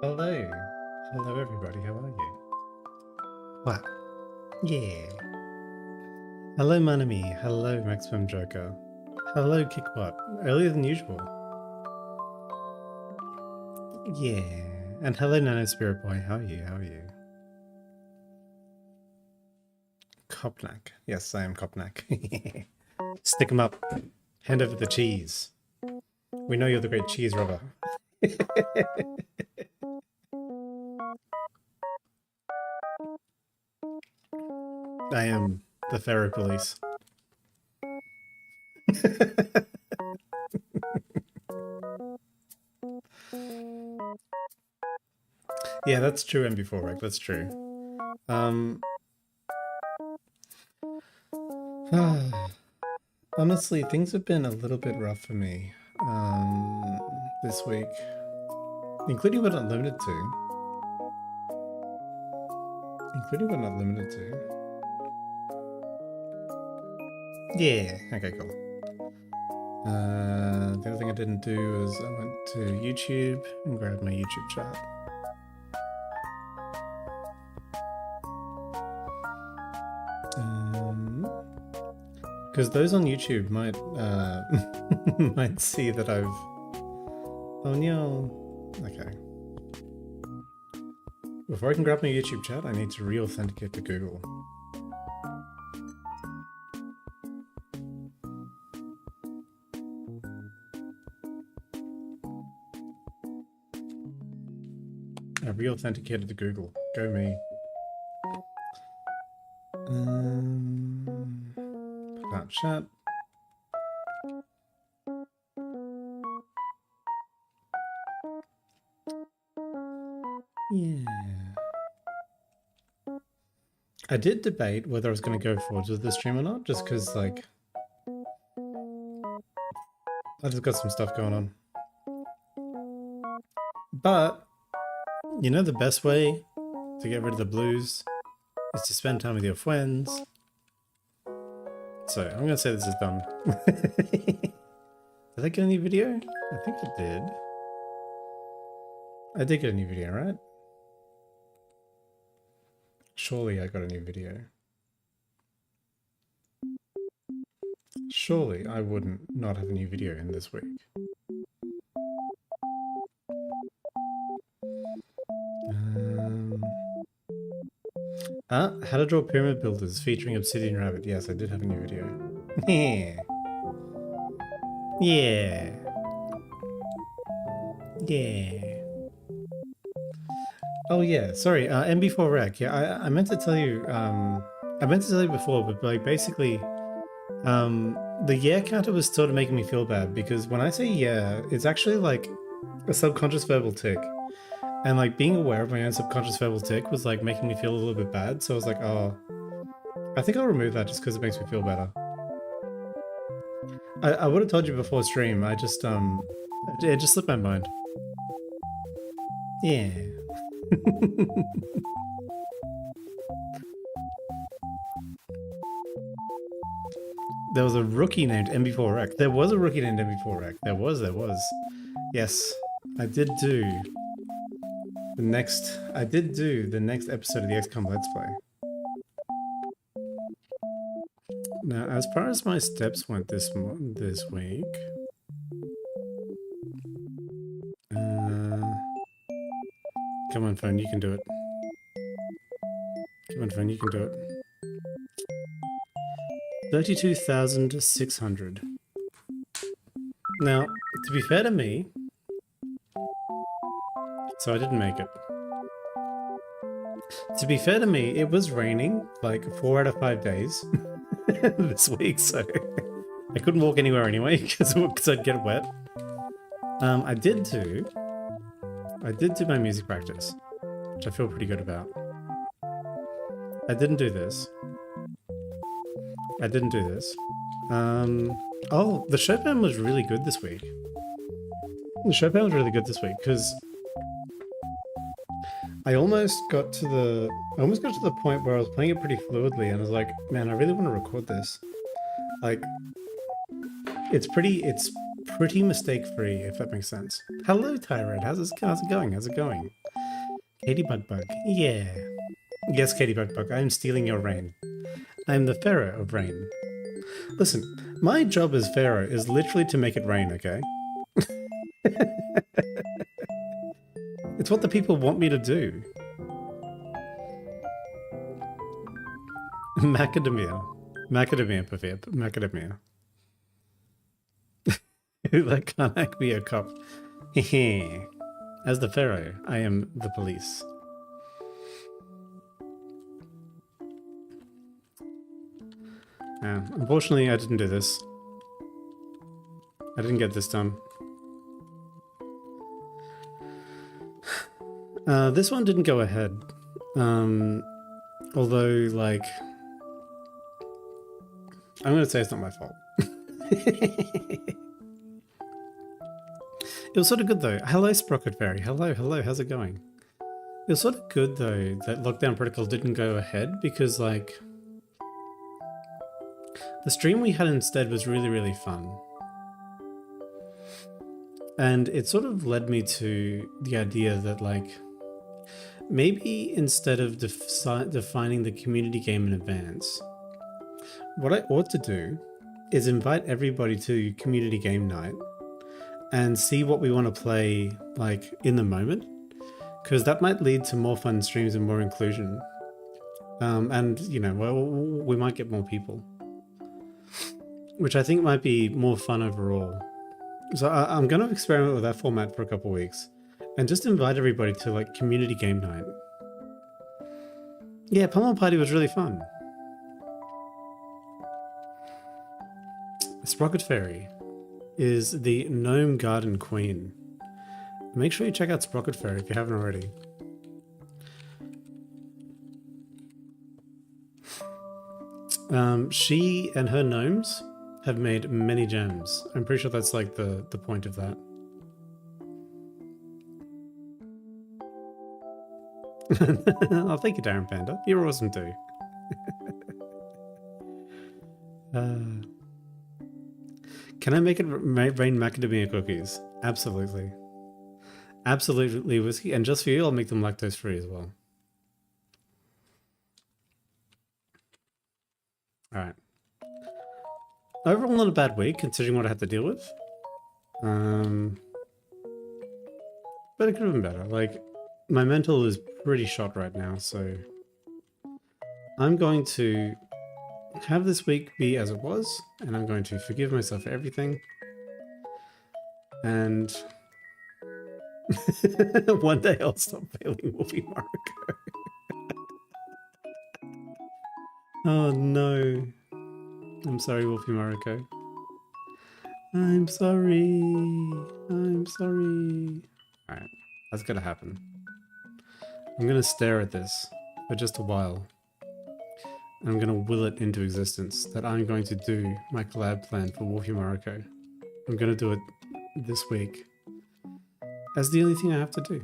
Hello. Hello everybody, how are you? What? Yeah. Hello Manami. Hello Maximum Joker. Hello Kickwhat. Earlier than usual. Yeah. And hello Nano Spirit Boy. How are you? How are you? Kopnak. Yes, I am Kopnak. Stick 'em up. Hand over the cheese. We know you're the great cheese robber. I am the Pharaoh Police. Yeah, that's true MB4 Rec, that's true. Honestly, things have been a little bit rough for me this week, including but not limited to. Including but not limited to. Yeah, okay, cool. The other thing I didn't do is I went to YouTube and grabbed my YouTube chat. Because those on YouTube might might see that I've... Oh no. Okay. Before I can grab my YouTube chat, I need to re-authenticate to Google. I re-authenticated to Google. Go me. Put out chat. Yeah. I did debate whether I was going to go forward with the stream or not, just because, like, I just got some stuff going on. But, you know the best way to get rid of the blues is to spend time with your friends. So, I'm going to say this is done. Did I get a new video? I think I did. I did get a new video, right? Surely I got a new video. Surely I wouldn't not have a new video in this week. How to draw pyramid builders featuring Obsidian Rabbit. Yes, I did have a new video. Yeah. Yeah. Yeah. Oh yeah, sorry, MB4 Rec. Yeah, I meant to tell you, I meant to tell you before, but like basically, the yeah counter was sort of making me feel bad because when I say yeah, it's actually like a subconscious verbal tick. And like being aware of my own subconscious verbal tick was like making me feel a little bit bad. So I was like, oh, I think I'll remove that just because it makes me feel better. I would have told you before stream. I just it just slipped my mind. Yeah. There was a rookie named MB4 Rec. There was a rookie named MB4 Rec. There was. Yes, I did do the next. I did do the next episode of the XCOM Let's Play. Now, as far as my steps went this week, come on, phone, you can do it. Come on, phone, you can do it. 32,600. Now, to be fair to me, so I didn't make it. To be fair to me, it was raining like 4 out of 5 days this week, so I couldn't walk anywhere anyway because I'd get wet. I did do my music practice, which I feel pretty good about. I didn't do this. Oh, the Chopin was really good this week. The Chopin was really good this week because I almost got to the point where I was playing it pretty fluidly and I was like, man, I really want to record this. Like, it's pretty mistake-free, if that makes sense. Hello, Tyrant. How's it going? How's it going? Katie Bug Bug. Yeah. Yes, Katie Bug Bug. I am stealing your rain. I am the Pharaoh of rain. Listen, my job as Pharaoh is literally to make it rain, okay? It's what the people want me to do. Macadamia. Macadamia, Pavia. Macadamia. That can't make me a cop. As the Pharaoh, I am the police. Unfortunately, I didn't do this. I didn't get this done. This one didn't go ahead. Although, like... I'm gonna say it's not my fault. It was sort of good though. Hello, Sprocket Fairy. Hello, how's it going? It was sort of good though that Lockdown Protocol didn't go ahead because, like... The stream we had instead was really, really fun. And it sort of led me to the idea that, like, maybe instead of defining the community game in advance, what I ought to do is invite everybody to community game night and see what we want to play, like, in the moment, because that might lead to more fun streams and more inclusion. And, you know, well, we might get more people, which I think might be more fun overall. So I'm going to experiment with that format for a couple weeks and just invite everybody to, like, community game night. Yeah, Pummel Party was really fun. Sprocket Fairy is the Gnome Garden Queen. Make sure you check out Sprocket Fairy if you haven't already. She and her gnomes have made many gems. I'm pretty sure that's like the point of that. Oh, thank you, Darren Panda. You're awesome too. Can I make it rain macadamia cookies? Absolutely. Absolutely, Whiskey. And just for you, I'll make them lactose free as well. Alright. Overall, not a bad week, considering what I had to deal with. But it could have been better. Like, my mental is pretty shot right now, so... I'm going to have this week be as it was, and I'm going to forgive myself for everything. And... one day I'll stop failing Wolfie Mariko. Oh no. I'm sorry, Wolfie Mariko. I'm sorry. I'm sorry. Alright, that's gonna happen. I'm gonna stare at this for just a while. And I'm gonna will it into existence that I'm going to do my collab plan for Wolfie Mariko. I'm gonna do it this week. That's the only thing I have to do.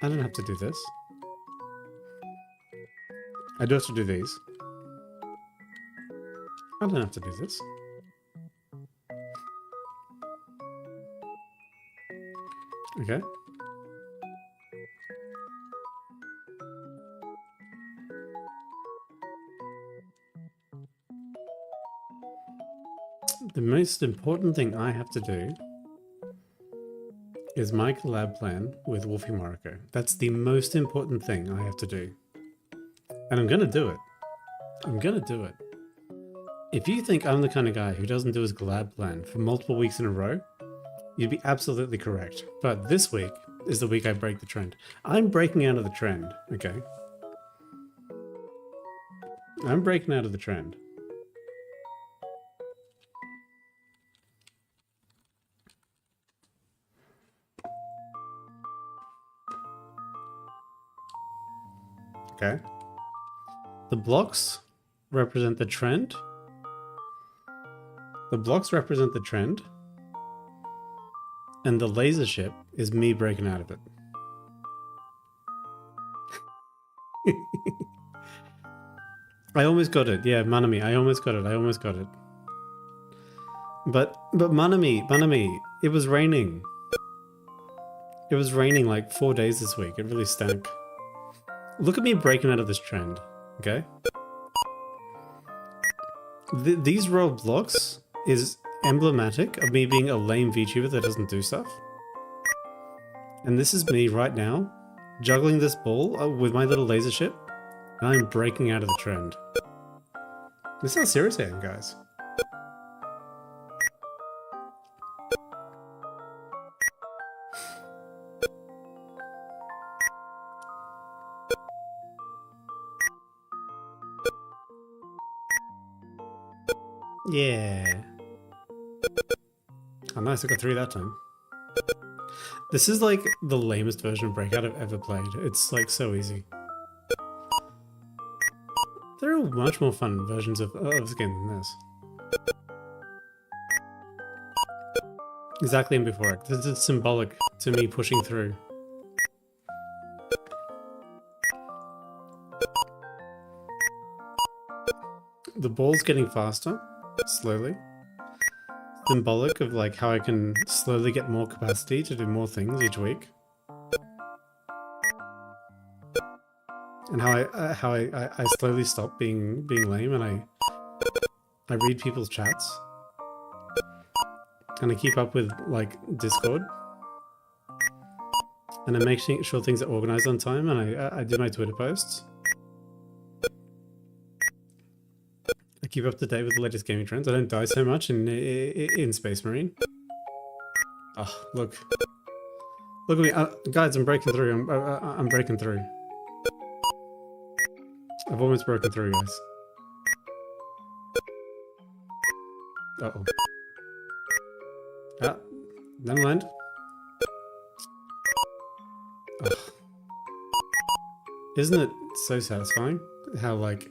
I don't have to do this. I do have to do these. I don't have to do this. Okay. The most important thing I have to do is my collab plan with Wolfie Mariko. That's the most important thing I have to do. And I'm gonna do it. I'm gonna do it. If you think I'm the kind of guy who doesn't do his collab plan for multiple weeks in a row, you'd be absolutely correct. But this week is the week I break the trend. I'm breaking out of the trend, okay? I'm breaking out of the trend. Okay. The blocks represent the trend. The blocks represent the trend. And the laser ship is me breaking out of it. I almost got it. Yeah, Manami, I almost got it. I almost got it. But Manami, it was raining. It was raining like 4 days this week. It really stank. Look at me breaking out of this trend, okay? These roadblocks is emblematic of me being a lame VTuber that doesn't do stuff. And this is me right now, juggling this ball with my little laser ship, and I'm breaking out of the trend. This is how serious I am, guys. Yeah. Oh nice, I got 3 that time. This is like the lamest version of Breakout I've ever played. It's like so easy. There are much more fun versions of this game than this. Exactly, and before it. This is symbolic to me pushing through. The ball's getting faster, slowly. Symbolic of like how I can slowly get more capacity to do more things each week. And how I slowly stop being lame and I read people's chats. And I keep up with like Discord. And I make sure things are organized on time and I do my Twitter posts. I keep up to date with the latest gaming trends. I don't die so much in Space Marine. Oh, look. Look at me. Guys, I'm breaking through. I'm breaking through. I've almost broken through, guys. Uh-oh. Ah, never mind. Ugh. Isn't it so satisfying how, like,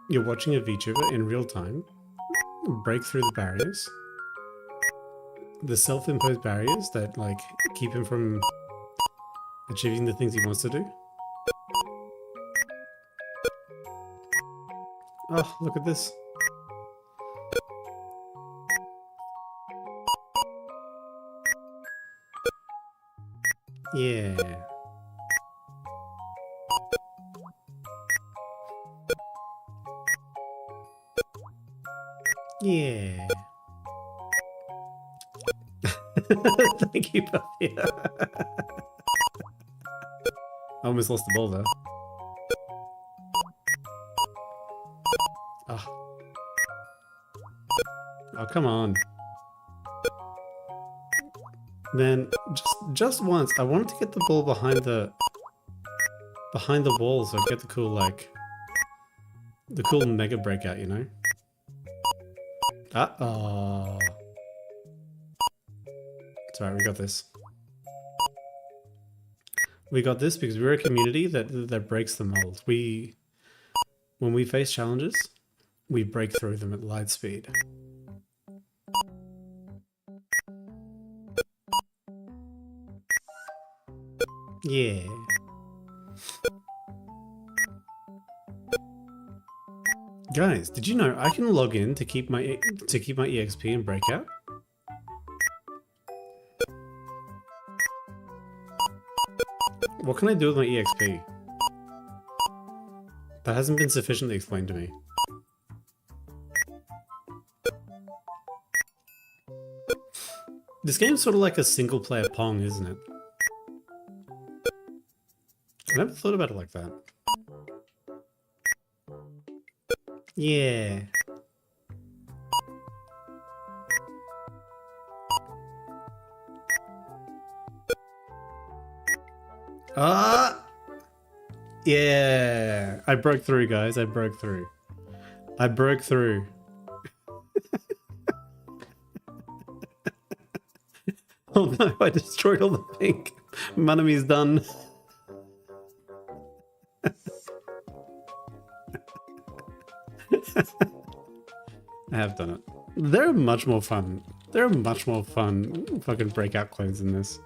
you're watching a VTuber in real time break through the barriers, the self-imposed barriers that, like, keep him from achieving the things he wants to do? Oh, look at this. Yeah. Yeah. Thank you, Puffy. I almost lost the ball there. Oh. Oh, come on. Man, just once, I wanted to get the ball behind the wall so I get the cool, like, the cool mega breakout, you know? Uh-oh. It's alright, we got this. We got this because we're a community that breaks the mold. When we face challenges, we break through them at light speed. Yeah. Guys, did you know I can log in to keep my EXP and breakout? What can I do with my EXP? That hasn't been sufficiently explained to me. This game's sort of like a single-player Pong, isn't it? I never thought about it like that. Yeah. Ah! Yeah! I broke through, guys. I broke through. I broke through. Oh no, I destroyed all the pink. Manami's done. I have done it. There are much more fun. There are much more fun fucking breakout clones in this.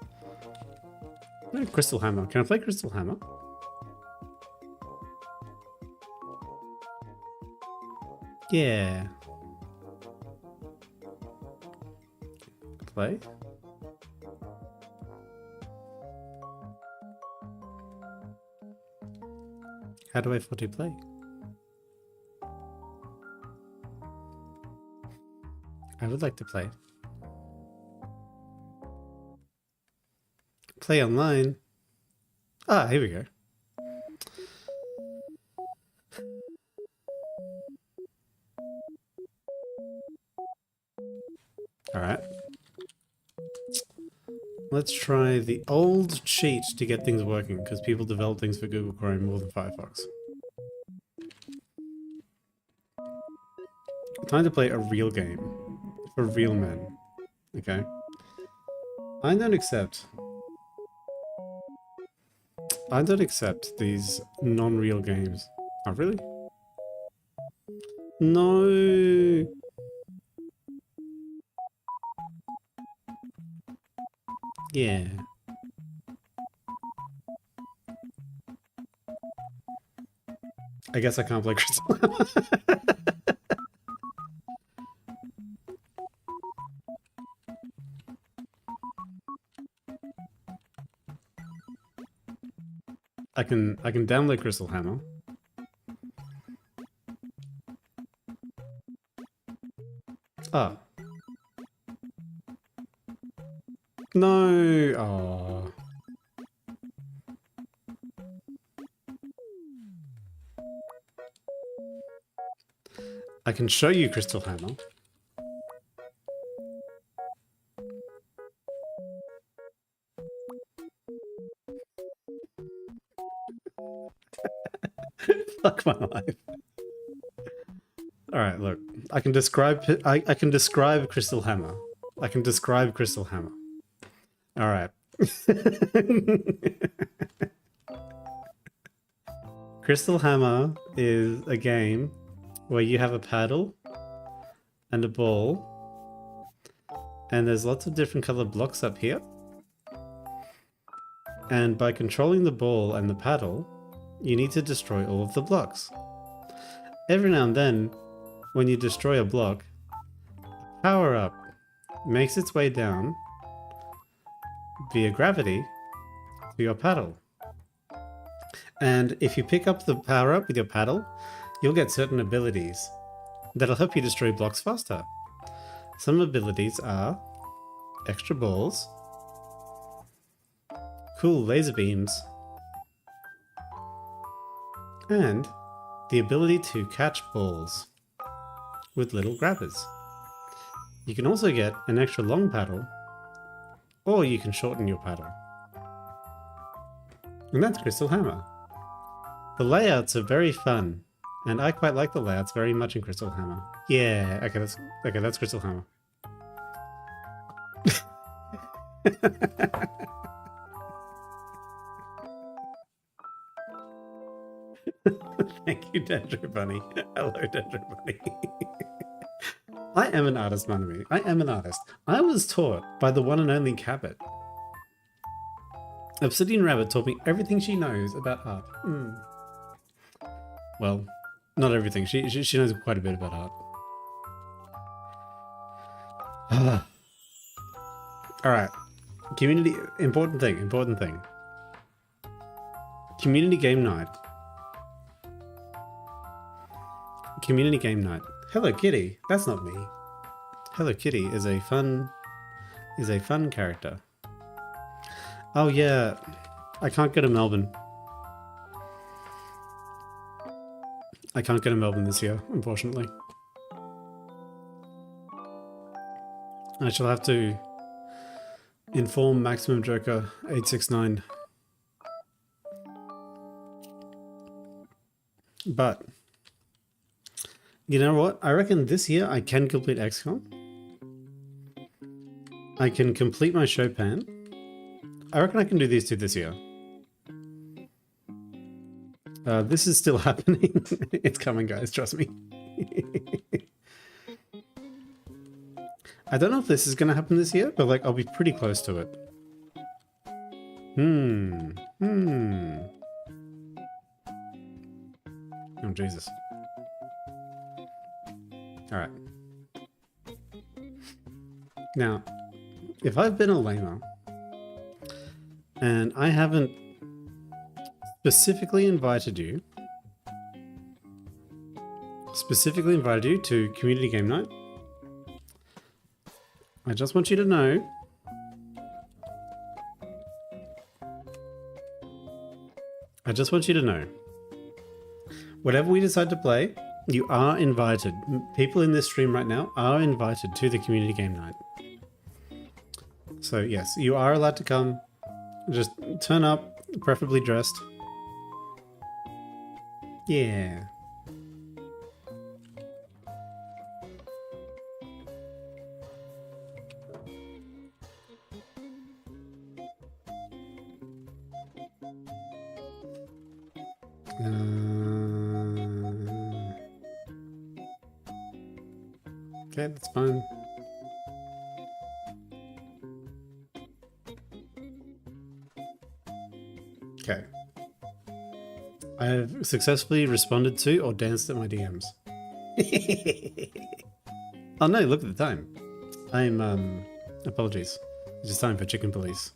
Oh, Crystal Hammer. Can I play Crystal Hammer? Yeah. play? How do I 40 play? I would like to play. Play online. Ah, here we go. All right. Let's try the old cheat to get things working, because people develop things for Google Chrome more than Firefox. Time to play a real game. For real men. Okay? I don't accept these non-real games. Oh, really? No! Yeah. I guess I can't play Crystal. I can download Crystal Hammer. Ah. No. Oh. I can show you Crystal Hammer. Fuck my life. All right, look. I can describe Crystal Hammer. I can describe Crystal Hammer. All right. Crystal Hammer is a game where you have a paddle and a ball, and there's lots of different colored blocks up here. And by controlling the ball and the paddle, you need to destroy all of the blocks. Every now and then, when you destroy a block, power up makes its way down via gravity to your paddle. And if you pick up the power up with your paddle, you'll get certain abilities that'll help you destroy blocks faster. Some abilities are extra balls, cool laser beams, and the ability to catch balls with little grabbers. You can also get an extra long paddle, or you can shorten your paddle. And that's Crystal Hammer. The layouts are very fun, and I quite like the layouts very much in Crystal Hammer. Yeah, okay, that's Crystal Hammer. Thank you, Dendro Bunny. Hello, Dendro Bunny. I am an artist, Manami. I am an artist. I was taught by the one and only Cabot. Obsidian Rabbit taught me everything she knows about art. Well, not everything. She knows quite a bit about art. Alright. Community... Important thing. Community game night. Community game night. Hello Kitty. That's not me. Hello Kitty is a fun character. Oh yeah. I can't go to Melbourne. I can't go to Melbourne this year, unfortunately. I shall have to inform Maximum Joker 869. But you know what? I reckon this year I can complete XCOM. I can complete my Chopin. I reckon I can do these two this year. This is still happening. It's coming, guys. Trust me. I don't know if this is going to happen this year, but like I'll be pretty close to it. Oh, Jesus. All right. Now, if I've been a lamer and I haven't specifically invited you to community game night, I just want you to know whatever we decide to play, you are invited. People in this stream right now are invited to the community game night. So yes, you are allowed to come. Just turn up, preferably dressed. Yeah. Okay, that's fine. Okay. I have successfully responded to or danced at my DMs. Oh no, look at the time. I'm, apologies. It's just time for chicken police.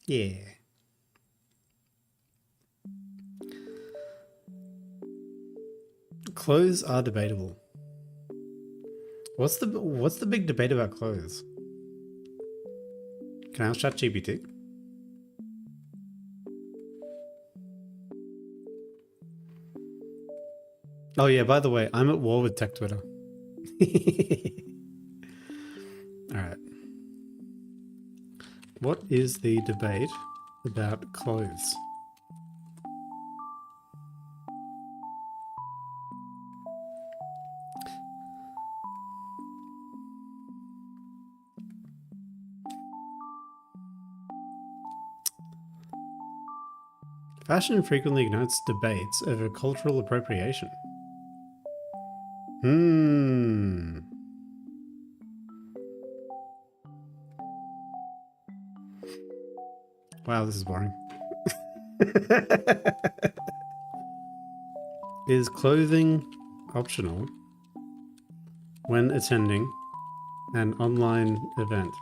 Yeah. Clothes are debatable. What's the big debate about clothes? Can I ask ChatGPT? Oh yeah, by the way, I'm at war with tech Twitter. Alright. What is the debate about clothes? Fashion frequently ignites debates over cultural appropriation. Wow, this is boring. Is clothing optional when attending an online event?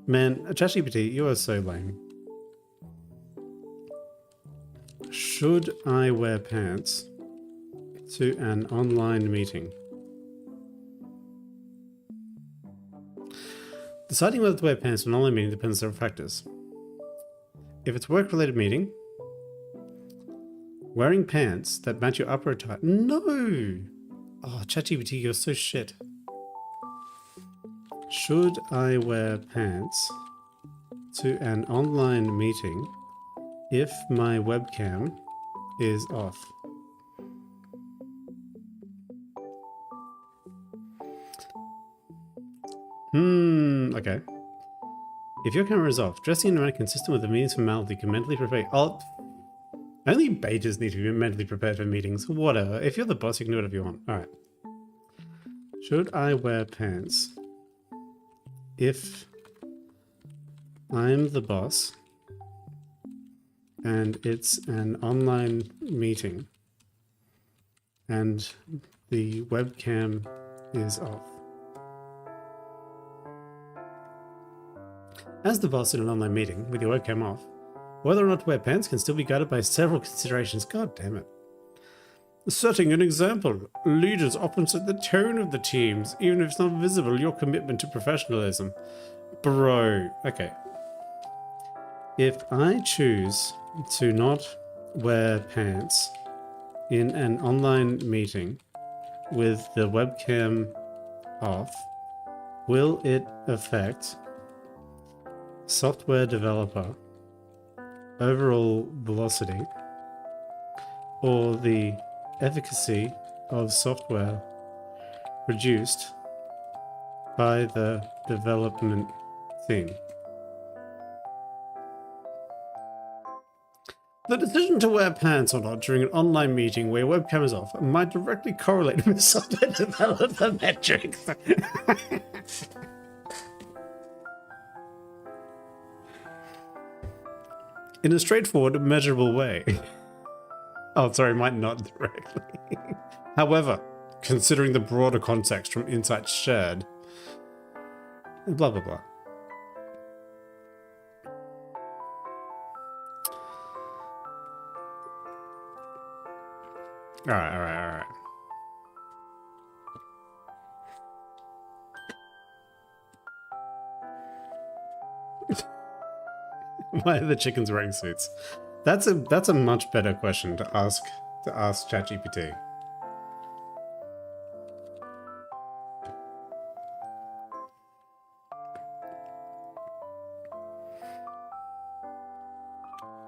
Man, ChatGPT, you are so lame. Should I wear pants to an online meeting? Deciding whether to wear pants to an online meeting depends on several factors. If it's a work-related meeting, wearing pants that match your upper attire... No! Oh, ChatGPT, you're so shit. Should I wear pants to an online meeting if my webcam is off? Okay. If your camera is off, dressing in a manner consistent with the meeting's formality can mentally prepare... Oh, only betas need to be mentally prepared for meetings. Whatever. If you're the boss, you can do whatever you want. Alright. Should I wear pants if I'm the boss and it's an online meeting and the webcam is off? As the boss in an online meeting with your webcam off, whether or not to wear pants can still be guided by several considerations. God damn it. Setting an example. Leaders often set the tone of the teams, even if it's not visible, your commitment to professionalism. Bro. Okay. If I choose to not wear pants in an online meeting with the webcam off, will it affect software developer overall velocity or the efficacy of software reduced by the development team? The decision to wear pants or not during an online meeting where your webcam is off might directly correlate with software developer metrics. in a straightforward, measurable way. Oh, sorry, might not directly. However, considering the broader context from insights shared, blah blah blah. Alright, alright, alright. Why are the chickens wearing suits? That's a much better question to ask ChatGPT.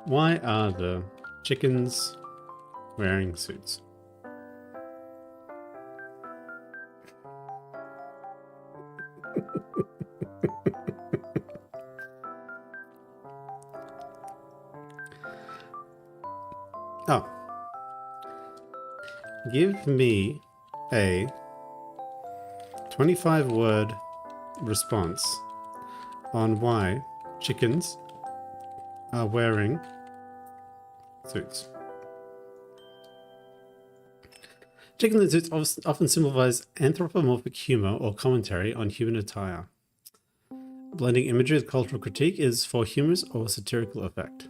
Why are the chickens wearing suits? Oh. Give me a 25-word response on why chickens are wearing suits. Chickens in suits often symbolize anthropomorphic humor or commentary on human attire. Blending imagery with cultural critique is for humorous or satirical effect.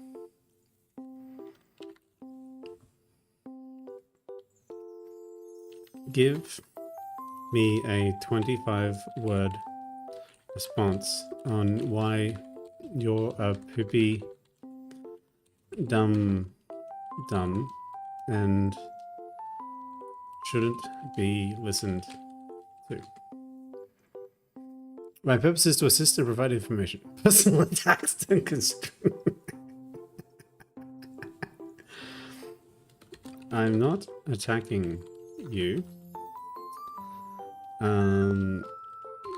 Give me a 25-word response on why you're a poopy dumb and shouldn't be listened to. My purpose is to assist and provide information. Personal attacks and I'm not attacking you.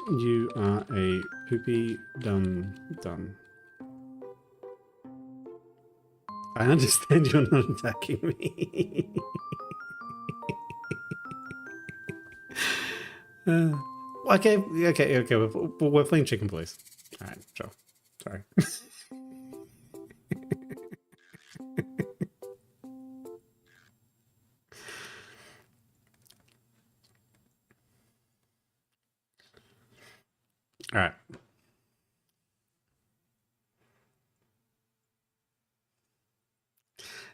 You are a poopy dumb. I understand you're not attacking me. Okay, we're playing chicken, please. All right, sure. Sorry. All right.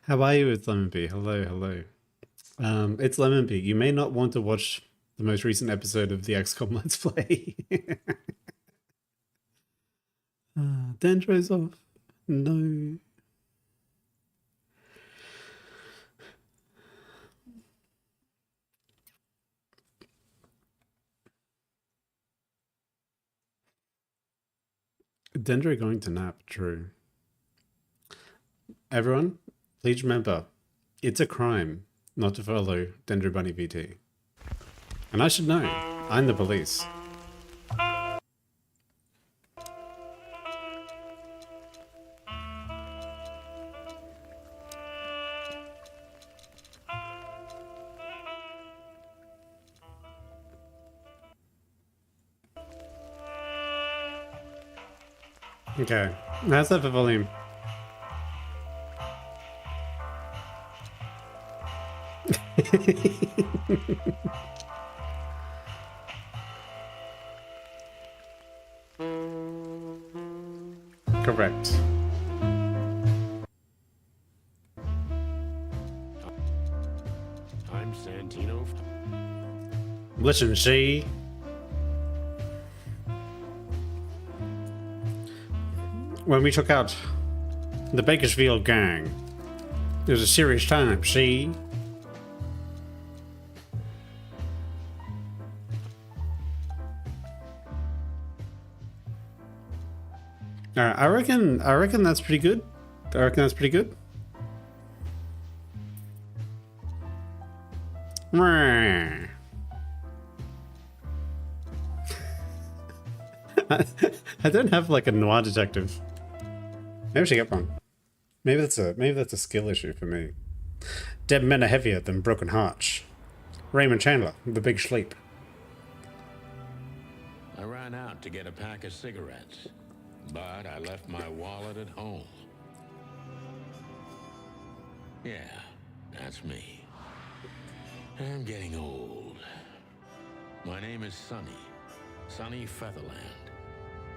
How are you? It's Lemon Bee. Hello, hello. It's Lemon Bee. You may not want to watch the most recent episode of the XCOM Let's Play. Dendro's off. No. Dendro going to nap, true. Everyone, please remember, it's a crime not to follow Dendro Bunny VT. And I should know, I'm the police. Okay, how's that for volume? Correct. I'm Santino. Listen, see? When we took out the Bakersfield gang, it was a serious time, see? Alright, I reckon that's pretty good. I reckon that's pretty good. I don't have like a noir detective. Maybe I should get one. Maybe that's a skill issue for me. Dead men are heavier than broken hearts. Raymond Chandler, The Big Sleep. I ran out to get a pack of cigarettes, but I left my wallet at home. Yeah, that's me. I'm getting old. My name is Sonny Featherland,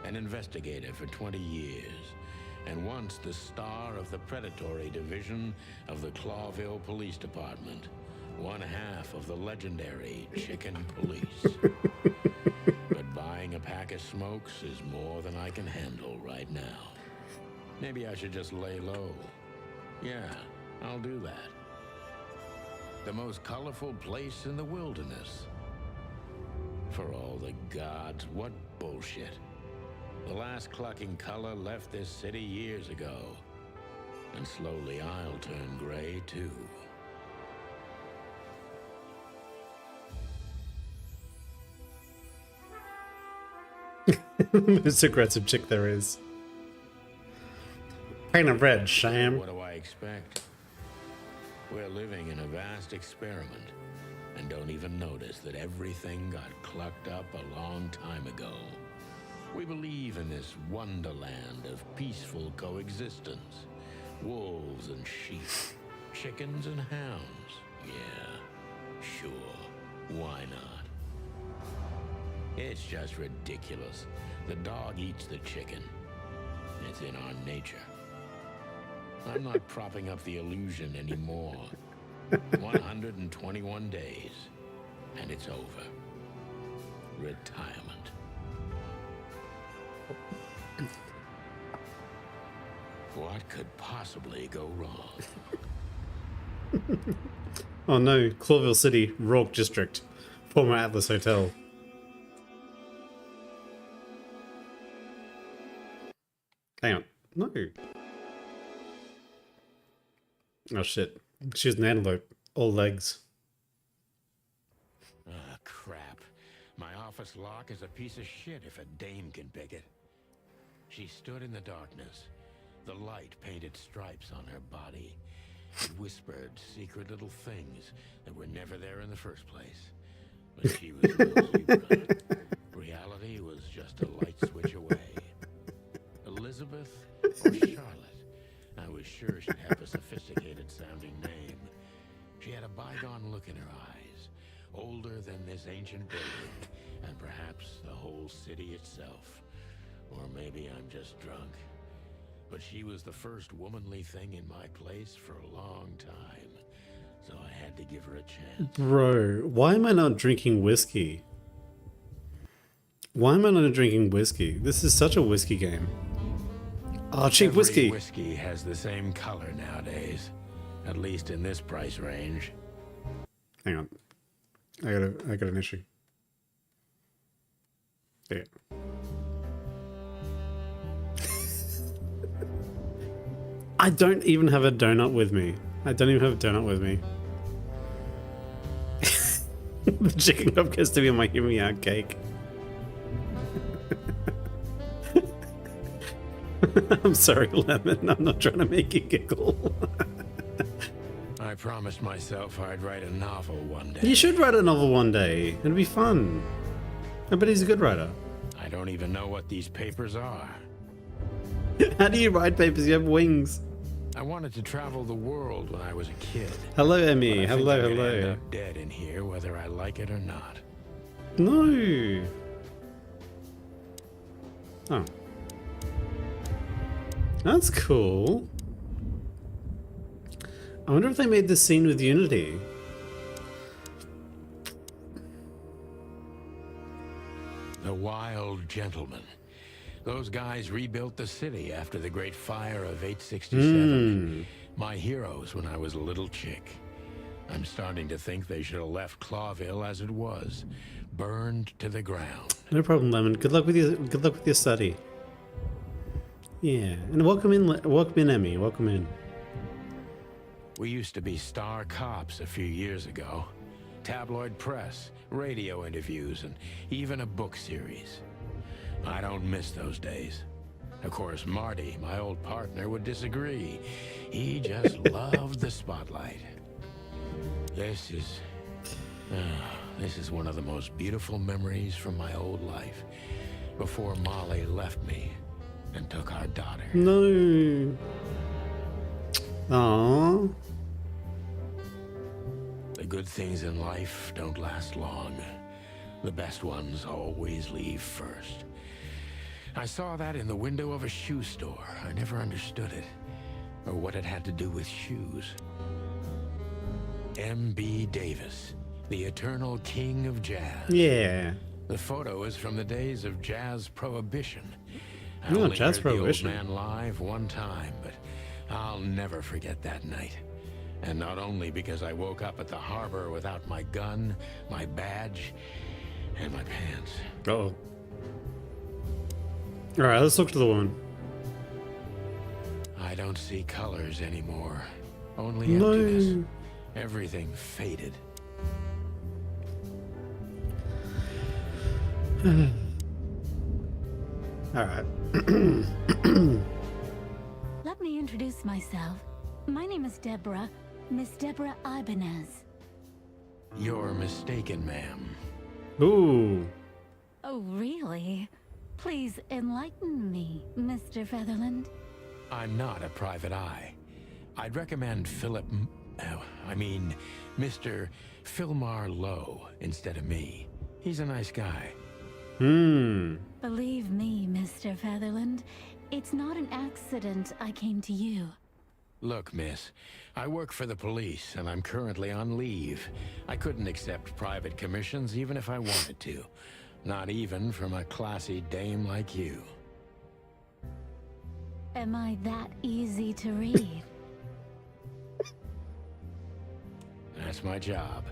an investigator for 20 years, and once the star of the predatory division of the Clawville Police Department, one half of the legendary Chicken Police. But buying a pack of smokes is more than I can handle right now. Maybe I should just lay low. Yeah, I'll do that. The most colorful place in the wilderness. For all the gods, what bullshit. The last Cluck in color left this city years ago. And slowly I'll turn gray too. Most aggressive chick there is. Paint of red, Sam. What do I expect? We're living in a vast experiment and don't even notice that everything got clucked up a long time ago. We believe in this wonderland of peaceful coexistence. Wolves and sheep, chickens and hounds. Yeah, sure, why not? It's just ridiculous. The dog eats the chicken. It's in our nature. I'm not propping up the illusion anymore. 121 days, and it's over. Retirement. What could possibly go wrong? Oh no, Clawville City, Rourke District, former Atlas Hotel. Hang on, no. Oh shit, she was an antelope, all legs. Ah, crap. My office lock is a piece of shit if a dame can pick it. She stood in the darkness. The light painted stripes on her body. It whispered secret little things that were never there in the first place. But she was real secret. Reality was just a light switch away. Elizabeth or Charlotte? I was sure she'd have a sophisticated sounding name. She had a bygone look in her eyes, older than this ancient building, and perhaps the whole city itself. Or maybe I'm just drunk. But she was the first womanly thing in my place for a long time, so I had to give her a chance. Bro, why am I not drinking whiskey? Why am I not drinking whiskey? This is such a whiskey game. Oh, cheap Every whiskey. whiskey has the same color nowadays, at least in this price range. Hang on, I got an issue. There. I don't even have a donut with me. I don't even have a donut with me. The chicken cup gets to be my hear me out cake. I'm sorry, Lemon. I'm not trying to make you giggle. I promised myself I'd write a novel one day. You should write a novel one day. It'd be fun. I bet he's a good writer. I don't even know what these papers are. How do you write papers? You have wings. I wanted to travel the world when I was a kid. Hello, Emmy. But I think Hello, I'm gonna end hello. up dead in here, whether I like it or not. No. Oh. That's cool. I wonder if they made this scene with Unity. The Wild Gentlemen. Those guys rebuilt the city after the Great Fire of 867. My heroes when I was a little chick. I'm starting to think they should have left Clawville as it was, burned to the ground. No problem, Lemon. Good luck with your study. Yeah, and welcome in, Emmy. Welcome in. We used to be star cops a few years ago. Tabloid press, radio interviews, and even a book series. I don't miss those days. Of course, Marty, my old partner, would disagree. He just loved the spotlight. This is one of the most beautiful memories from my old life, before Molly left me and took our daughter. No. Aww. good things in life don't last long. The best ones always leave first. I saw that in the window of a shoe store. I never understood it, or what it had to do with shoes. M.B. Davis, the eternal king of jazz. Yeah. The photo is from the days of jazz prohibition. I Oh, only jazz heard prohibition. the old man live one time, but I'll never forget that night. And not only because I woke up at the harbor without my gun, my badge, and my pants. Uh-oh. Alright, let's talk to the woman. I don't see colors anymore. Only No. emptiness. Everything faded. Alright. Let me introduce myself. My name is Deborah, Miss Deborah Ibanez. You're mistaken, ma'am. Ooh. Oh, really? Please enlighten me, Mr. Featherland. I'm not a private eye. I'd recommend Mr. Philmar Lowe instead of me. He's a nice guy. Believe me, Mr. Featherland, it's not an accident I came to you. Look, miss, I work for the police, and I'm currently on leave. I couldn't accept private commissions even if I wanted to. Not even from a classy dame like you. Am I that easy to read? That's my job.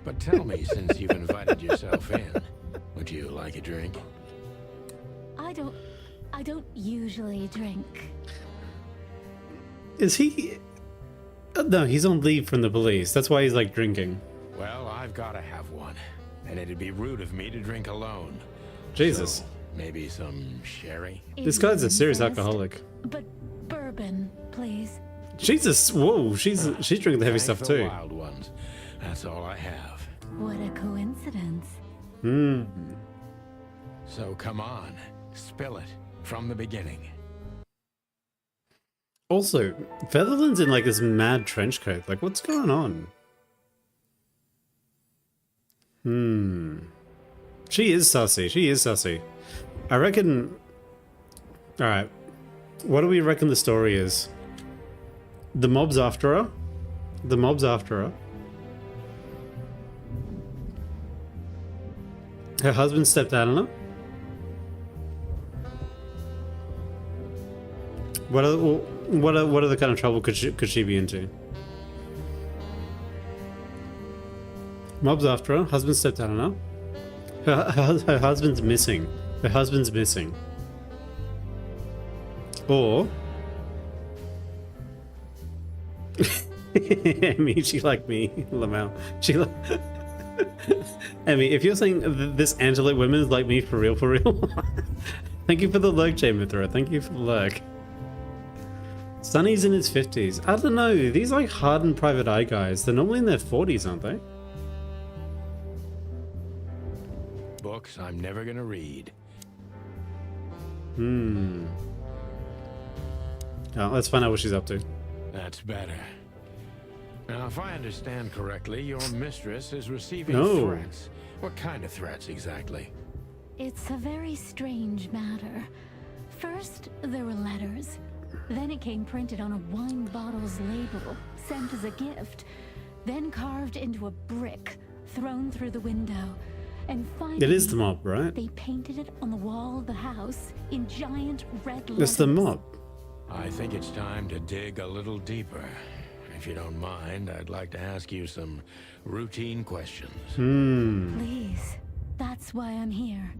But tell me, since you've invited yourself in, would you like a drink? I don't usually drink. Is he... No, he's on leave from the police. That's why he's like drinking. Well, I've got to have one. And it'd be rude of me to drink alone. Jesus. So, maybe some sherry? This guy's a serious Incest, alcoholic. But bourbon, please. Jesus, whoa, she's drinking the heavy Thank stuff the too. wild ones. That's all I have. What a coincidence. So come on, spill it from the beginning. Also, Featherland's in like this mad trench coat. Like, what's going on? She is sussy. She is sussy. I reckon... Alright. What do we reckon the story is? The mob's after her? The mob's after her. Her husband stepped out on her? What other kind of trouble could she be into? Mob's after her. Husband stepped out on her. Her husband's missing. Her husband's missing. Or... Emmy, she like me, Lamau. She like... Emmy, if you're saying this antelope woman is like me for real, thank you for the lurk, Chamber Thrower. Thank you for the lurk. Sonny's in his 50s. I don't know. These like hardened private eye guys, they're normally in their 40s, aren't they? Books I'm never gonna read. Oh, let's find out what she's up to. That's better. Now, if I understand correctly, your mistress is receiving No. threats. What kind of threats exactly? It's a very strange matter. First, there were letters. Then it came printed on a wine bottle's label, sent as a gift. Then carved into a brick, thrown through the window. And finally, It is the mob, right? they painted it on the wall of the house in giant red letters. It's the mob. I think it's time to dig a little deeper. If you don't mind, I'd like to ask you some routine questions. Please, that's why I'm here.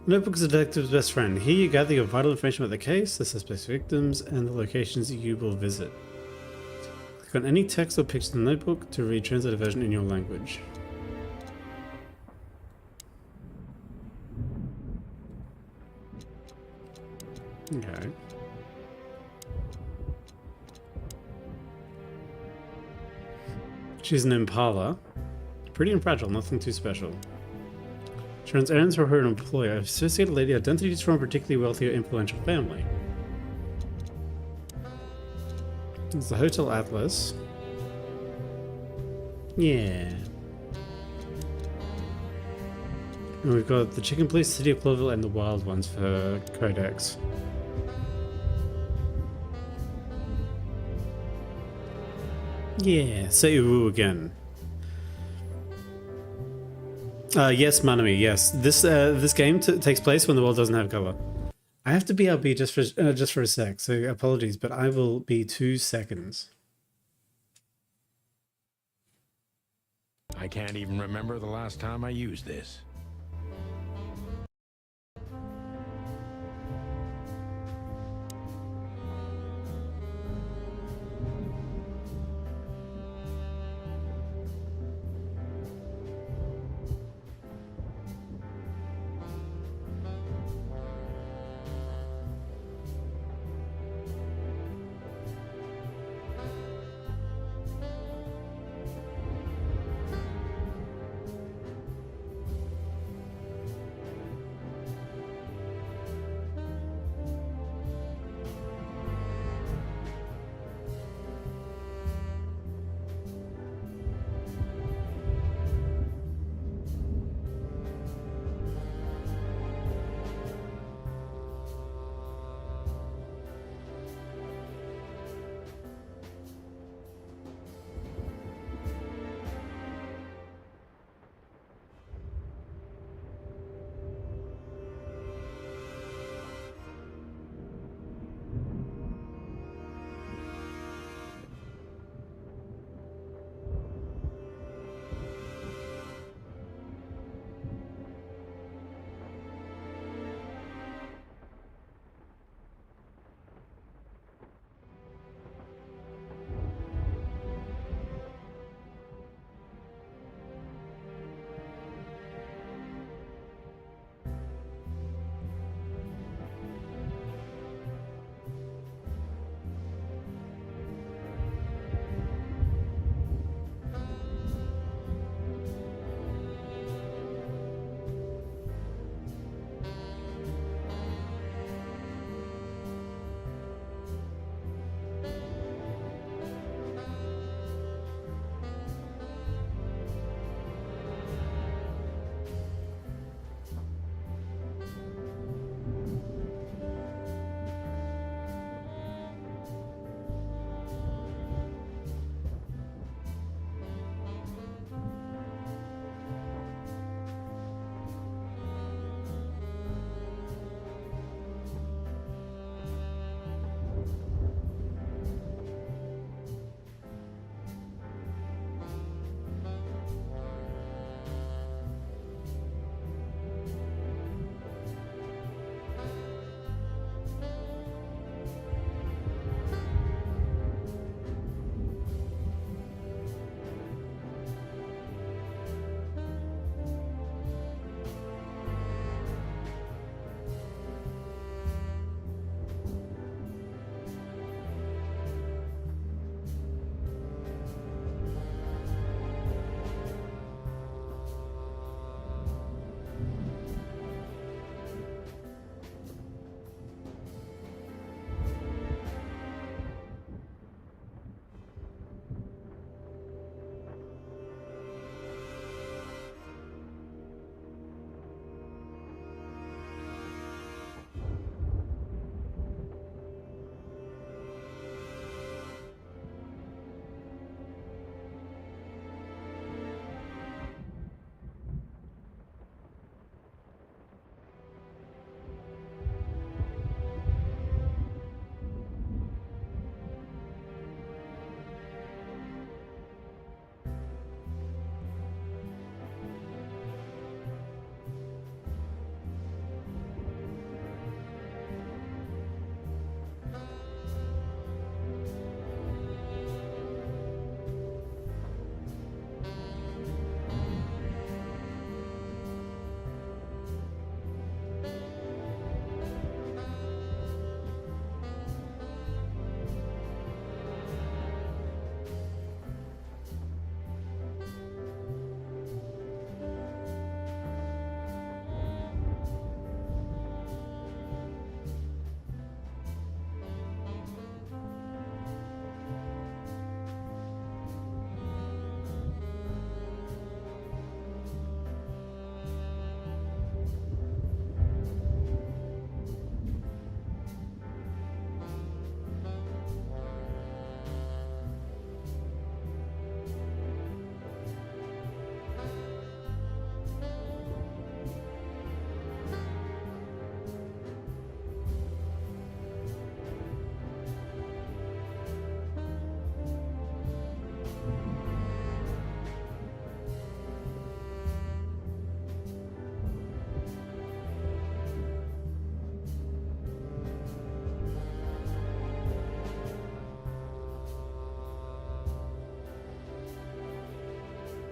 The notebook is a detective's best friend. Here you gather your vital information about the case, the suspect's victims, and the locations you will visit. Click on any text or picture in the notebook to read translated version in your language. Okay. She's an impala. Pretty and fragile, nothing too special. She runs errands for her employer, a sophisticated lady, identities from a particularly wealthy or influential family. It's the Hotel Atlas. Yeah. And we've got the Chicken Police, City of Clawville, and the Wild Ones for Codex. Yeah, say woo again. Yes, Manami, yes. This game takes place when the world doesn't have color. I have to BRB just for a sec, so apologies, but I will be 2 seconds. I can't even remember the last time I used this.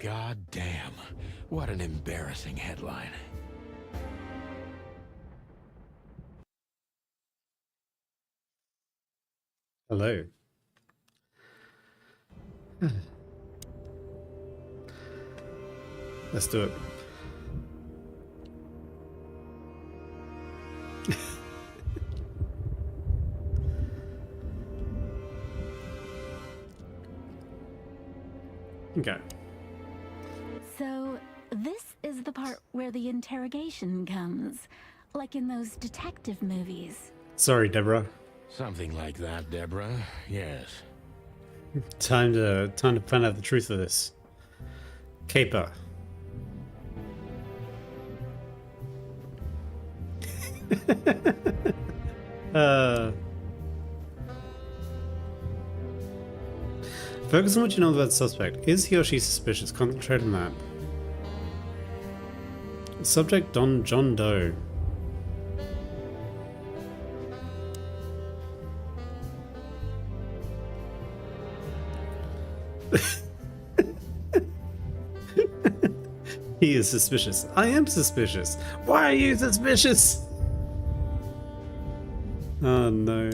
God damn. What an embarrassing headline. Hello. Let's do it. Okay. So, this is the part where the interrogation comes. Like in those detective movies. Sorry, Deborah. Something like that, Deborah. Yes. Time to find out the truth of this. Caper. Focus on what you know about the suspect. Is he or she suspicious? Concentrate on that. Subject John Doe. He is suspicious. I am suspicious. Why are you suspicious? Oh no.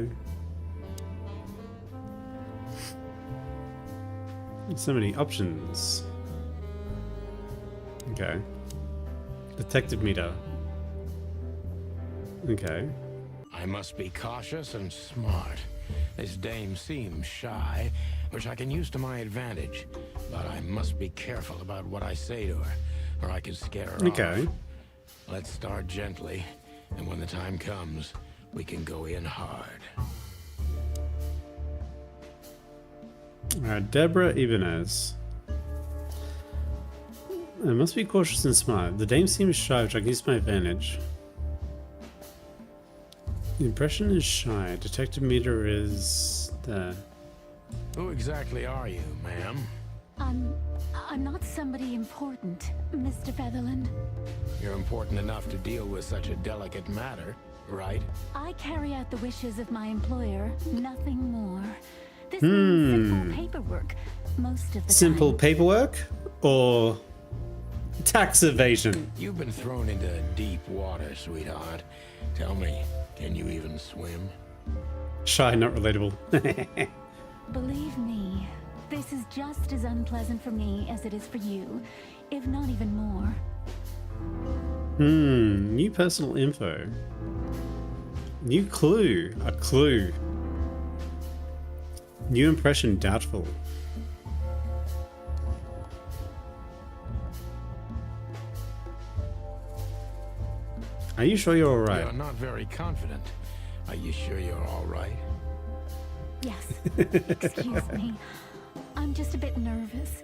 So many options. Okay. Detective meter. Okay. I must be cautious and smart. This dame seems shy, which I can use to my advantage. But I must be careful about what I say to her, or I could scare her Okay. off. Let's start gently, and when the time comes, we can go in hard. Alright, Deborah Ibanez. I must be cautious and smart. The dame seems shy, which I can use to my advantage. The impression is shy. Detective meter is there. Who exactly are you, ma'am? I'm not somebody important, Mr. Featherland. You're important enough to deal with such a delicate matter, right? I carry out the wishes of my employer, nothing more. This means simple paperwork, most of the Simple time. paperwork or tax evasion? You've been thrown into deep water, sweetheart. Tell me, can you even swim? Shy, not relatable. Believe me, this is just as unpleasant for me as it is for you, if not even more. New personal info. New clue. A clue. New impression doubtful. Are you sure you're alright? You're not very confident. Are you sure you're all right? Yes, excuse me. I'm just a bit nervous.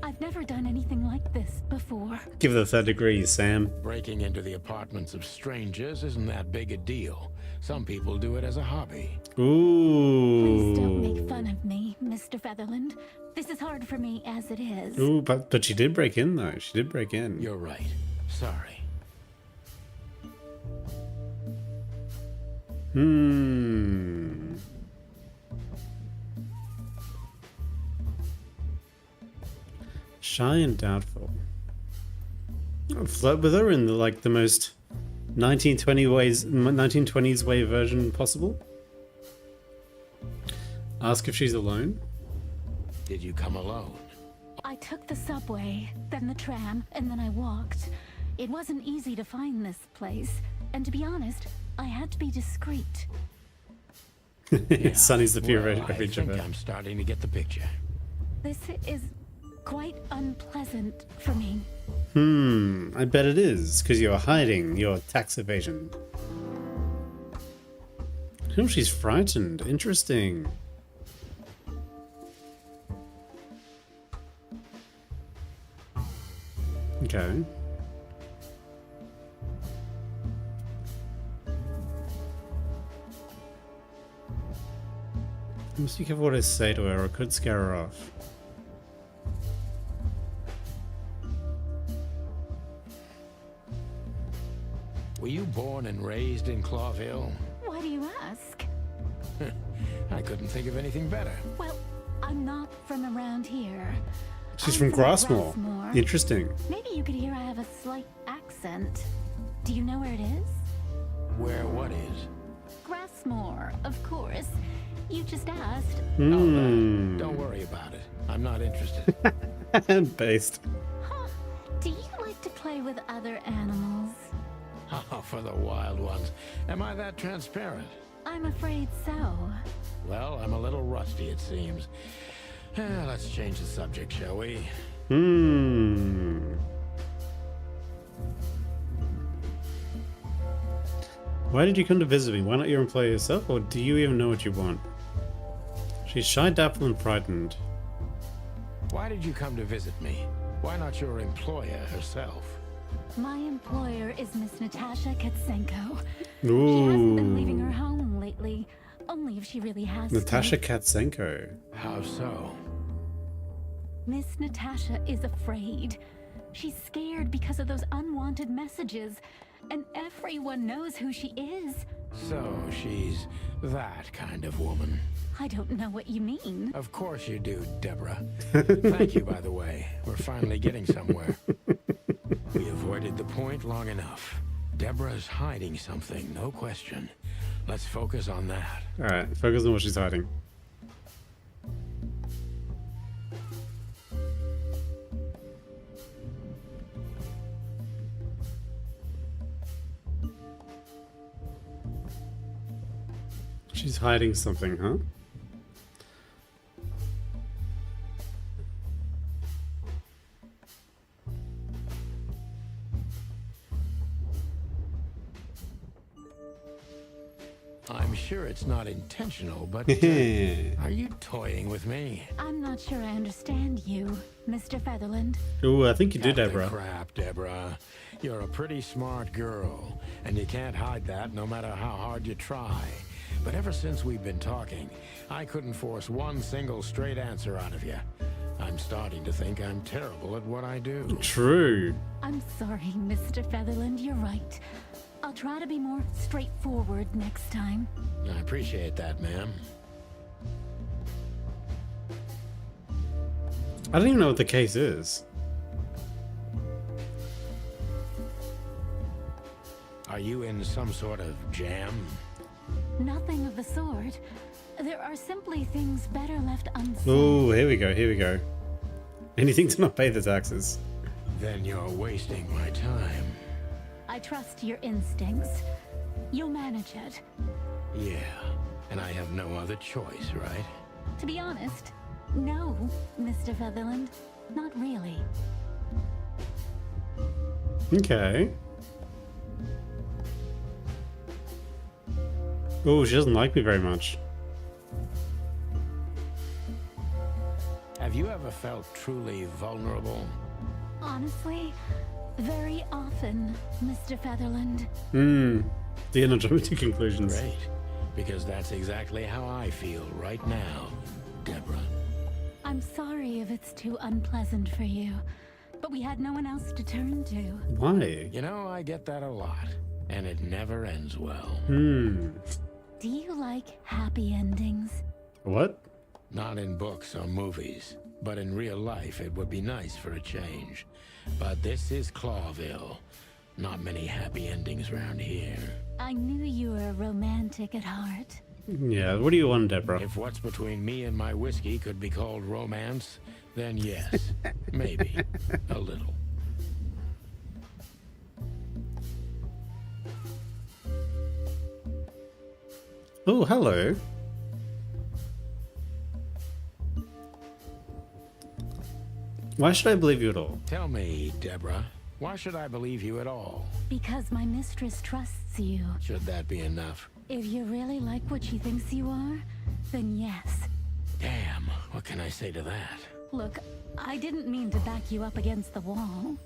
I've never done anything like this before. Give it a third degree, Sam. Breaking into the apartments of strangers isn't that big a deal. Some people do it as a hobby. Ooh. Please don't make fun of me, Mr. Featherland. This is hard for me as it is. Ooh, but she did break in though. She did break in. You're right. Sorry. Shy and doubtful. Flirt with her in the most 1920s way version possible. Ask if she's alone. Did you come alone? I took the subway, then the tram, and then I walked. It wasn't easy to find this place, and to be honest, I had to be discreet. Sonny's the pure Well, of I each think other. I'm starting to get the picture. This is quite unpleasant for me. I bet it is, because you're hiding your tax evasion. Oh, she's frightened. Interesting. Okay. I must be careful what I say to her, or it could scare her off. Were you born and raised in Clawville? Why do you ask? I couldn't think of anything better. Well, I'm not from around here. She's I'm from Grassmore. Grassmore. Interesting. Maybe you could hear I have a slight accent. Do you know where it is? Where what is? Grassmore, of course. You just asked. Hmm. Don't worry about it. I'm not interested. Based. Huh. Do you like to play with other animals? Oh, for the wild ones. Am I that transparent? I'm afraid so. Well, I'm a little rusty, it seems. Let's change the subject, shall we? Hmm. Why did you come to visit me? Why not your employer yourself, or do you even know what you want? She's shy, doubtful, and frightened. Why did you come to visit me? Why not your employer herself? My employer is Miss Natasha Katsenko. She Ooh. hasn't been leaving her home lately. Only if she really has Natasha to. Katsenko. How so? Miss Natasha is afraid. She's scared because of those unwanted messages. And everyone knows who she is. So she's that kind of woman. I don't know what you mean. Of course you do, Deborah. Thank you, by the way. We're finally getting somewhere. We avoided the point long enough. Deborah's hiding something, no question. Let's focus on that. Alright, focus on what she's hiding. She's hiding something, huh? I'm sure it's not intentional, but are you toying with me? I'm not sure I understand you, Mr. Featherland. Ooh, I think you do, Cut the Deborah. crap, Deborah. You're a pretty smart girl, and you can't hide that no matter how hard you try. But ever since we've been talking, I couldn't force one single straight answer out of you. I'm starting to think I'm terrible at what I do. True. I'm sorry, Mr. Featherland, you're right. I'll try to be more straightforward next time. I appreciate that, ma'am. I don't even know what the case is. Are you in some sort of jam? Nothing of the sort. There are simply things better left unsaid. Oh, here we go, here we go. Anything to not pay the taxes. Then you're wasting my time. I trust your instincts. You'll manage it. Yeah, and I have no other choice, right? To be honest, no, Mr. Featherland. Not really. Okay. Oh, she doesn't like me very much. Have you ever felt truly vulnerable? Honestly, very often, Mr. Featherland. The inner jumping to conclusions. Great, because that's exactly how I feel right now, Deborah. I'm sorry if it's too unpleasant for you, but we had no one else to turn to. Why? You know, I get that a lot, and it never ends well. Do you like happy endings? What? Not in books or movies, but in real life it would be nice for a change. But this is Clawville. Not many happy endings around here. I knew you were romantic at heart. Yeah, what do you want, Deborah? If what's between me and my whiskey could be called romance, then yes, maybe, a little. Oh, hello. Why should I believe you at all? Tell me, Deborah, why should I believe you at all? Because my mistress trusts you. Should that be enough? If you really like what she thinks you are, then yes. Damn, what can I say to that? Look, I didn't mean to back you up against the wall.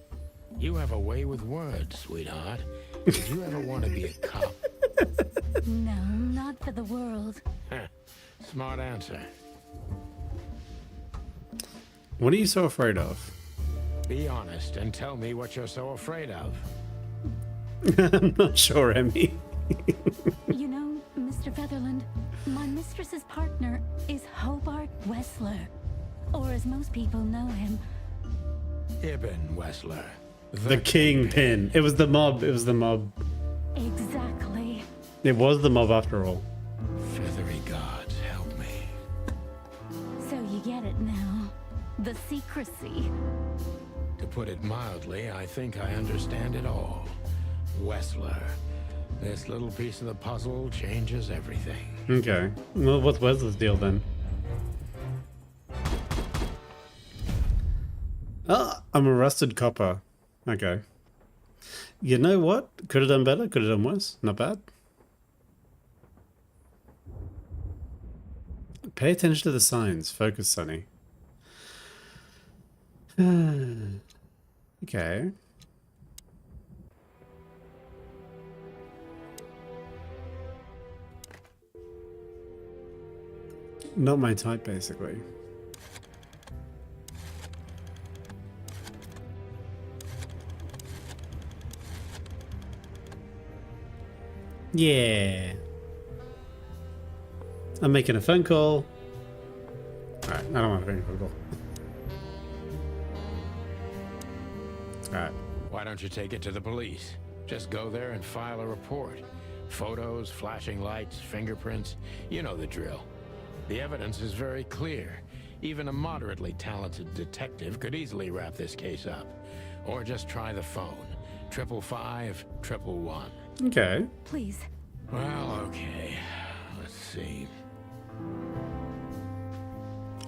You have a way with words, sweetheart. Did you ever want to be a cop? No, not for the world. Heh, smart answer. What are you so afraid of? Be honest and tell me what you're so afraid of. I'm not sure, Emmy. You know, Mr. Featherland, my mistress's partner is Hobart Wessler. Or as most people know him, Ibn Wessler. The Kingpin. It was the mob. It was the mob. Exactly. It was the mob after all. Feathery gods, help me. So you get it now. The secrecy. To put it mildly, I think I understand it all. Wessler. This little piece of the puzzle changes everything. Okay. Well, what's Wesley's deal then? Ah, I'm a rusted copper. Okay. You know what? Could have done better. Could have done worse. Not bad. Pay attention to the signs. Focus, Sonny. Okay. Not my type, basically. Yeah. I'm making a phone call. Alright, I don't want to make a phone call. Alright. Why don't you take it to the police? Just go there and file a report. Photos, flashing lights, fingerprints, you know the drill. The evidence is very clear. Even a moderately talented detective could easily wrap this case up. Or just try the phone. 555-111. Okay. Please. Well, okay. Let's see.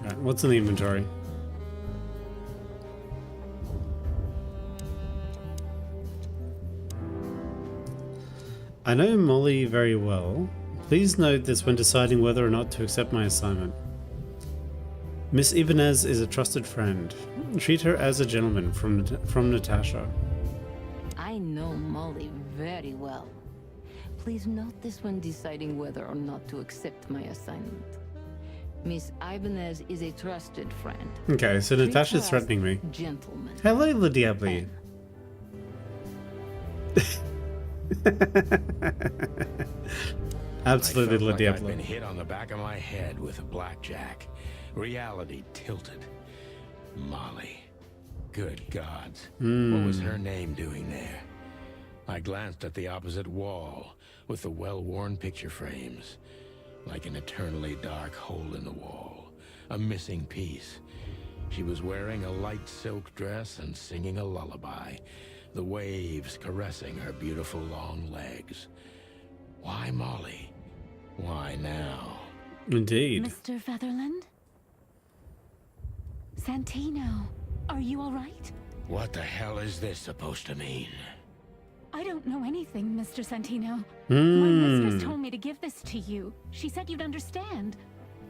Alright, what's in the inventory? I know Molly very well. Please note this when deciding whether or not to accept my assignment. Miss Ibanez is a trusted friend. Treat her as a gentleman from Natasha. I know Molly very well. Please note this when deciding whether or not to accept my assignment. Miss Ibanez is a trusted friend. Okay, so Treat Natasha's her threatening me. as gentleman. Hello, Le Diable. Absolutely, I felt Le like I'd Diablo. been hit on the back of my head with a blackjack. Reality tilted. Molly. Good gods. What was her name doing there? I glanced at the opposite wall with the well-worn picture frames. Like an eternally dark hole in the wall. A missing piece. She was wearing a light silk dress and singing a lullaby. The waves caressing her beautiful long legs. Why Molly? Why now? Indeed. Mr. Featherland? Santino, are you all right? What the hell is this supposed to mean? I don't know anything, Mr. Santino. My mistress Hmm. told me to give this to you. She said you'd understand.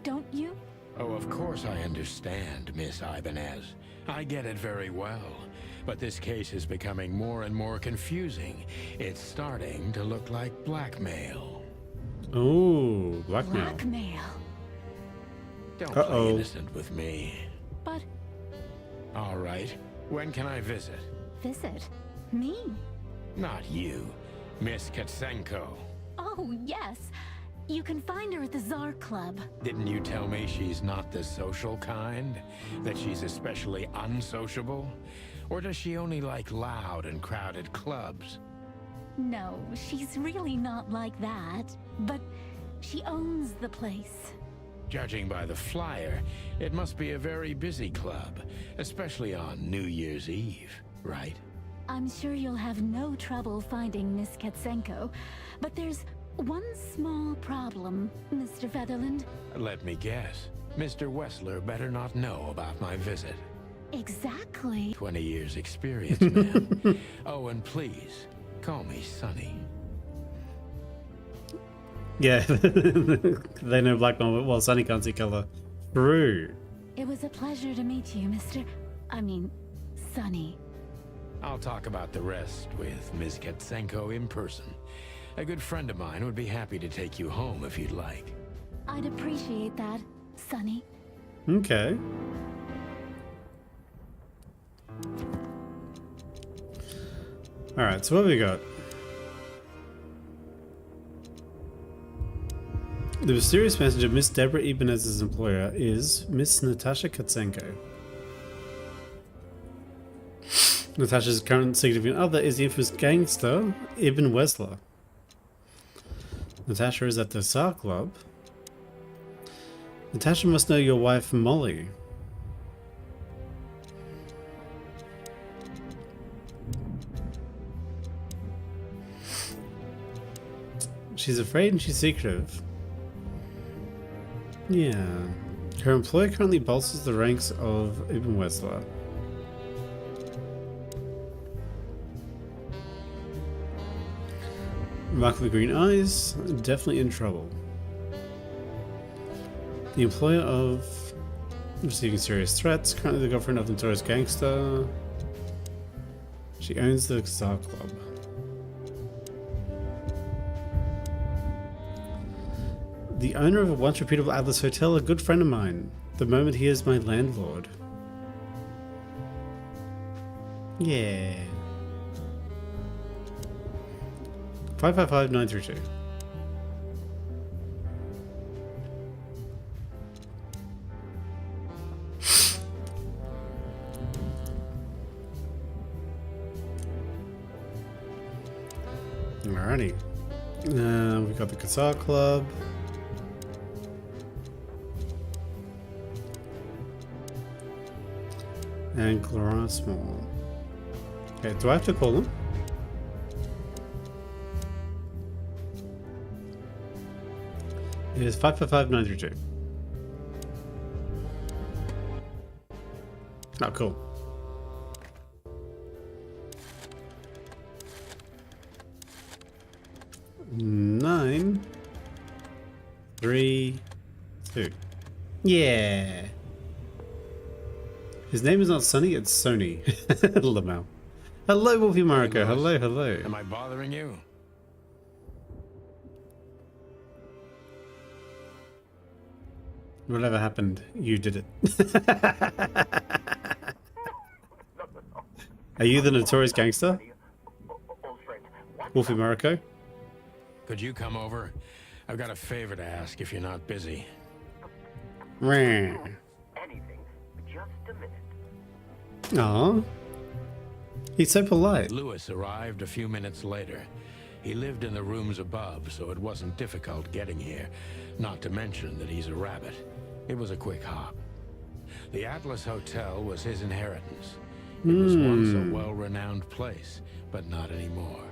Don't you? Oh, of course I understand, Miss Ibanez. I get it very well. But this case is becoming more and more confusing. It's starting to look like blackmail. Oh, blackmail. Blackmail. Don't Uh-oh. play innocent with me. But All right. When can I visit? visit me? Not you. Miss Katsenko. Oh, yes. You can find her at the Tsar Club. Didn't you tell me she's not the social kind? That she's especially unsociable? Or does she only like loud and crowded clubs? No, she's really not like that. But she owns the place. Judging by the flyer, it must be a very busy club, especially on New Year's Eve, right? I'm sure you'll have no trouble finding Miss Katsenko. But there's one small problem, Mr. Featherland. Let me guess. Mr. Wessler better not know about my visit. Exactly. 20 years experience, ma'am. Oh, and please, call me Sonny. Yeah, they know blackmail. Well, Sunny can't see color. True. It was a pleasure to meet you, Sonny. I'll talk about the rest with Ms. Katsenko in person. A good friend of mine would be happy to take you home if you'd like. I'd appreciate that, Sonny. Okay. All right. So what have we got? The mysterious messenger, Miss Deborah Ibanez's employer, is Miss Natasha Katsenko. Natasha's current significant other is the infamous gangster, Ibn Wesler. Natasha is at the SAR Club. Natasha must know your wife, Molly. She's afraid and she's secretive. Yeah. Her employer currently bolsters the ranks of Ibn Wesler. Mark with the green eyes, definitely in trouble. The employer of receiving serious threats, currently the girlfriend of the notorious gangster. She owns the SAR Club. The owner of a once reputable Atlas hotel, a good friend of mine. The moment he is my landlord. Yeah. 555932. Alrighty. We got the Qatar Club. And Clara Small. Okay, do I have to call them? It is 555932. Oh, cool. Nine, 3, 2. Yeah. His name is not Sonny, it's Sony. Lamau. Hello, Wolfie Mariko. Hey, Louis. Hello, hello. Am I bothering you? Whatever happened, you did it. Are you the notorious gangster? Wolfie Mariko? Could you come over? I've got a favor to ask if you're not busy. Anything. Just a minute. Aw. He's so polite. Lewis arrived a few minutes later. He lived in the rooms above, so it wasn't difficult getting here. Not to mention that he's a rabbit. It was a quick hop. The Atlas Hotel was his inheritance. It was once a well-renowned place, but not anymore.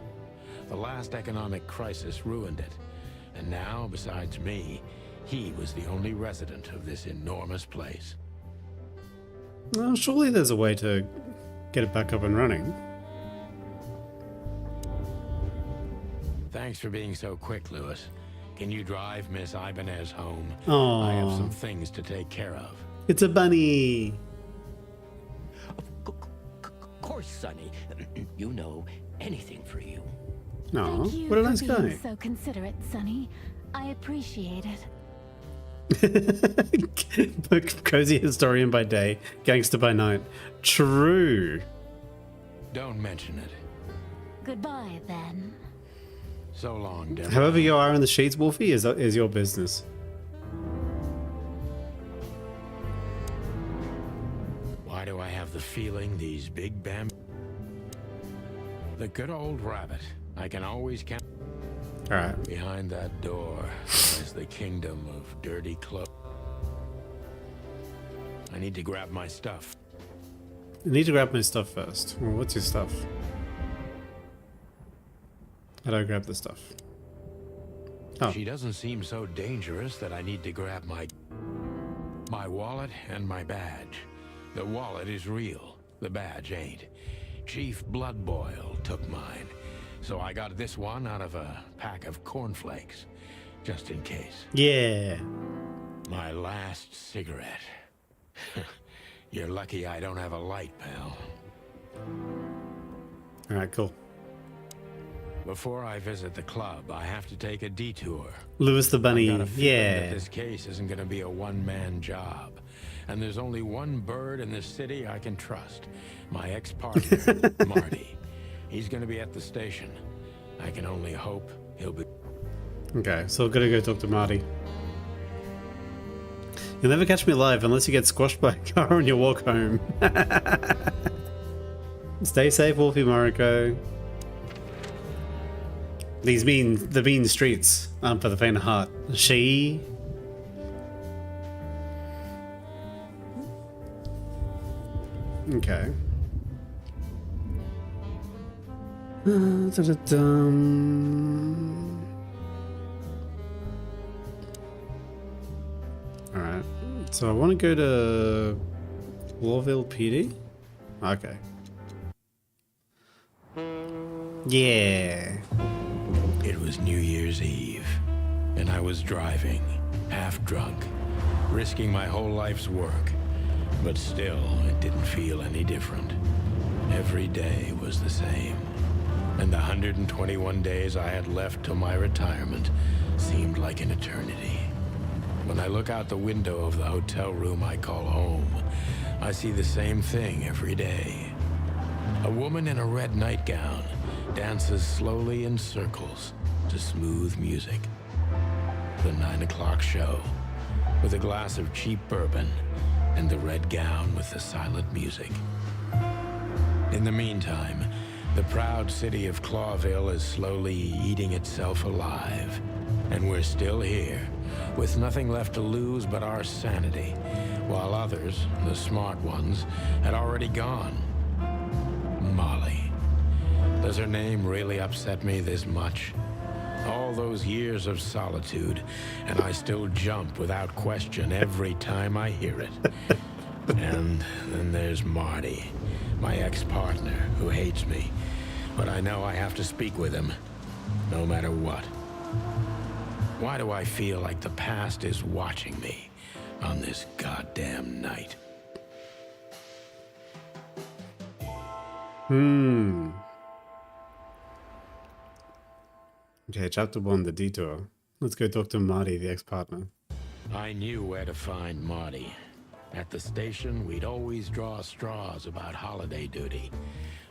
The last economic crisis ruined it. And now, besides me, he was the only resident of this enormous place. Well, surely there's a way to get it back up and running. Thanks for being so quick, Lewis. Can you drive Miss Ibanez home? Aww. I have some things to take care of. It's a bunny. Of course, Sonny. You know, anything for you. Aw, Thank you what a for nice being guy. so considerate, Sonny. I appreciate it. Cozy historian by day, gangster by night. True. Don't mention it. Goodbye, then. So long, Deborah. However you are in the sheets, Wolfie, is your business. Why do I have the feeling these big bam... The good old rabbit. I can always count... Alright. Behind that door is the kingdom of dirty Cluck. I need to grab my stuff. I need to grab my stuff first. Well, what's your stuff? How do I grab the stuff? Oh. She doesn't seem so dangerous that I need to grab my wallet and my badge. The wallet is real. The badge ain't. Chief Bloodboil took mine. So I got this one out of a pack of cornflakes. Just in case. Yeah. My last cigarette. You're lucky I don't have a light, pal. Alright, cool. Before I visit the club, I have to take a detour. Lewis the I've bunny. got a feeling that Yeah. this case isn't going to be a one-man job. And there's only one bird in this city I can trust. My ex-partner, Marty. He's going to be at the station. I can only hope he'll be... Okay, so I'm gonna go talk to Marty. You'll never catch me alive unless you get squashed by a car on your walk home. Stay safe, Wolfie Moriko. The mean streets aren't for the faint of heart. She. Okay. Alright. So I want to go to Clawville PD? Okay. Yeah. It was New Year's Eve, and I was driving, half drunk, risking my whole life's work. But still, it didn't feel any different. Every day was the same. And the 121 days I had left till my retirement seemed like an eternity. When I look out the window of the hotel room I call home, I see the same thing every day. A woman in a red nightgown dances slowly in circles to smooth music. The 9 o'clock show, with a glass of cheap bourbon and the red gown with the silent music. In the meantime, the proud city of Clawville is slowly eating itself alive. And we're still here, with nothing left to lose but our sanity, while others, the smart ones, had already gone. Molly. Does her name really upset me this much? All those years of solitude, and I still jump without question every time I hear it. And then there's Marty, my ex-partner, who hates me. But I know I have to speak with him, no matter what. Why do I feel like the past is watching me on this goddamn night? Okay, chapter 1, the detour. Let's go talk to Marty, the ex-partner. I knew where to find Marty. At the station, we'd always draw straws about holiday duty.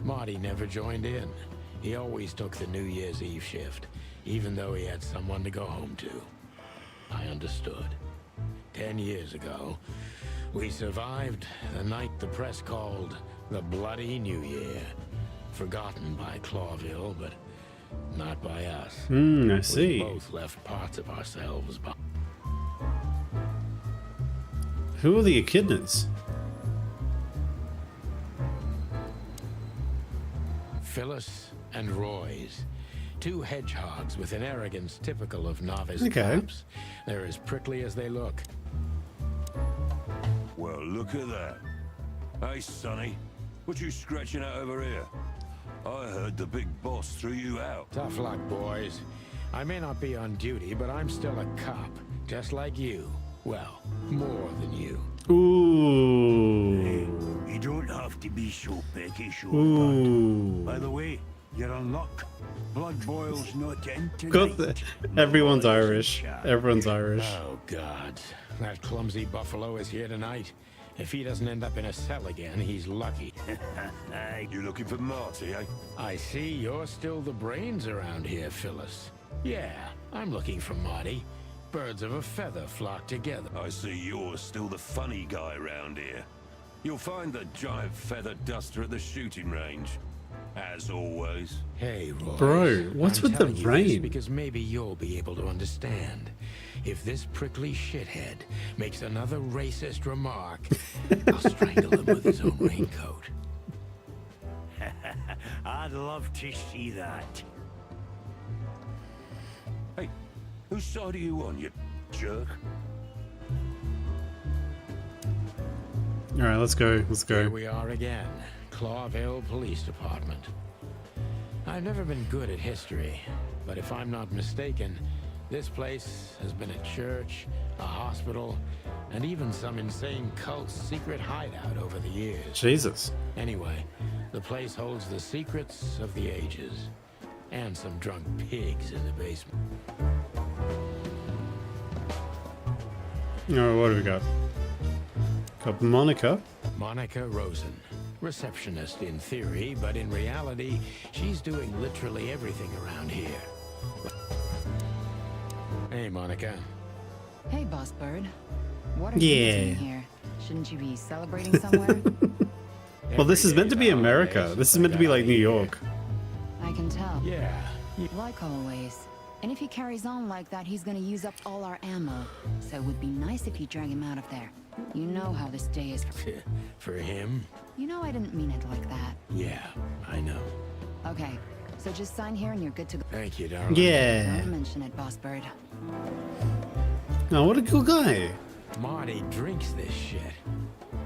Marty never joined in. He always took the New Year's Eve shift, even though he had someone to go home to. I understood. 10 years ago, we survived the night the press called the Bloody New Year. Forgotten by Clawville, but not by us. I see. We both left parts of ourselves behind. Who are the echidnas? Phyllis and Roy's. Two hedgehogs with an arrogance typical of novice Okay. cops. They're as prickly as they look. Well, look at that. Hey, Sonny, what you scratching out over here? I heard the big boss threw you out. Tough luck, boys. I may not be on duty, but I'm still a cop, just like you. Well, more than you. Ooh. You don't have to be so peckish, Ooh. By the way, you're on luck. Blood boils not in Got tonight. Everyone's Irish. Everyone's Irish. Oh, God. That clumsy buffalo is here tonight. If he doesn't end up in a cell again, he's lucky. Hey, you looking for Marty, eh? I see you're still the brains around here, Phyllis. Yeah, I'm looking for Marty. Birds of a feather flock together. I see you're still the funny guy around here. You'll find the giant feather duster at the shooting range. As always. Hey, Roy. Bro, what's with the telling you this rain? because maybe you'll be able to understand. If this prickly shithead makes another racist remark, I'll strangle him with his own raincoat. I'd love to see that. Hey, whose side are you on, you jerk? Alright, let's go. Let's Here go. we are again, Clawville Police Department. I've never been good at history, but if I'm not mistaken, this place has been a church, a hospital, and even some insane cult's secret hideout over the years. Jesus. Anyway, the place holds the secrets of the ages, and some drunk pigs in the basement. Alright, what do we got? Got Monica. Monica Rosen, receptionist in theory, but in reality, she's doing literally everything around here. Hey, Monica. Hey, Boss Bird. What are Yeah. you doing here? Shouldn't you be celebrating somewhere? Well, this Every is meant to day's be a holiday America. This since is I meant to be got like out New here. York. I can tell. Yeah. Like always. And if he carries on like that, he's gonna use up all our ammo. So it would be nice if you drag him out of there. You know how this day is for... For him? You know I didn't mean it like that. Yeah, I know. Okay, so just sign here and you're good to go. Thank you, darling. Yeah. Don't mention it, Boss Bird. Oh, what a cool guy. Marty drinks this shit.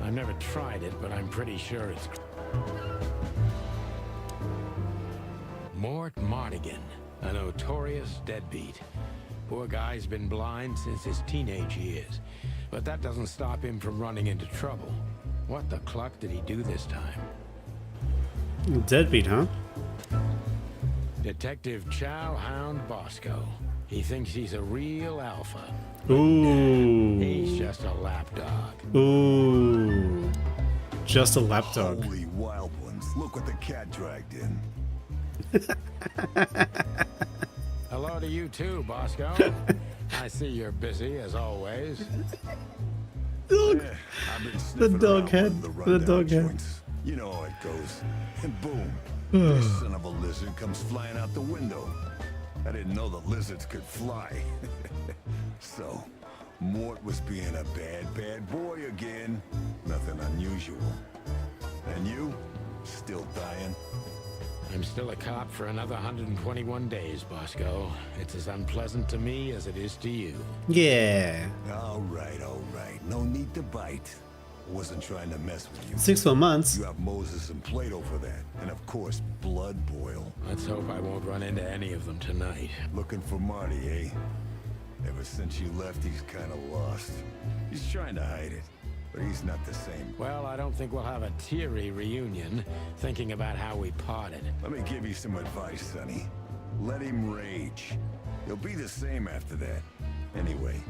I've never tried it, but I'm pretty sure it's... Mort Mardigan, a notorious deadbeat. Poor guy's been blind since his teenage years, but that doesn't stop him from running into trouble. What the cluck did he do this time? Deadbeat, huh? Detective Chow Hound Bosco. He thinks he's a real alpha. Ooh. He's just a lapdog. Ooh. Just a lapdog. Holy wild ones. Look what the cat dragged in. Hello to you too, Bosco. I see you're busy as always. Dog. I've been The sniffing dog around head. one of The rundown dog head. joints. You know how it goes. And boom, this son of a lizard comes flying out the window. I didn't know the lizards could fly. So, Mort was being a bad boy again. Nothing unusual. And you? Still dying? I'm still a cop for another 121 days, Bosco. It's as unpleasant to me as it is to you. Yeah. All right. No need to bite. Wasn't trying to mess with you. 6 more months. You have Moses and Plato for that. And of course, Blood Boil. Let's hope I won't run into any of them tonight. Looking for Marty, eh? Ever since you left, he's kind of lost. He's trying to hide it, but he's not the same. Well, I don't think we'll have a teary reunion, thinking about how we parted. Let me give you some advice, Sonny. Let him rage. He'll be the same after that. Anyway,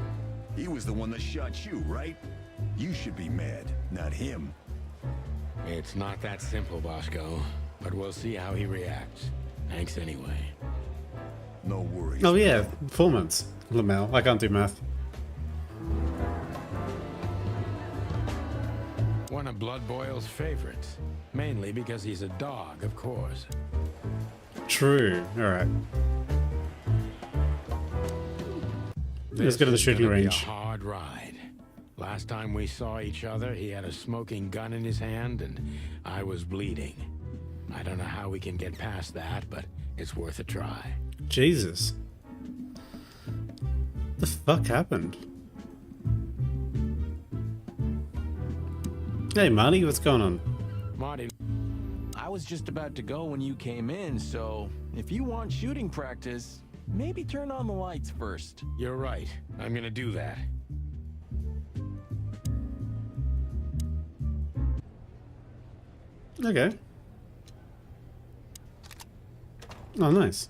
he was the one that shot you, right? You should be mad, not him. It's not that simple, Bosco, but we'll see how he reacts. Thanks anyway. No worries. Oh, yeah. 4 months. Lamel. I can't do math. One of Blood Boil's favorites. Mainly because he's a dog, of course. True. Alright. Let's go to the This is shooting gonna be range. a hard ride. Last time we saw each other, he had a smoking gun in his hand, and I was bleeding. I don't know how we can get past that, but it's worth a try. Jesus. The fuck happened? Hey, Marty, what's going on? Marty, I was just about to go when you came in, so if you want shooting practice, maybe turn on the lights first. you're right. I'm gonna do that. Okay. Oh, nice.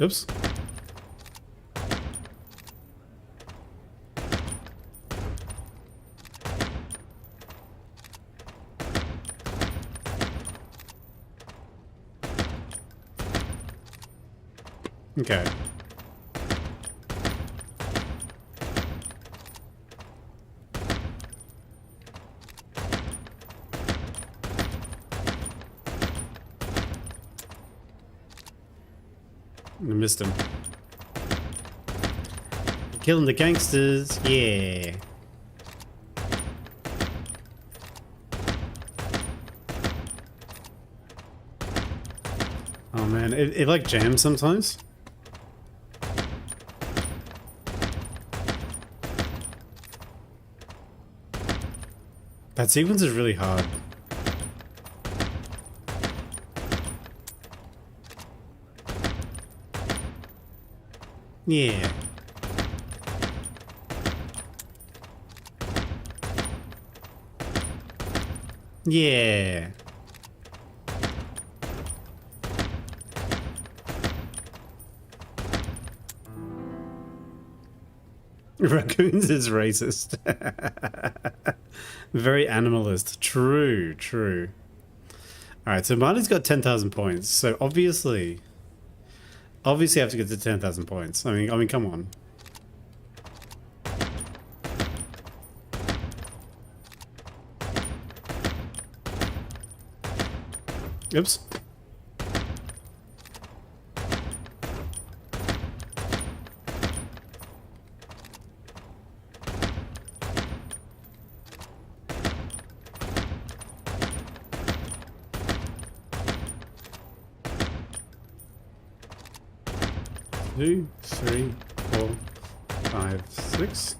Oops. Okay. I missed him. Killing the gangsters, yeah. Oh man, it like jams sometimes. That sequence is really hard. Yeah. Yeah. Raccoons is racist. Very animalist. True, true. Alright, so Marty's got 10,000 points. So obviously, Obviously, I have to get to 10,000 points. I mean, come on. Oops. Two, three, 4, 5, 6.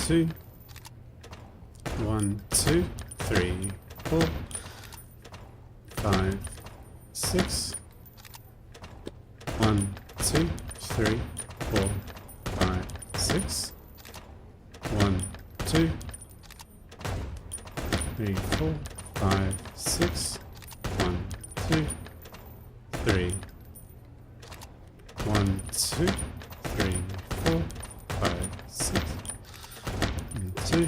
2, 1, 2, 3, 4, 5, 6. 1, 2, 3, 4, 5, 6. 1, 2, 3, 4, 5, 6. 1, 2, 3. 1, 2, 3, 4, 5, 6. 1, 2,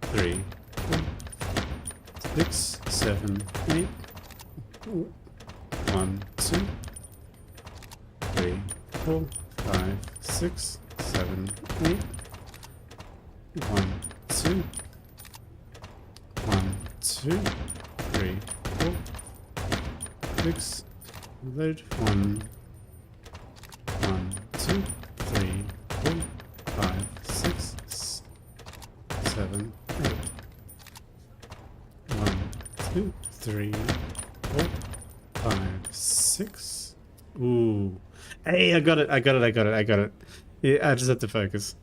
3, 4, 6, 7, 8. 1, 2, 3, 4, 5, 6, 7, 8. 1, 2, 1, 2, 3, 4, 6. Load 1, 1, 2, 3, 4, 5, 6, 7, 8. 1, 2, 3, 4, 5, 6. Ooh. Hey, I got it. Yeah, I just have to focus.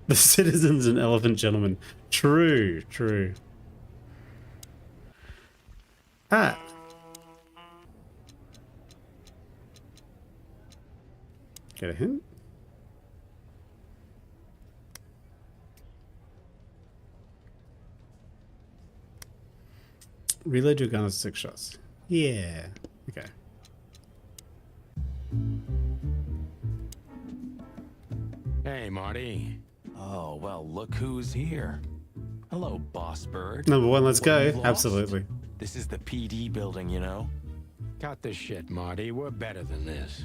The citizens and elephant gentleman. True. Ah. Get a hint? Reload your gun at 6 shots. Yeah. Okay. Hey, Marty. Oh, well, look who's here. Hello, Boss Bird. Number 1, let's What, go. you've lost? Absolutely. This is the PD building, you know? Cut the shit, Marty. We're better than this.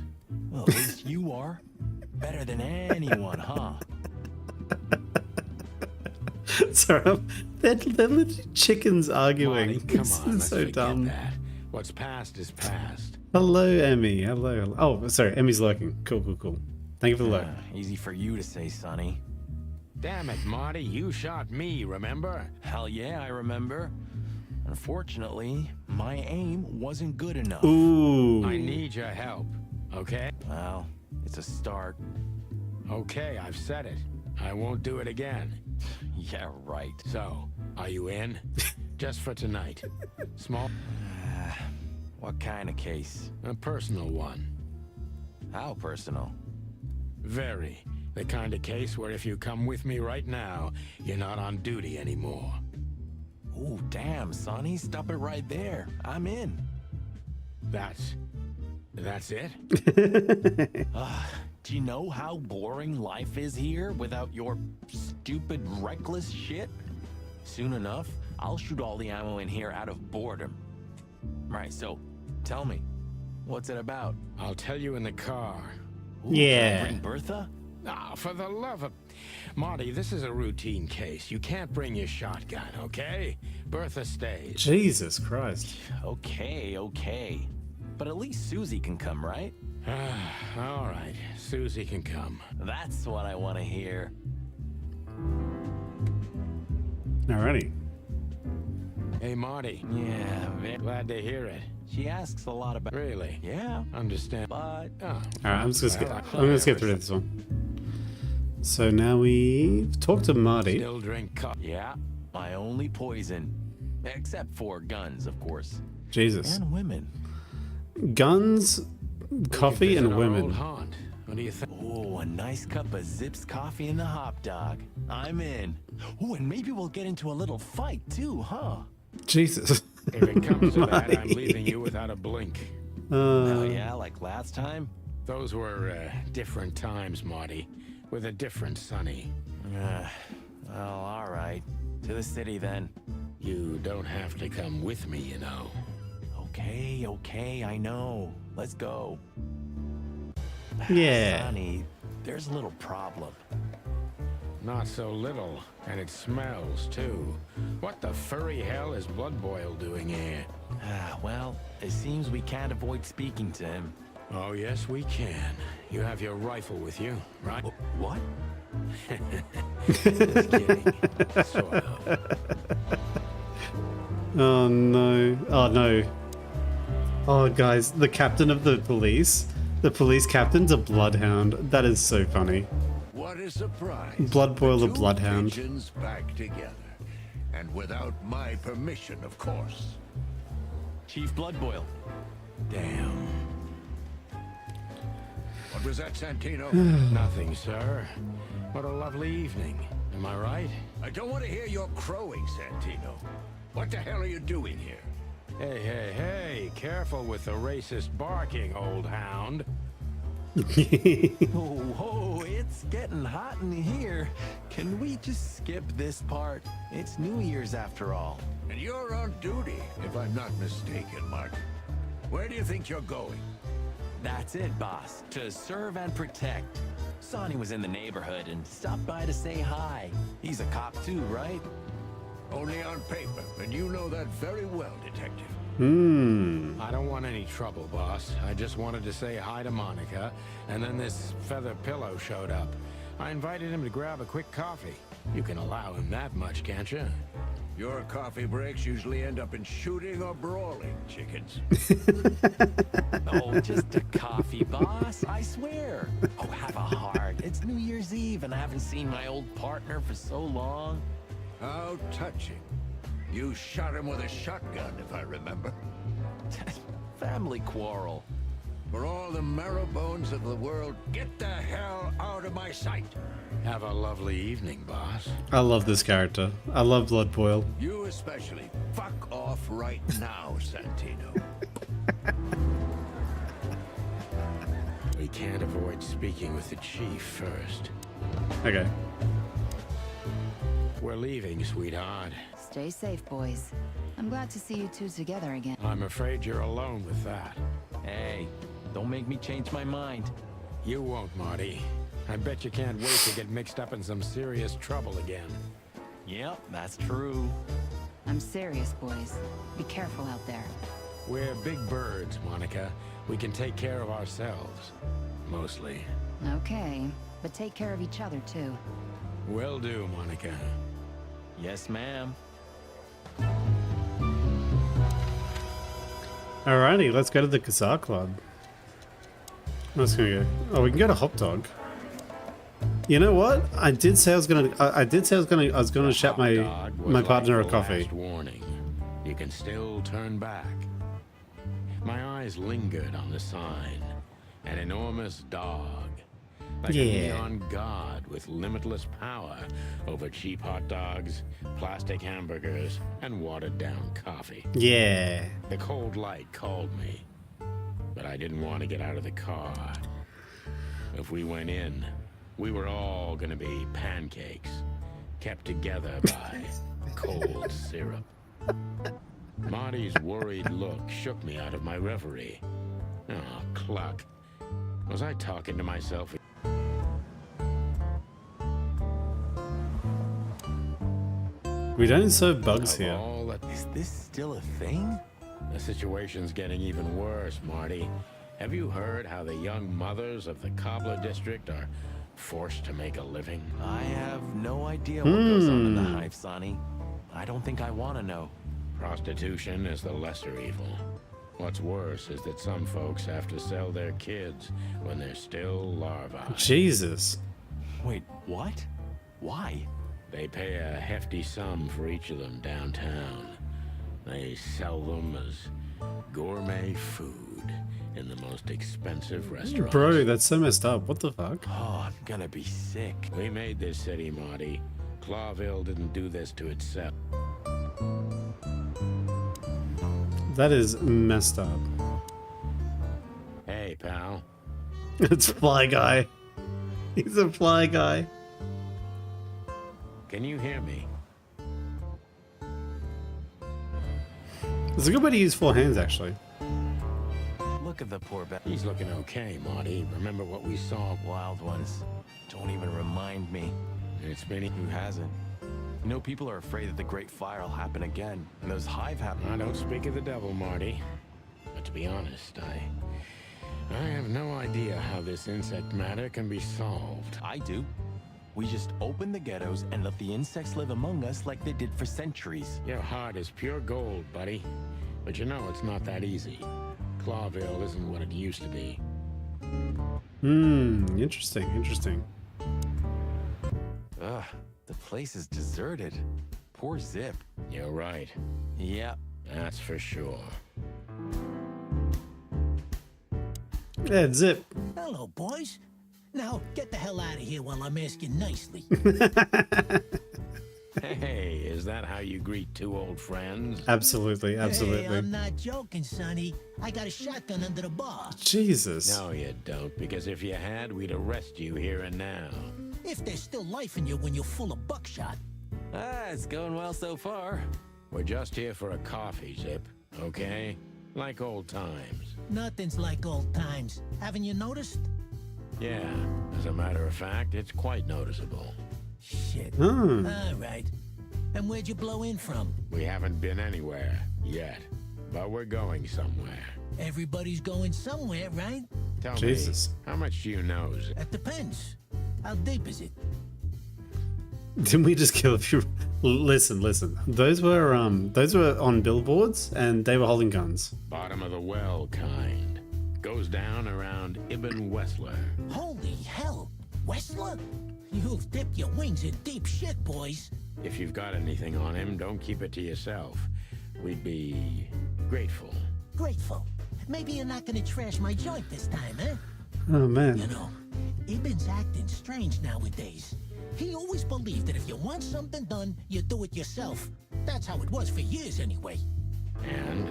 Well, at least you are. Better than anyone, huh? Sorry, they're legit chickens arguing. Marty, come This on, is let's so forget dumb. that. What's past is past. Hello, Emmy. Hello. Oh, sorry. Emmy's lurking. Cool. Thank you for the lurk. Easy for you to say, Sonny. Damn it, Marty. You shot me, remember? Hell yeah, I remember. Unfortunately, my aim wasn't good enough. Ooh. I need your help, okay? Well, it's a start. Okay, I've said it. I won't do it again. Yeah, right. So, are you in? Just for tonight. Small, What kind of case? a personal one. How personal? Very. The kind of case where if you come with me right now, you're not on duty anymore. Ooh, damn, Sonny, stop it right there. I'm in. That's it? Do you know how boring life is here without your stupid, reckless shit? Soon enough, I'll shoot all the ammo in here out of boredom. Right, so tell me, what's it about? I'll tell you in the car. Ooh, Yeah. can I bring Bertha? Ah, for the love of... Marty, this is a routine case. You can't bring your shotgun, okay? Bertha stays. Jesus Christ. Okay. But at least Susie can come, right? All right, Susie can come. That's what I want to hear. Alrighty. Hey, Marty. Yeah, Glad to hear it. she asks a lot about... Really? Yeah, Understand. but... Oh, Alright, I'm just well, gonna skip through this one. So now we've talked to Marty. Still drink coffee. Yeah, my only poison. Except for guns, of course. Jesus. And women. Guns, coffee, and women. Haunt. What do you think? Oh, a nice cup of Zips coffee and the hot dog. I'm in. Oh, and maybe we'll get into a little fight too, huh? Jesus. If it comes to that, I'm Marty. leaving you without a blink. Oh yeah, like last time? Those were different times, Marty, with a different Sonny. Well, all right. To the city then. You don't have to come with me, you know. Okay, okay, I know. Let's go. Yeah. Sonny, there's a little problem. Not so little, and it smells too. What the furry hell is Blood Boil doing here? Well, it seems we can't avoid speaking to him. Oh, yes, we can. You have your rifle with you, right? What? Just kidding. Sort of. Oh no. Oh no. Oh guys, the captain of the police captain's a bloodhound. That is so funny. What a surprise. Blood Boil the Two bloodhound. pigeons back together. And without my permission, of course. Chief Bloodboil. Damn. What was that, Santino? Nothing, sir. What a lovely evening. Am I right? I don't want to hear your crowing, Santino. What the hell are you doing here? Hey, hey, hey. Careful with the racist barking, old hound. Oh, it's getting hot in here. Can we just skip this part? It's New Year's after all. And you're on duty, if I'm not mistaken, Martin. Where do you think you're going? That's it, boss. To serve and protect. Sonny was in the neighborhood and stopped by to say hi. He's a cop too, right? Only on paper, and you know that very well, Detective. I don't want any trouble, boss. I just wanted to say hi to Monica, and then this feather pillow showed up. I invited him to grab a quick coffee. You can allow him that much, can't you? Your coffee breaks usually end up in shooting or brawling, chickens. Oh, just a coffee, boss. I swear. Oh, have a heart. It's New Year's Eve, and I haven't seen my old partner for so long. How touching. You shot him with a shotgun, if I remember. Family quarrel. For all the marrow bones of the world, get the hell out of my sight. Have a lovely evening, boss. I love this character. I love Blood Boil. You especially. Fuck off right now, Santino. We can't avoid speaking with the chief first. Okay. We're leaving, sweetheart. Stay safe, boys. I'm glad to see you two together again. I'm afraid you're alone with that. Hey, don't make me change my mind. You won't, Marty. I bet you can't wait to get mixed up in some serious trouble again. Yep, that's true. I'm serious, boys. Be careful out there. We're big birds, Monica. We can take care of ourselves. Mostly. Okay, but take care of each other, too. Will do, Monica. Yes, ma'am. Alrighty, let's go to the Kazar Club. What's gonna go? Oh, we can go to Hop Dog. You know what? I did say I was gonna. I was gonna shout my Dog was my like partner a the coffee. last warning. You can still turn back. My eyes lingered on the sign. An enormous dog. Like a Yeah. neon god with limitless power over cheap hot dogs, plastic hamburgers, and watered-down coffee. Yeah. The cold light called me, but I didn't want to get out of the car. If we went in, we were all gonna be pancakes, kept together by cold syrup. Marty's worried look shook me out of my reverie. Oh, Cluck. Was I talking to myself? We don't serve bugs Of here. all that Is this still a thing? The situation's getting even worse, Marty. Have you heard how the young mothers of the Cobbler district are forced to make a living? I have no idea what goes on in the hive, Sonny. I don't think I want to know. Prostitution is the lesser evil. What's worse is that some folks have to sell their kids when they're still larvae. Jesus. Wait, what? Why? They pay a hefty sum for each of them downtown. They sell them as gourmet food in the most expensive restaurants. Bro, that's so messed up. What the fuck? Oh, I'm gonna be sick. We made this city, Marty. Clawville didn't do this to itself. That is messed up. Hey, pal. It's Fly Guy. He's a Fly Guy. Can you hear me? It's a good way to use four hands, actually. look at the poor He's looking okay, Marty. Remember what we saw? wild ones. Don't even remind me. It's been... Who hasn't? You know, people are afraid that the Great Fire will happen again, and those hive happen. I don't speak of the devil, Marty. But to be honest, I have no idea how this insect matter can be solved. I do. We just open the ghettos and let the insects live among us like they did for centuries. Your heart is pure gold, buddy. But you know it's not that easy. Clawville isn't what it used to be. Interesting, interesting. Ugh, the place is deserted. Poor Zip. You're right. Yeah. That's for sure. Yeah, Zip. Hello, boys. Now, get the hell out of here while I'm asking nicely. Hey, is that how you greet two old friends? Absolutely, absolutely. Hey, I'm not joking, Sonny. I got a shotgun under the bar. Jesus. No, you don't, because if you had, we'd arrest you here and now. If there's still life in you when you're full of buckshot. It's going well so far. We're just here for a coffee, Zip, okay? Like old times. Nothing's like old times. Haven't you noticed? Yeah, as a matter of fact, it's quite noticeable. Shit. Hmm. All right. And where'd you blow in from? We haven't been anywhere yet, but we're going somewhere. Everybody's going somewhere, right? Tell Jesus. me, how much do you know, Zip? That depends. How deep is it? Didn't we just kill a few? Listen. Those were on billboards and they were holding guns. Bottom of the well kind. Goes down around Ibn Wessler. Holy hell. Wessler? You've dipped your wings in deep shit, boys. If you've got anything on him, don't keep it to yourself. We'd be grateful. Grateful. Maybe you're not gonna trash my joint this time, eh? Oh man. You know, Ibn's acting strange nowadays. He always believed that if you want something done, you do it yourself. That's how it was for years anyway. And?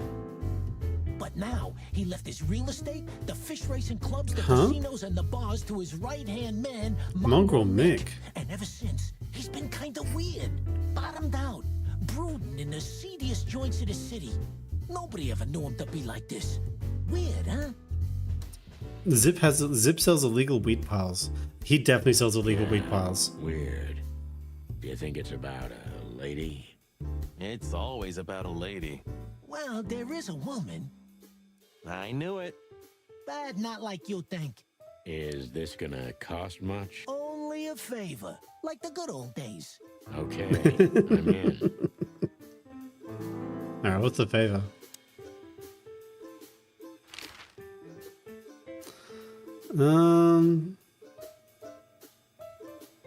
But now, he left his real estate, the fish racing clubs, the Huh? casinos, and the bars to his right-hand man, Mongrel Mick. And ever since, he's been kinda weird. Bottomed out. Brooding in the seediest joints of the city. Nobody ever knew him to be like this. Weird, huh? Zip sells illegal wheat piles. He definitely sells illegal wheat piles. Weird. Do you think it's about a lady? It's always about a lady. Well, there is a woman, I knew it. but not like you think. Is this gonna cost much? Only a favor, like the good old days. Okay, I'm in. Alright, what's the favor?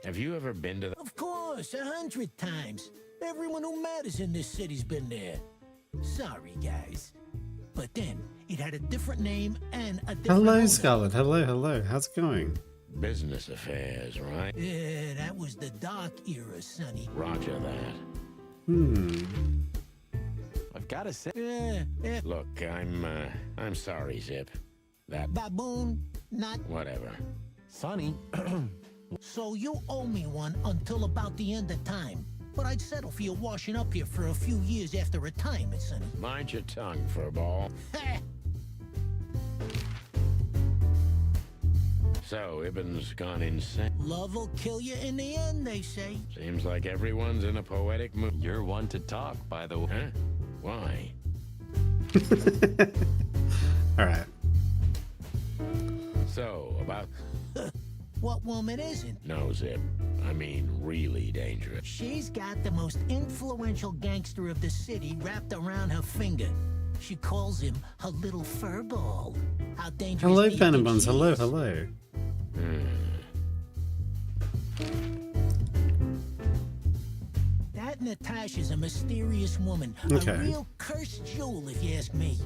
Have you ever been to the... Of course, 100 times. Everyone who matters in this city's been there. Sorry, guys. But then, it had a different name and a different Hello, owner. Scarlet. Hello. How's it going? business affairs, right? Yeah, that was the dark era, Sonny. Roger that. I've got to say, Yeah, Look, I'm sorry, Zip. That... baboon, not... whatever. Sonny, So you owe me one until about the end of time. But I'd settle for you washing up here for a few years after retirement, Sonny. Mind your tongue, furball. So, Ibn's gone insane. Love will kill you in the end, they say. Seems like everyone's in a poetic mood. you're one to talk, by the way. Huh? Why? All right. So, about... What woman isn't? No, Zip. I mean, really dangerous. She's got the most influential gangster of the city wrapped around her finger. She calls him her little furball. How dangerous Hello, do you Phantom think Buns. she Hello, is? hello. That Natasha's a mysterious woman. Okay. A real cursed jewel, if you ask me.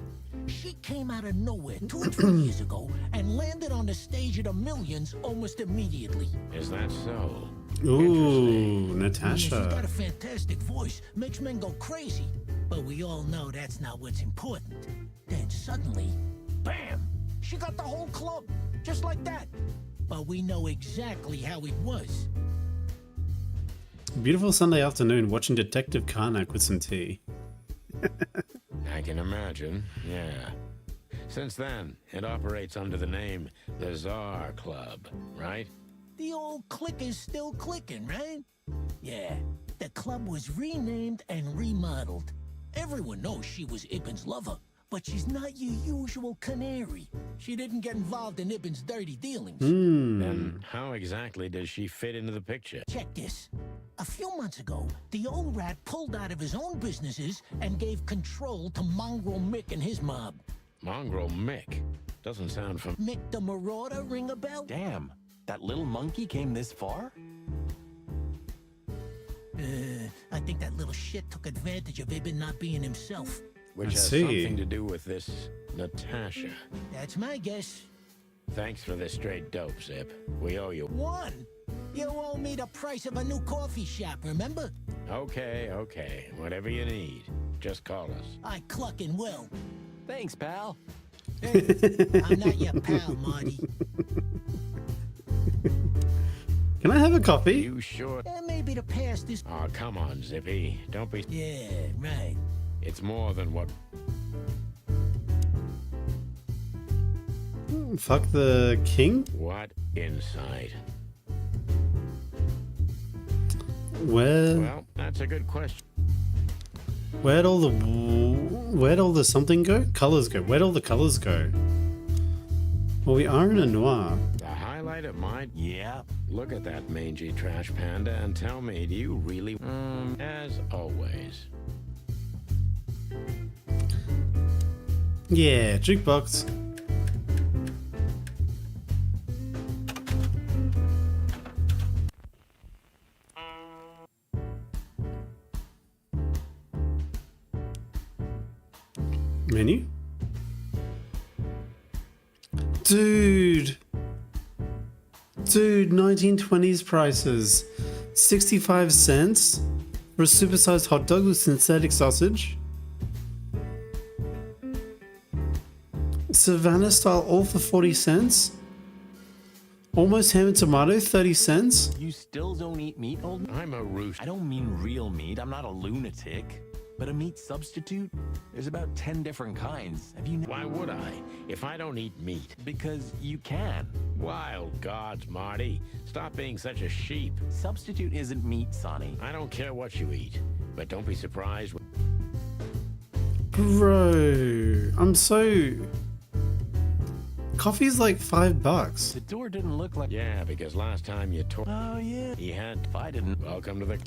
She came out of nowhere 2 or 3 years ago and landed on the stage of the millions almost immediately. Is that so? Ooh, Yeah, she's got Natasha. a fantastic voice, makes men go crazy. But we all know that's not what's important. Then suddenly, bam! She got the whole club, just like that. But we know exactly how it was. Beautiful Sunday afternoon watching Detective Karnak with some tea. I can imagine, yeah. Since then, it operates under the name the Czar Club, right? The old click is still clicking, right? Yeah, the club was renamed and remodeled. Everyone knows she was Ibn's lover, but she's not your usual canary. She didn't get involved in Ibn's dirty dealings. Then how exactly does she fit into the picture? Check this. A few months ago, the old rat pulled out of his own businesses and gave control to Mongrel Mick and his mob. Mongrel Mick? Doesn't sound Mick the Marauder ring a bell? Damn, that little monkey came this far? I think that little shit took advantage of Ibn not being himself. Which I has see. something to do with this Natasha. That's my guess. Thanks for the straight dope, Zip. We owe you. One. You owe me the price of a new coffee shop, remember? Okay, okay. Whatever you need. Just call us. I Cluck and will. Thanks, pal. I'm not your pal, Marty. Can I have a coffee? You sure? Maybe the past is... Oh, come on, Zippy. Don't be... Yeah, right. It's more than what... Fuck the king? What insight? Well, that's a good question. where'd all the something go? Colors go. Where'd all the colors go? Well, we are in a noir. The highlight of mine? Yeah. Look at that mangy trash panda and tell me, do you really... as always. Yeah, jukebox. Menu? Dude, 1920s prices. 65 cents for a supersized hot dog with synthetic sausage. Savannah style all for 40 cents. Almost ham and tomato, 30 cents. You still don't eat meat, old man? I'm a rooster. I don't mean real meat. I'm not a lunatic. But a meat substitute? There's about 10 different kinds. Have you... Why would I, if I don't eat meat? Because you can. Wild gods, Marty. Stop being such a sheep. Substitute isn't meat, Sonny. I don't care what you eat, but don't be surprised. Bro, I'm so... Coffee's like $5. The door didn't look like... Yeah, because last time you told... Oh, yeah. He had... If I didn't... Welcome to the...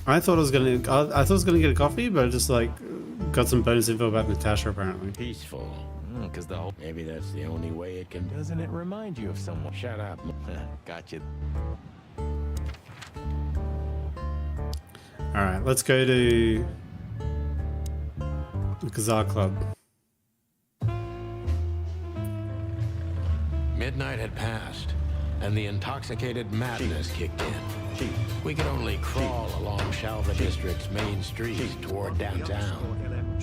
I thought I was gonna get a coffee, but I just like got some bonus info about Natasha apparently. Peaceful. Because the whole... Maybe that's the only way it can... Doesn't it remind you of someone? Shut up. Gotcha. Alright, let's go to the Kazar Club. Midnight had passed, and the intoxicated madness kicked in. We could only crawl along Shalva District's main streets toward downtown.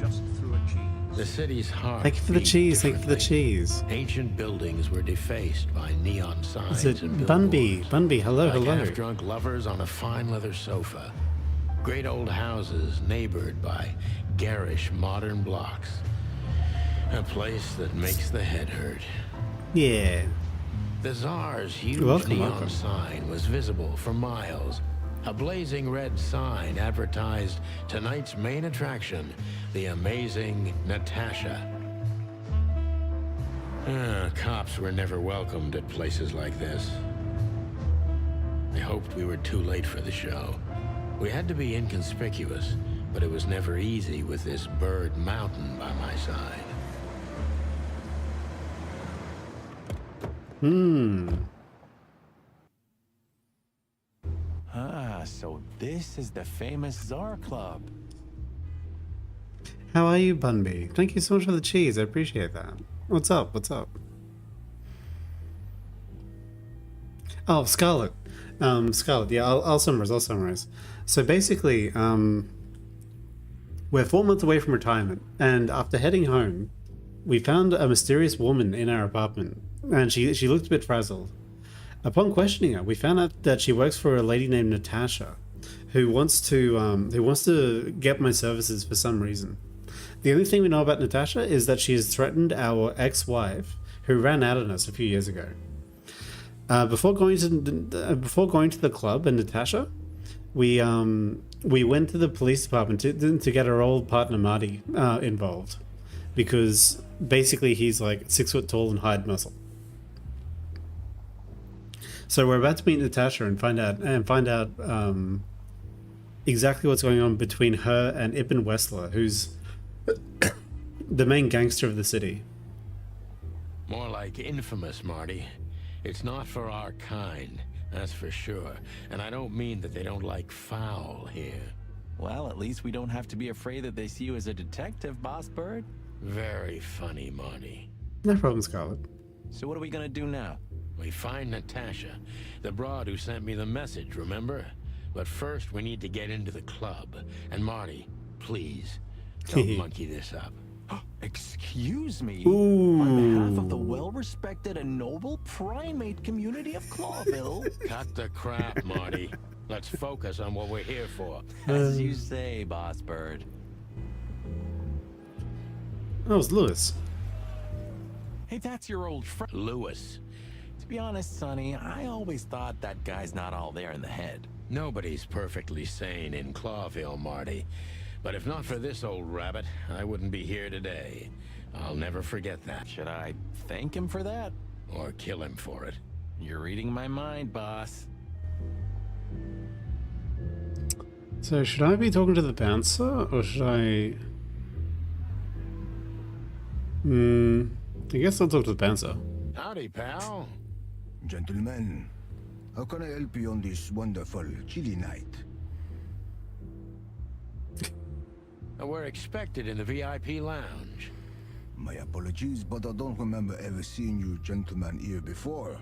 The city's heart. Thank you for the beat cheese, thank you for the differently. cheese. Ancient buildings were defaced by neon signs Is it and Bunby? billboards. Bunby, hello, Like hello. half-drunk lovers on a fine leather sofa. Great old houses neighbored by garish modern blocks. A place that makes the head hurt. Yeah. The Tsar's huge Welcome, neon welcome. sign was visible for miles. A blazing red sign advertised tonight's main attraction, the amazing Natasha. Cops were never welcomed at places like this. I hoped we were too late for the show. We had to be inconspicuous, but it was never easy with this bird mountain by my side. Ah, so this is the famous Tsar Club. How are you, Bunby? Thank you so much for the cheese. I appreciate that. What's up? What's up? Oh, Scarlet. Scarlet. Yeah, I'll summarize. So basically, we're 4 months away from retirement, and after heading home, we found a mysterious woman in our apartment, and she looked a bit frazzled. Upon questioning her, we found out that she works for a lady named Natasha, who wants to get my services for some reason. The only thing we know about Natasha is that she has threatened our ex-wife, who ran out on us a few years ago. Before going to the club and Natasha, we went to the police department to get our old partner Marty involved, because basically he's like 6 foot tall and hide muscle. So we're about to meet Natasha and find out exactly what's going on between her and Ibn Wessler, who's the main gangster of the city. More like infamous, Marty. It's not for our kind, that's for sure. And I don't mean that they don't like foul here. Well, at least we don't have to be afraid that they see you as a detective, Boss Bird. Very funny, Marty. No problem, Scarlet. So what are we gonna do now? We find Natasha, the broad who sent me the message, remember? But first, we need to get into the club. And Marty, please, don't monkey this up. Excuse me? Ooh. On behalf of the well-respected and noble primate community of Clawville. Cut the crap, Marty. Let's focus on what we're here for. As you say, Boss Bird. Oh, it's Lewis. Hey, that's your old friend. Lewis. To be honest, Sonny, I always thought that guy's not all there in the head. Nobody's perfectly sane in Clawville, Marty. But if not for this old rabbit, I wouldn't be here today. I'll never forget that. Should I thank him for that? Or kill him for it. You're reading my mind, boss. So should I be talking to the bouncer, or should I... I guess I'll talk to the bouncer. Howdy, pal. Gentlemen, how can I help you on this wonderful, chilly night? We're expected in the VIP lounge. My apologies, but I don't remember ever seeing you gentlemen here before.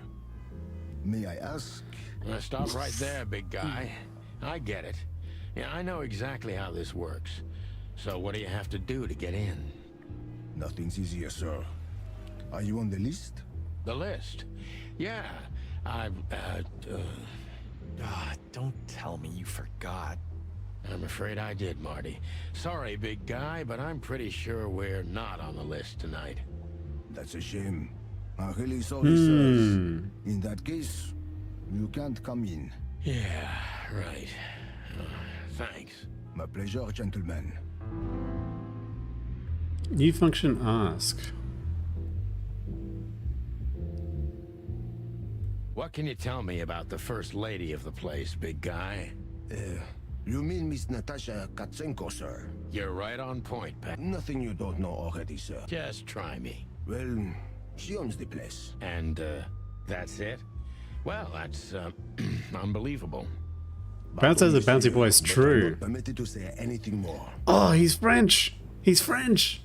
May I ask? Stop right there, big guy. I get it. Yeah, I know exactly how this works. So what do you have to do to get in? Nothing's easier, sir. Are you on the list? The list? Yeah, Don't tell me you forgot. I'm afraid I did, Marty. Sorry, big guy, but I'm pretty sure we're not on the list tonight. That's a shame. I'm really sorry, sir. In that case, you can't come in. Yeah, right. Thanks. My pleasure, gentlemen. New function ask. What can you tell me about the first lady of the place, big guy? You mean Miss Natasha Katsenko, sir? You're right on point, Pat. Nothing you don't know already, sir. Just try me. Well, she owns the place. And, that's it? Well, that's, unbelievable. Bouncer's a bouncy boy, it's But I'm true. not permitted to say anything more. Oh, he's French! He's French!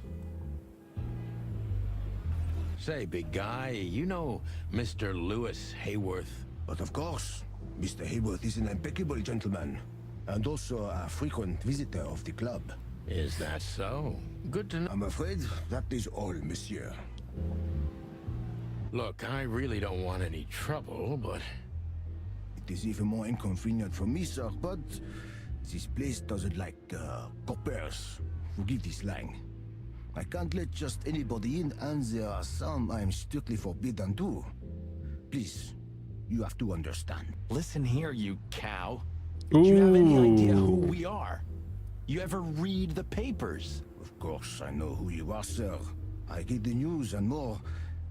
Say, big guy, you know Mr. Lewis Hayworth? But of course, Mr. Hayworth is an impeccable gentleman, and also a frequent visitor of the club. Is that so? Good to know. I'm afraid that is all, monsieur. Look, I really don't want any trouble, but... It is even more inconvenient for me, sir, but this place doesn't like, coppers. Forgive this slang. I can't let just anybody in, and there are some I'm strictly forbidden to. Please, you have to understand. Listen here, you cow. Do you have any idea who Ooh. we are? You ever read the papers? Of course, I know who you are, sir. I get the news and more,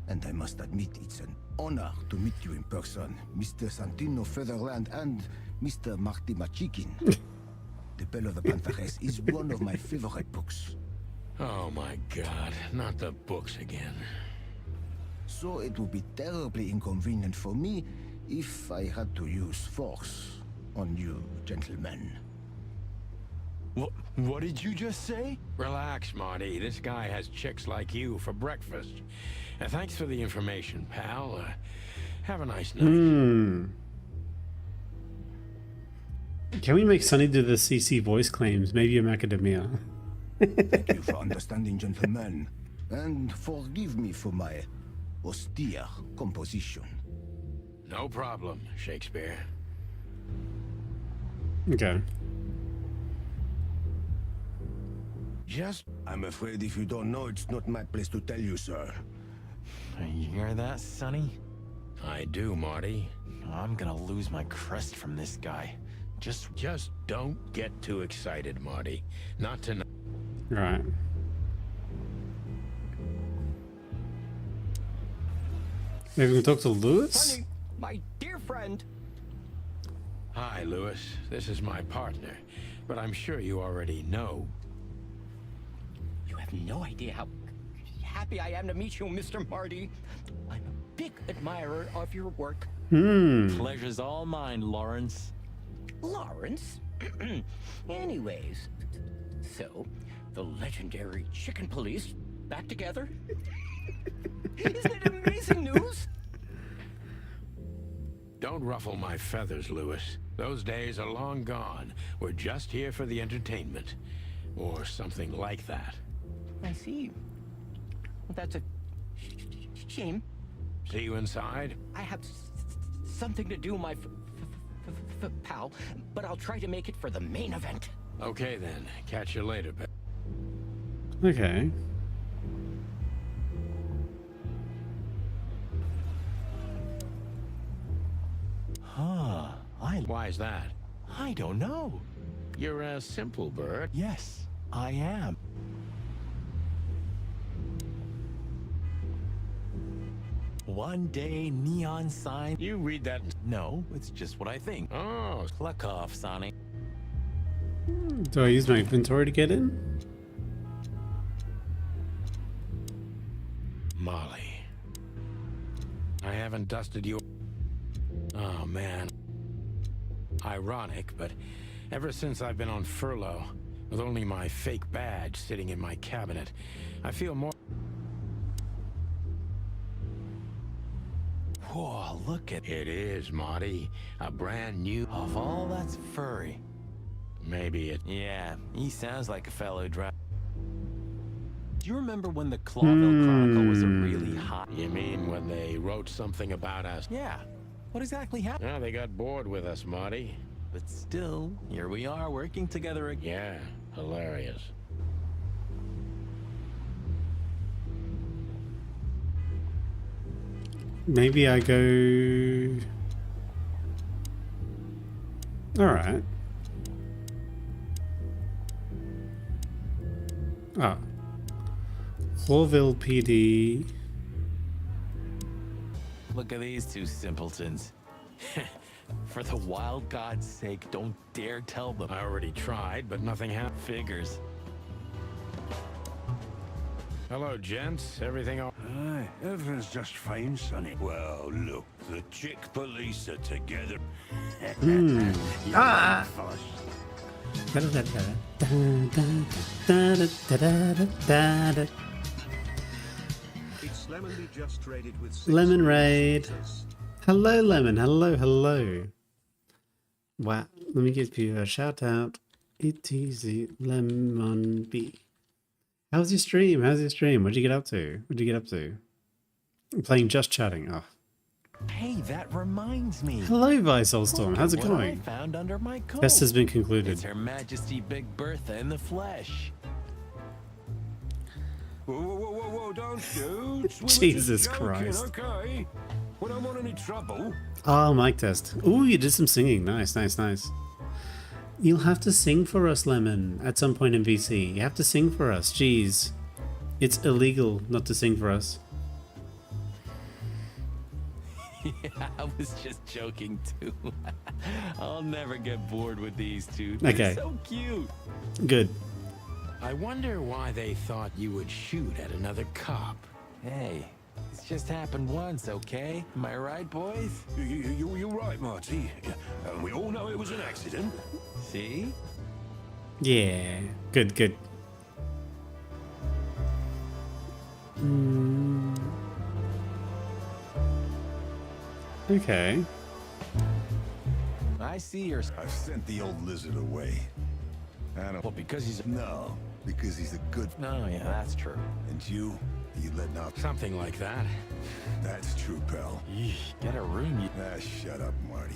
and I must admit it's an honor to meet you in person, Mr. Santino Featherland and Mr. Marty Machikin. The Bell of the Pantheress is one of my favorite books. Oh my god, not the books again. So it would be terribly inconvenient for me if I had to use force on you, gentlemen. What did you just say? Relax, Marty. This guy has chicks like you for breakfast. And thanks for the information, pal. Have a nice night. Can we make Sonny do the CC voice claims? Maybe a macadamia. Thank you for understanding, gentlemen, and forgive me for my austere composition. No problem, Shakespeare. Okay. Just I'm afraid if you don't know, it's not my place to tell you, sir. You hear that, Sonny? I do, Marty. I'm gonna lose my crest from this guy. Just don't get too excited, Marty. Not tonight. Right. Maybe we can talk to Lewis? Sonny, my dear friend. Hi, Lewis. This is my partner, but I'm sure you already know. You have no idea how happy I am to meet you, Mr. Marty. I'm a big admirer of your work. Pleasure's all mine, Lawrence. Lawrence? Anyways, so the legendary Chicken Police back together? Isn't it amazing news? Don't ruffle my feathers, Lewis. Those days are long gone. We're just here for the entertainment. Or something like that. I see. Well, that's a shame. See you inside? I have something to do, my pal, but I'll try to make it for the main event. Okay then. Catch you later, pal. Okay. Huh. Why is that? I don't know. You're a simple bird. Yes, I am. One day neon sign. You read that. No, it's just what I think. Oh, Cluck off, Sonny. Do I use my inventory to get in? Molly. I haven't dusted you. Oh, man. Ironic, but ever since I've been on furlough, with only my fake badge sitting in my cabinet, I feel more... Whoa, look at It is, Marty. A brand new... Of all that's furry. Maybe it... Yeah, he sounds like a fellow driver. Do you remember when the Clawville Chronicle was a really hot... You mean when they wrote something about us? Yeah. What exactly happened? Yeah, they got bored with us, Marty. But still, here we are working together again. Yeah, hilarious. Maybe I go... Alright. Ah. Clawville PD. Look at these two simpletons. For the wild God's sake, don't dare tell them. I already tried, but nothing happened. Figures. Hello, gents. Everything all... Aye, everything's just fine, Sonny. Well, look, the chick police are together. Ah! It's Lemon we just traded with Lemon raid. Hello, Lemon. Hello, hello. Wow. Let me give you a shout out. ETZ Lemon B. How's your stream? How's your stream? What'd you get up to? What'd you get up to? I'm playing Just Chatting. Oh. Hey, that reminds me. Hello, Soulstorm. How's it Look what I going? found under my coat. Test has been It's concluded. Her Majesty Big Bertha in the flesh. Whoa, whoa, whoa, whoa, whoa, don't shoot. We were just Jesus joking, Christ. Okay? We don't want any trouble. Oh, mic test. Ooh, you did some singing. Nice, nice, nice. You'll have to sing for us, Lemon, at some point in VC. You have to sing for us. Jeez. It's illegal not to sing for us. Yeah, I was just joking too. I'll never get bored with these two. Okay. They're so cute. Good. I wonder why they thought you would shoot at another cop. Hey, it's just happened once, okay? Am I right, boys? You're right, Marty. We all know it was an accident. See? Yeah. Good, good. Okay. I see your... I've sent the old lizard away. I don't... Well, because he's... No, because he's a good... No, yeah, that's true. And you letting out... Something like that. That's true, pal. Yeesh, get a room, you... Ah, shut up, Marty.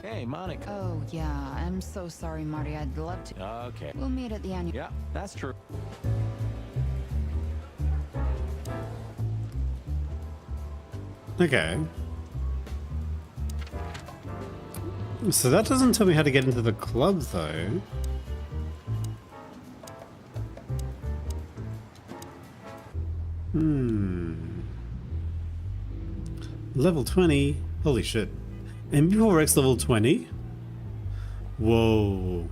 Hey, Monica. Oh, yeah. I'm so sorry, Marty. I'd love to. Okay. We'll meet at the annual. Yeah, that's true. Okay. So that doesn't tell me how to get into the club, though. Level 20. Holy shit. MB4X level 20? Whoa.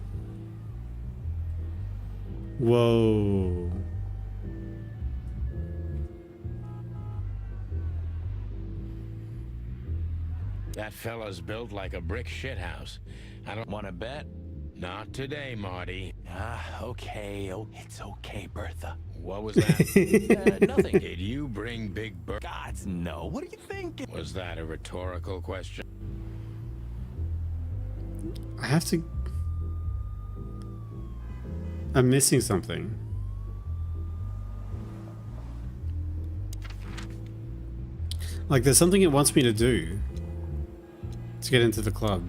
Whoa. That fella's built like a brick shithouse. I don't Want to bet? Not today, Marty. Okay. Oh, it's okay, Bertha. What was that? Nothing. Did you bring Big Bird? Gods, no. What are you thinking? Was that a rhetorical question? I have to... I'm missing something. Like, there's something it wants me to do to get into the club.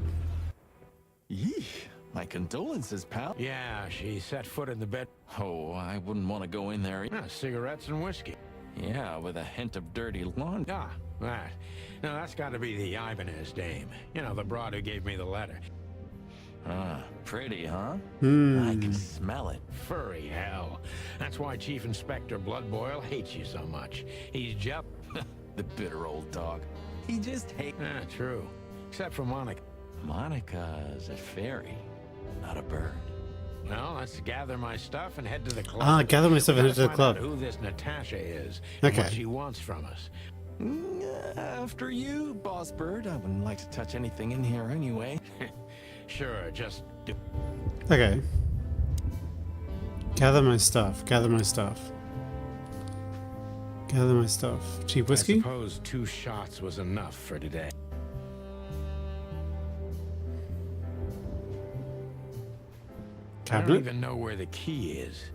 Yee. My condolences, pal. Yeah, she set foot in the bed. Oh, I wouldn't want to go in there. Cigarettes and whiskey. Yeah, with a hint of dirty laundry. Ah, that. Now that's got to be the Ibanez dame. You know, the broad who gave me the letter. Pretty, huh? I can smell it. Furry hell. That's why Chief Inspector Bloodboil hates you so much. He's just... The bitter old dog. He just hates... true. Except for Monica. Monica's a fairy, not a bird. Well, let's gather my stuff and head to the club. Gather my stuff and head to the Find club. out who this Natasha is and Okay. what she wants from us. After you, Boss Bird. I wouldn't like to touch anything in here anyway. Sure, just do. Okay. Gather my stuff. Gather my stuff. Gather my stuff. Cheap I whiskey? suppose 2 shots was enough for today. I don't Cabinet? even know where the key is.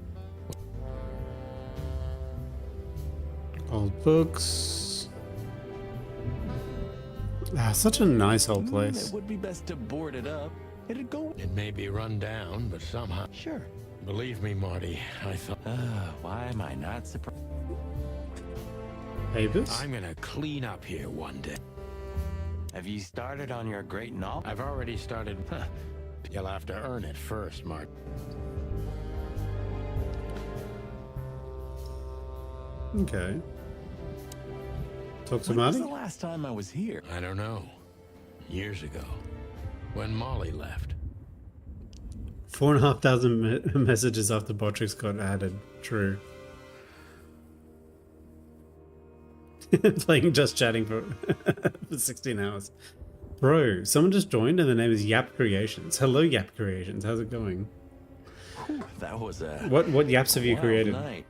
Old books. Such a nice old place. It would be best to board it up. It'd go. It may be run down, but somehow... Sure. Believe me, Marty, I thought... Why am I not surprised? Papers? I'm gonna clean up here one day. Have you started on your great novel? I've already started... You'll have to earn it first, Mark. Okay. Talk to When was Marty? the last time I was here? I don't know. Years ago. When Molly left. 4,500 messages after Botrix got added. True. Playing Just Chatting for, for 16 hours. Bro, someone just joined and the name is Yap Creations. Hello, Yap Creations. How's it going? Whew, that was a... What yaps have you wild created? night.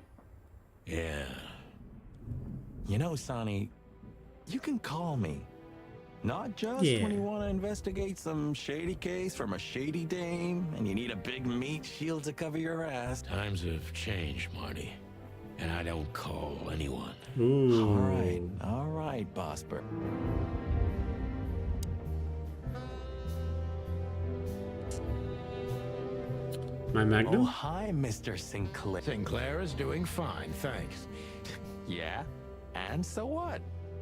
Yeah. You know, Sonny, you can call me. Not just Yeah. when you want to investigate some shady case from a shady dame and you need a big meat shield to cover your ass. Times have changed, Marty. And I don't call anyone. Ooh. All right, Boss Bird. My Oh, Magnum? hi, Mr. Sinclair. Sinclair is doing fine, thanks. Yeah? And so what?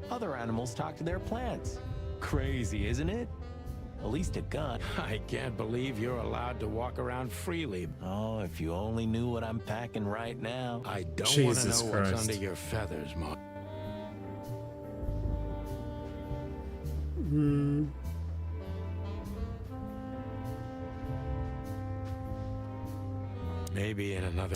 Other animals talk to their plants. Crazy, isn't it? At least a gun. I can't believe you're allowed to walk around freely. Oh, if you only knew what I'm packing right now. I don't want to Jesus know Christ. what's under your feathers, Marty. Maybe in another...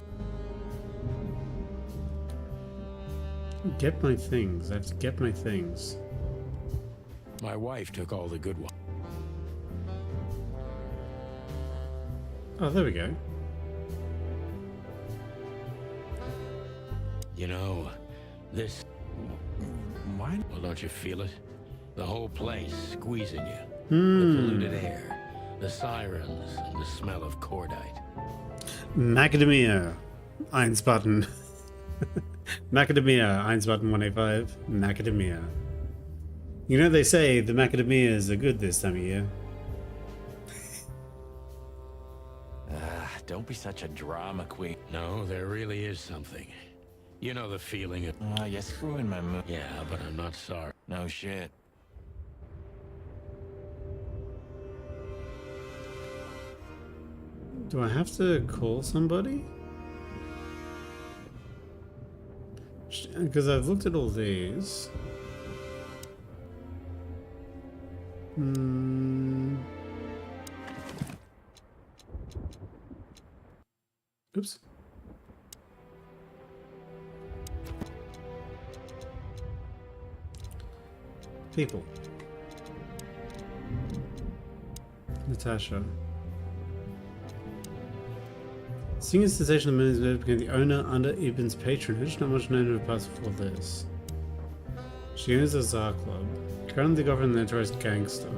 Get my things. I have to get my things. My wife took all the good ones. Oh, there we go. You know, this... Why? Well, don't you feel it? The whole place squeezing you. The polluted air, the sirens, and the smell of cordite. Macadamia. Einsbutton. Macadamia. Einsbutton 185. Macadamia. You know they say the macadamias are good this time of year. Don't be such a drama queen. No, there really is something. You know the feeling of... You're screwing my mood. Yeah, but I'm not sorry. No shit. Do I have to call somebody? Because I've looked at all these. Oops. People. Natasha. Seeing as sensation of millions became the owner under Ibn's patronage, not much known of her past before this. She owns the Tsar Club, currently governed the notorious gangster.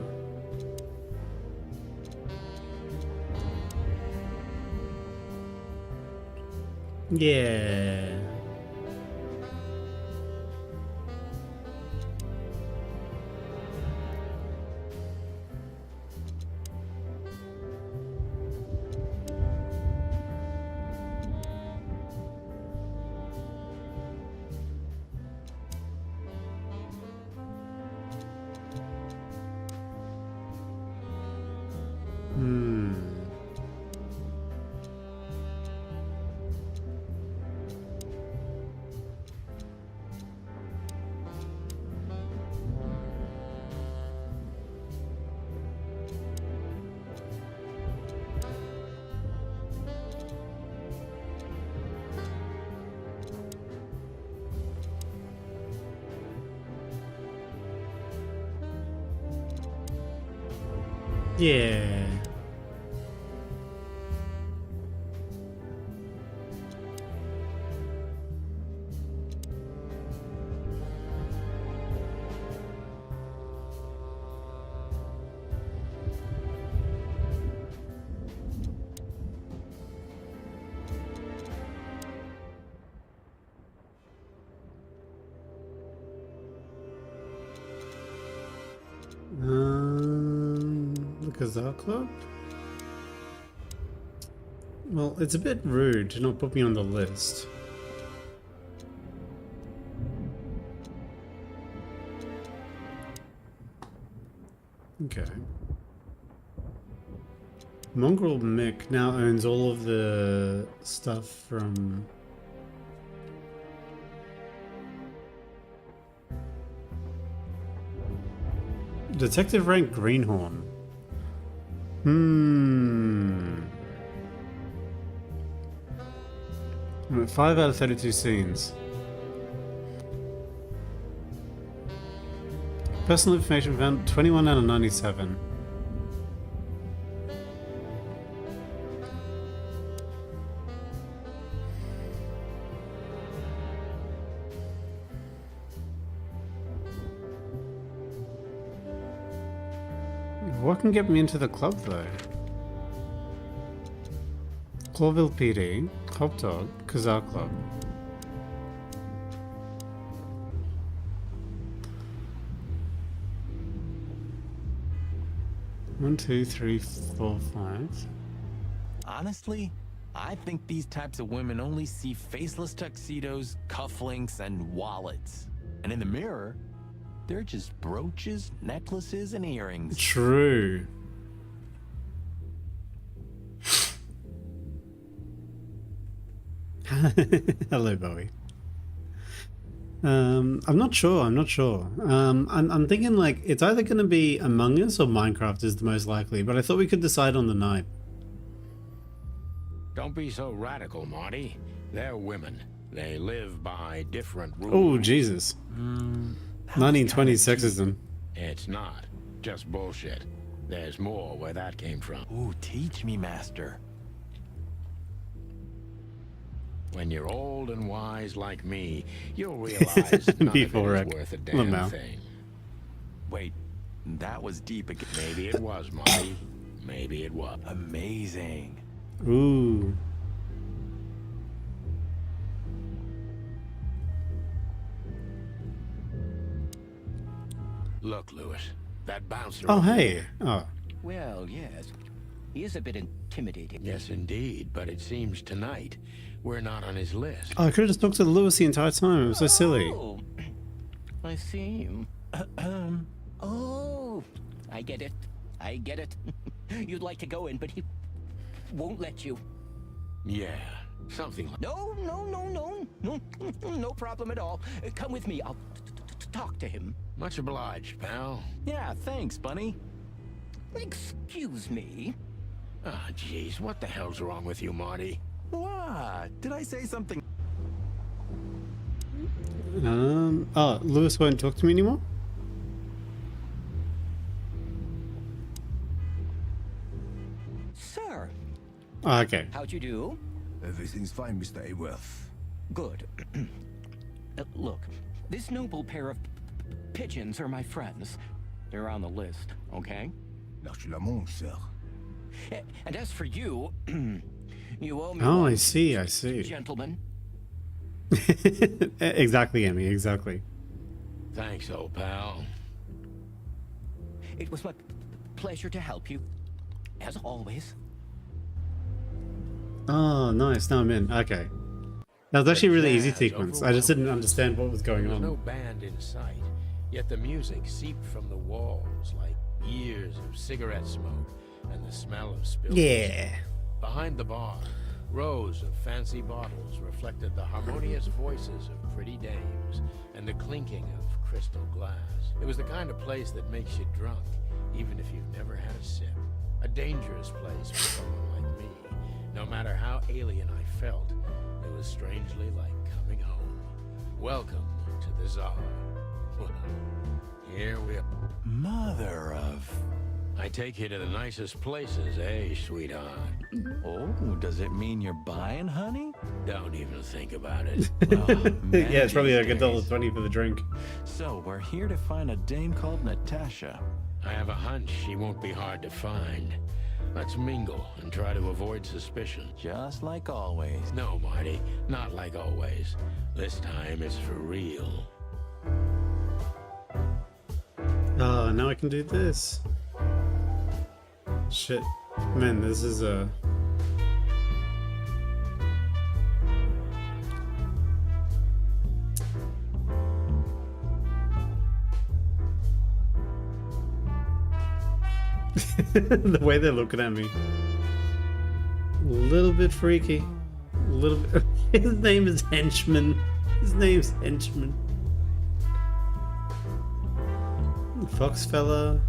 Yeah. Yeah. The Kazar Club? Well, it's a bit rude to not put me on the list. Okay. Mongrel Mick now owns all of the stuff from... Detective rank Greenhorn. 5 out of 32 scenes. Personal information found 21 out of 97. What can get me into the club though? Clawville PD, Hot Dog, Kazar Club. One, two, three, four, five. Honestly, I think these types of women only see faceless tuxedos, cufflinks, and wallets. And in the mirror, they're just brooches, necklaces, and earrings. True. Hello, Bowie. I'm not sure. I'm thinking like it's either going to be Among Us or Minecraft is the most likely, but I thought we could decide on the night. Don't be so radical, Marty. They're women. They live by different rules. Oh, Jesus. 1920s sexism. It's not. Just bullshit. There's more where that came from. Ooh, teach me, master. When you're old and wise like me, you'll realize none of it is worth a damn thing. Wait, that was deep again. Maybe it was, Marty. Maybe it was. Amazing. Ooh. Look, Lewis, that bouncer. Oh, over hey. there- Oh. Well, yes. He is a bit intimidating. Yes, indeed, but it seems tonight we're not on his list. Oh, I could have just talked to Lewis the entire time. It was so silly. Oh, I see. Oh, I get it. I get it. You'd like to go in, but he won't let you. Yeah, something like. No, no, no, no, no, no problem at all. Come with me. I'll talk to him. Much obliged, pal. Yeah, thanks, Bunny. Excuse me. Ah, jeez, what the hell's wrong with you, Marty? What? Did I say something? Oh, Lewis won't talk to me anymore? Sir, Oh, okay. how'd you do? Everything's fine, Mr. Aworth. Good. Look, this noble pair of pigeons are my friends. They're on the list, okay? L'arche sir. And as for you, you owe me Oh, one, I see, I see. gentlemen. Exactly, Emmy, exactly. Thanks, old pal. It was my pleasure to help you, as always. Oh, nice. Now I'm in. Okay. That was actually a really easy jazz sequence. I just didn't understand what was going There was no on. band in sight, yet the music seeped from the walls like years of cigarette smoke and the smell of spilled Yeah. Behind the bar, rows of fancy bottles reflected the harmonious voices of pretty dames and the clinking of crystal glass. It was the kind of place that makes you drunk, even if you've never had a sip. A dangerous place for someone like me. No matter how alien I felt, it was strangely like coming home. Welcome to the Czar. Here we are. Mother of... I take you to the nicest places, eh, sweetheart? Oh, does it mean you're buying, honey? Don't even think about it. Oh, man, Yeah, it's probably these like days. $1.20 for the drink. So, we're here to find a dame called Natasha. I have a hunch she won't be hard to find. Let's mingle and try to avoid suspicion. Just like always. No, Marty, not like always. This time it's for real. Oh, now I can do this. Shit. Man, this is a... the way they're looking at me. A little bit freaky. A little bit... His name is Henchman. His name's Henchman. Fox fella.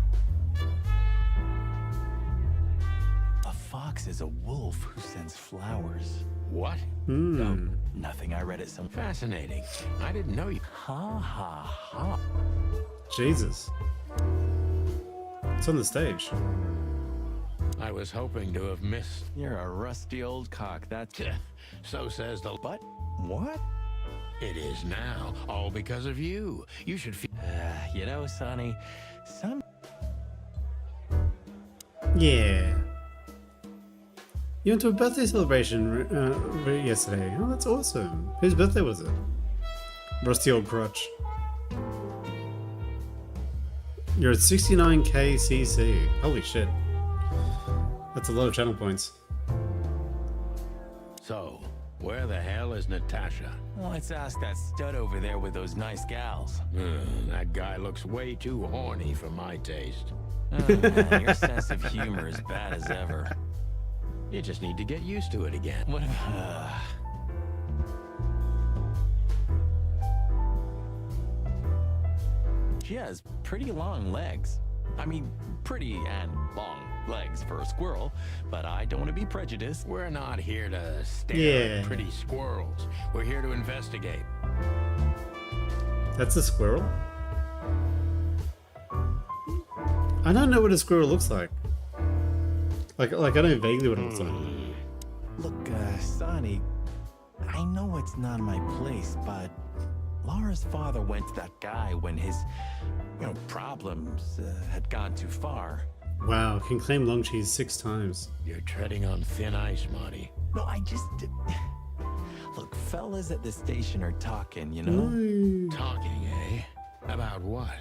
A fox is a wolf who sends flowers. What? Hmm. Nothing, I read it some... Fascinating. I didn't know you. Ha ha ha. Jesus. It's on the stage. I was hoping to have missed. You're a rusty old cock, that's... So says the... But, what? It is now, all because of you. You should feel... You know, Sonny, some... Yeah. You went to a birthday celebration yesterday. Oh, that's awesome. Whose birthday was it? Rusty old crotch. You're at 69k CC. Holy shit. That's a lot of channel points. So, where the hell is Natasha? Let's ask that stud over there with those nice gals. That guy looks way too horny for my taste. Oh, man, your sense of humor is bad as ever. You just need to get used to it again. What if... She has pretty long legs. I mean, pretty and long legs for a squirrel, but I don't want to be prejudiced. We're not here to stare Yeah. at pretty squirrels. We're here to investigate. That's a squirrel? I don't know what a squirrel looks like. Like I know vaguely what it looks like. Look, Sonny, I know it's not my place, but Laura's father went to that guy when his, problems had gone too far. Wow, can claim long cheese 6 times. You're treading on thin ice, Marty. No, I just... Look, fellas at the station are talking, you know? No. Talking, eh? About what?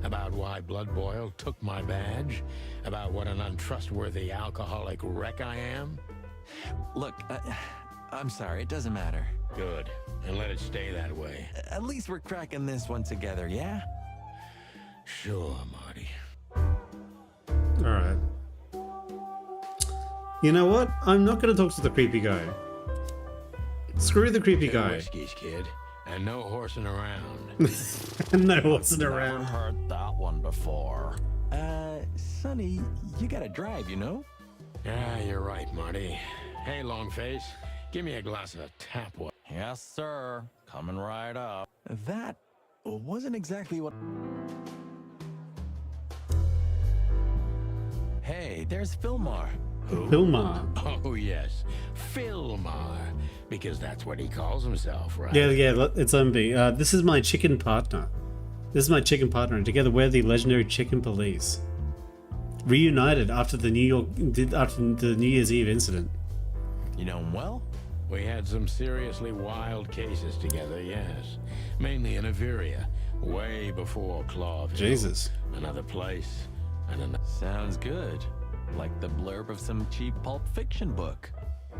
About why Blood Boil took my badge? About what an untrustworthy alcoholic wreck I am? Look, I'm sorry, it doesn't matter. Good. And let it stay that way. At least we're cracking this one together, yeah? Sure, Marty. Alright. You know what? I'm not going to talk to the creepy guy. Screw the creepy Two guy. whiskeys, kid. And no horsing around. No, wasn't Never around. heard that one before. Sonny, you gotta drive, you know? Yeah, you're right, Marty. Hey, Longface, give me a glass of tap water. Yes, sir. Coming right up. That wasn't exactly what... Hey, there's Philmar. Filmar. Oh, yes. Philmar. Because that's what he calls himself, right? Yeah, it's MB. This is my chicken partner. This is my chicken partner, and together we're the legendary chicken police. Reunited after the New Year's Eve incident. You know him well? We had some seriously wild cases together, yes. Mainly in Averia, way before Clawville. Jesus. Another place, and another... Sounds good. Like the blurb of some cheap pulp fiction book.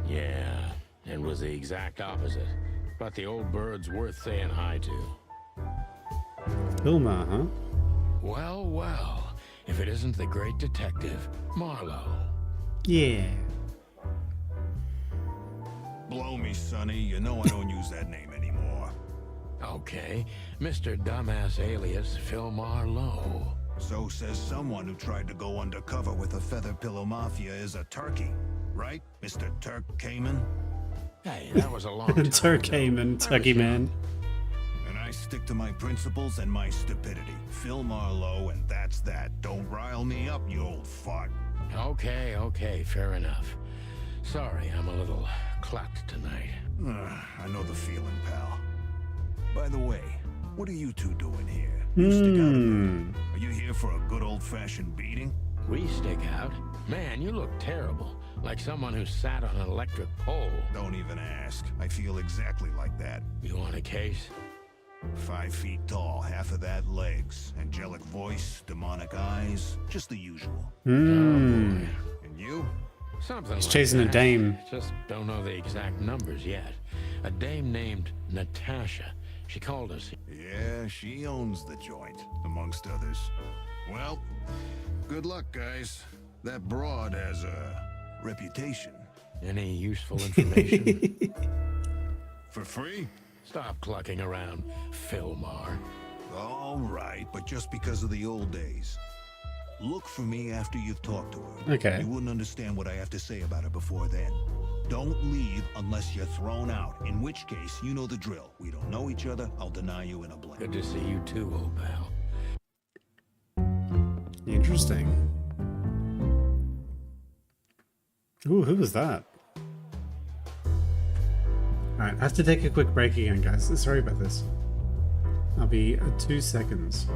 Yeah, it was the exact opposite. But the old bird's worth saying hi to. Filmar, huh? Well, well, if it isn't the great detective, Marlowe. Yeah. Blow me, Sonny. You know I don't use that name anymore. Okay, Mr. Dumbass alias Philmar Lowe. So says someone who tried to go undercover with the Feather Pillow Mafia is a turkey. Right, Mr. Turk Cayman? Hey, that was a long time Turk ago. Cayman, I was Turkey young. Man. And I stick to my principles and my stupidity. Phil Marlowe, and that's that. Don't rile me up, you old fart. Okay, fair enough. Sorry, I'm a little clucked tonight. I know the feeling, pal. By the way, what are you two doing here? You stick out a bit. Are you here for a good old-fashioned beating? We stick out? Man, you look terrible. Like someone who sat on an electric pole. Don't even ask. I feel exactly like that. You want a case? 5 feet tall, half of that legs, angelic voice, demonic eyes, just the usual. Oh, boy. And you? Something He's like chasing a that. dame. Just don't know the exact numbers yet. A dame named Natasha. She called us. Yeah, she owns the joint, amongst others. Well, good luck, guys. That broad has a reputation. Any useful information? For free? Stop clucking around, Philmar. All right, but just because of the old days. Look for me after you've talked to her. Okay. You wouldn't understand what I have to say about her before then. Don't leave unless you're thrown out, in which case, you know the drill. We don't know each other, I'll deny you in a blink. Good to see you too, old pal. Interesting. Ooh, who was that? Alright, I have to take a quick break again, guys. Sorry about this. I'll be 2 seconds.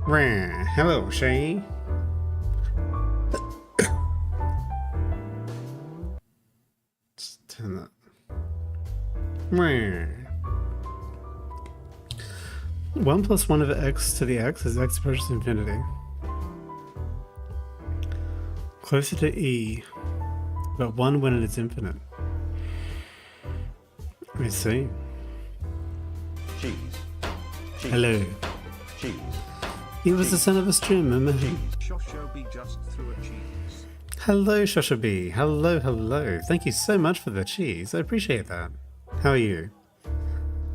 Rah, hello, Shay. Let's turn that. Rah. 1 + 1 of x to the x is x approaches infinity. Closer to e, but 1 when it's infinite. I see. Cheese. Cheese. Hello. Cheese. He was the son of a streamer, man. Shoshobi just threw a cheese. Hello, Shoshobi. Hello, hello. Thank you so much for the cheese. I appreciate that. How are you?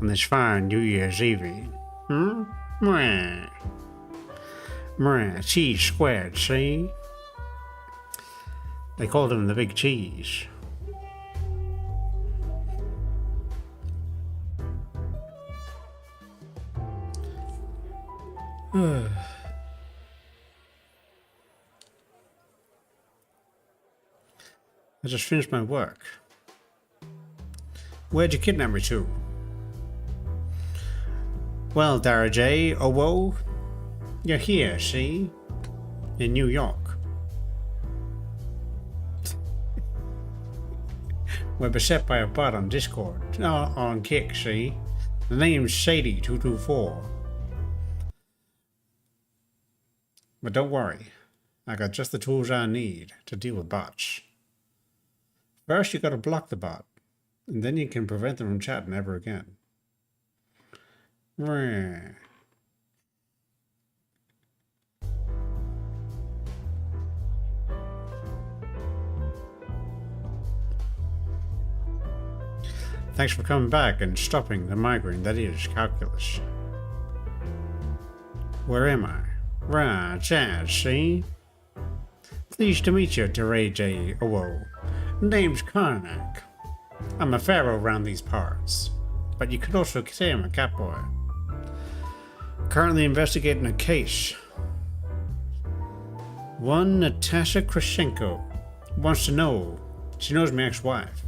On this fine New Year's Eve. Hmm? Mwah. Mwah. Cheese squared, see? They called him the Big Cheese. I just finished my work. Where'd you kidnap me to? Well, Dara J. Oh, whoa. You're here, see? In New York. We're beset by a bot on Discord. On Kick, see? The name's Shady224. But don't worry. I got just the tools I need to deal with bots. First, you gotta block the bot. And then you can prevent them from chatting ever again. Rah. Thanks for coming back and stopping the migraine that is calculus. Where am I? Right, Chad, see? Pleased to meet you, Dare J. Owo. Name's Karnak. I'm a pharaoh around these parts, but you could also say I'm a catboy. Currently investigating a case. One Natasha Krashenko wants to know. She knows my ex-wife.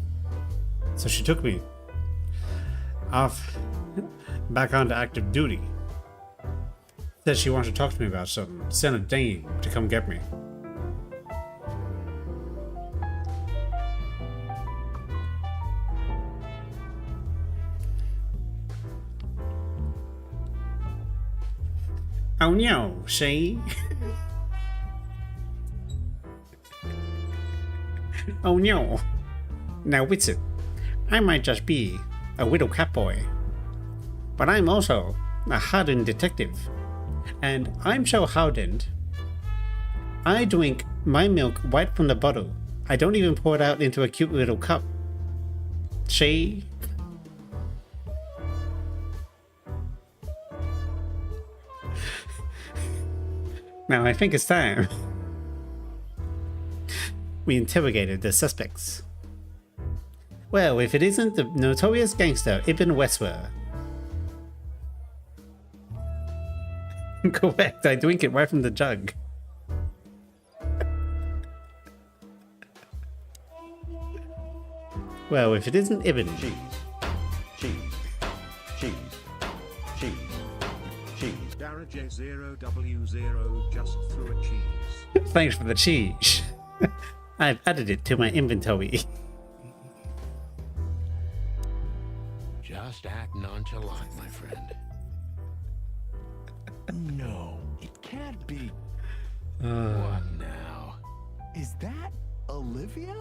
So she took me off back onto active duty. Said she wants to talk to me about something. Sent a dame to come get me. Oh no, see? Oh no. Now what's it? I might just be a widow catboy, but I'm also a hardened detective. And I'm so hardened, I drink my milk right from the bottle. I don't even pour it out into a cute little cup. See? Now I think it's time we interrogated the suspects. Well, if it isn't the notorious gangster Ibn Westwer. Correct, I drink it right from the jug. Well, if it isn't Ibn. Cheese. Cheese. Cheese. Cheese. Cheese. Dara J0W0 just threw a cheese. Thanks for the cheese. I've added it to my inventory. Just act nonchalant, my friend. No, it can't be. What now? Is that Olivia?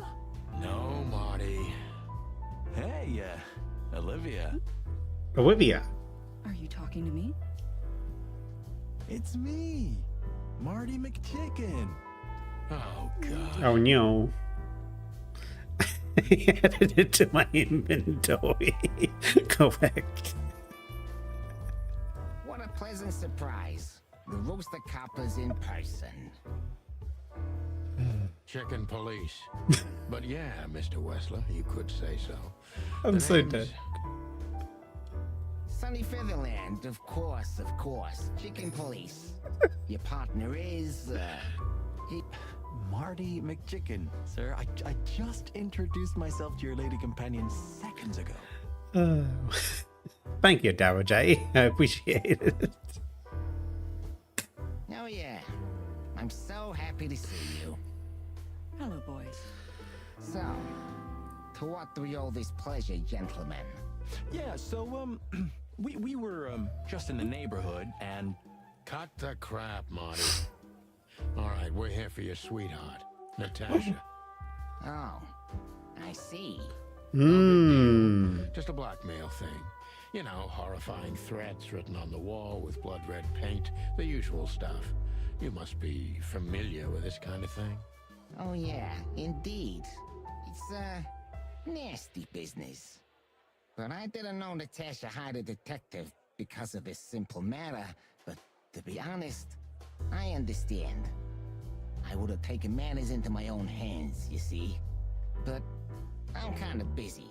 No, Marty. Hey, Olivia. Olivia. Are you talking to me? It's me, Marty McChicken. Oh, God. Oh no. I added it to my inventory. Correct. What a pleasant surprise. The Rooster Copper's in person. Chicken police. But yeah, Mr. Wessler, you could say so. I'm The so name's- dead. Sunny Featherland, of course, of course. Chicken police. Your partner is, Marty McChicken, sir. I just introduced myself to your lady companion seconds ago. Thank you, Dara J. I appreciate it. I'm so happy to see you. Hello, boys. So, to what do we owe this pleasure, gentlemen? Yeah, so, we were, just in the neighborhood, and... Cut the crap, Marty. All right, we're here for your sweetheart, Natasha. Oh, I see. Just a blackmail thing. You know, horrifying threats written on the wall with blood red paint, the usual stuff. You must be familiar with this kind of thing. Oh yeah, indeed. It's nasty business. But I didn't know Natasha hired a detective because of this simple matter. But to be honest, I understand. I would have taken matters into my own hands, you see. But I'm kind of busy.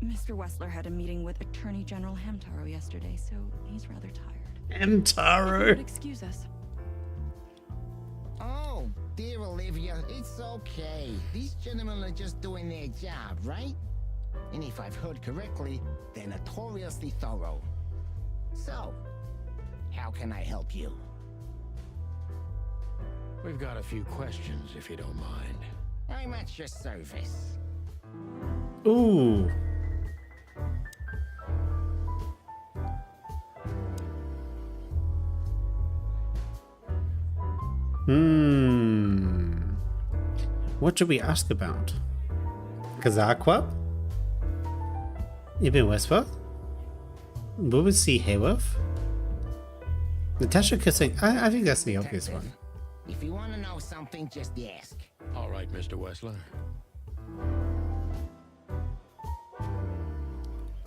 Mr. Wessler had a meeting with Attorney General Hamtaro yesterday, so he's rather tired. Hamtaro. If you would excuse us. Oh, dear Olivia, it's okay. These gentlemen are just doing their job, right? And if I've heard correctly, they're notoriously thorough. So, how can I help you? We've got a few questions, if you don't mind. I'm at your service. Ooh. What should we ask about? Kazakwa? Ibn Westphal? Will see Hayworth? Natasha kissing. I think that's the obvious one. If you want to know something, just ask. All right, Mr. Wessler.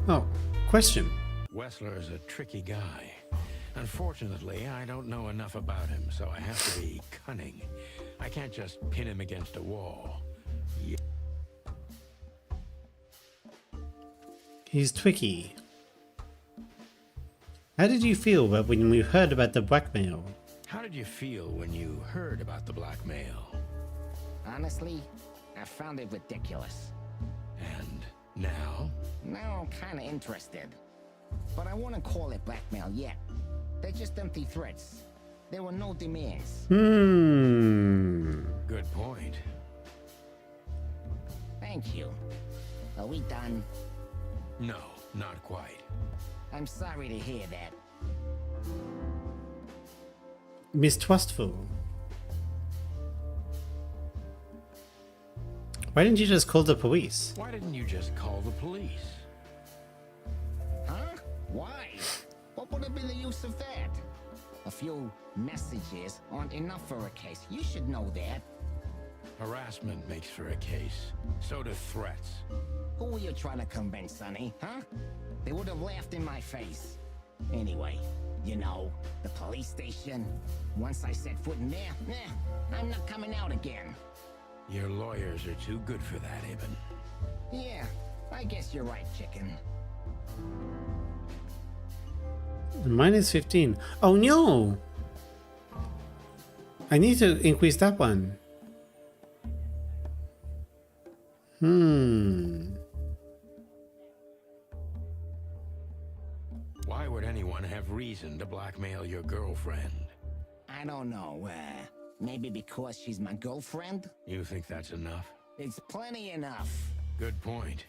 Oh, question. Wessler is a tricky guy. Unfortunately, I don't know enough about him, so I have to be cunning. I can't just pin him against a wall. Yeah. He's tricky. How did you feel when we heard about the blackmail? How did you feel when you heard about the blackmail? Honestly, I found it ridiculous. And now? Now I'm kind of interested. But I wouldn't call it blackmail yet. They're just empty threats. There were no demands. Good point. Thank you. Are we done? No, not quite. I'm sorry to hear that. Mistrustful. Why didn't you just call the police? Why didn't you just call the police? Huh? Why? What would have been the use of that? A few messages aren't enough for a case. You should know that. Harassment makes for a case. So do threats. Who were you trying to convince, Sonny? Huh? They would have laughed in my face. Anyway, you know, the police station. Once I set foot in there, I'm not coming out again. Your lawyers are too good for that, Ibn. Yeah, I guess you're right, chicken. Minus 15. Oh no! I need to increase that one. Why would anyone have reason to blackmail your girlfriend? I don't know, maybe because she's my girlfriend? You think that's enough? It's plenty enough. Good point.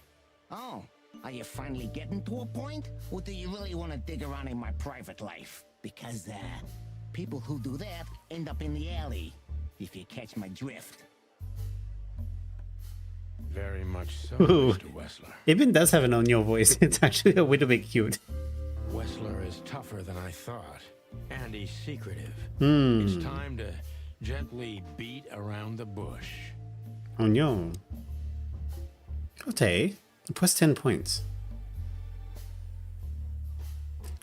Oh, are you finally getting to a point? Or do you really want to dig around in my private life? Because, people who do that end up in the alley, if you catch my drift. Very much so, Ooh. Mr. Wessler. Ibn does have an on-your voice. It's actually a little bit cute. Wessler is tougher than I thought. And he's secretive. Hmm. It's time to gently beat around the bush. Oh no. Okay. Plus 10 points.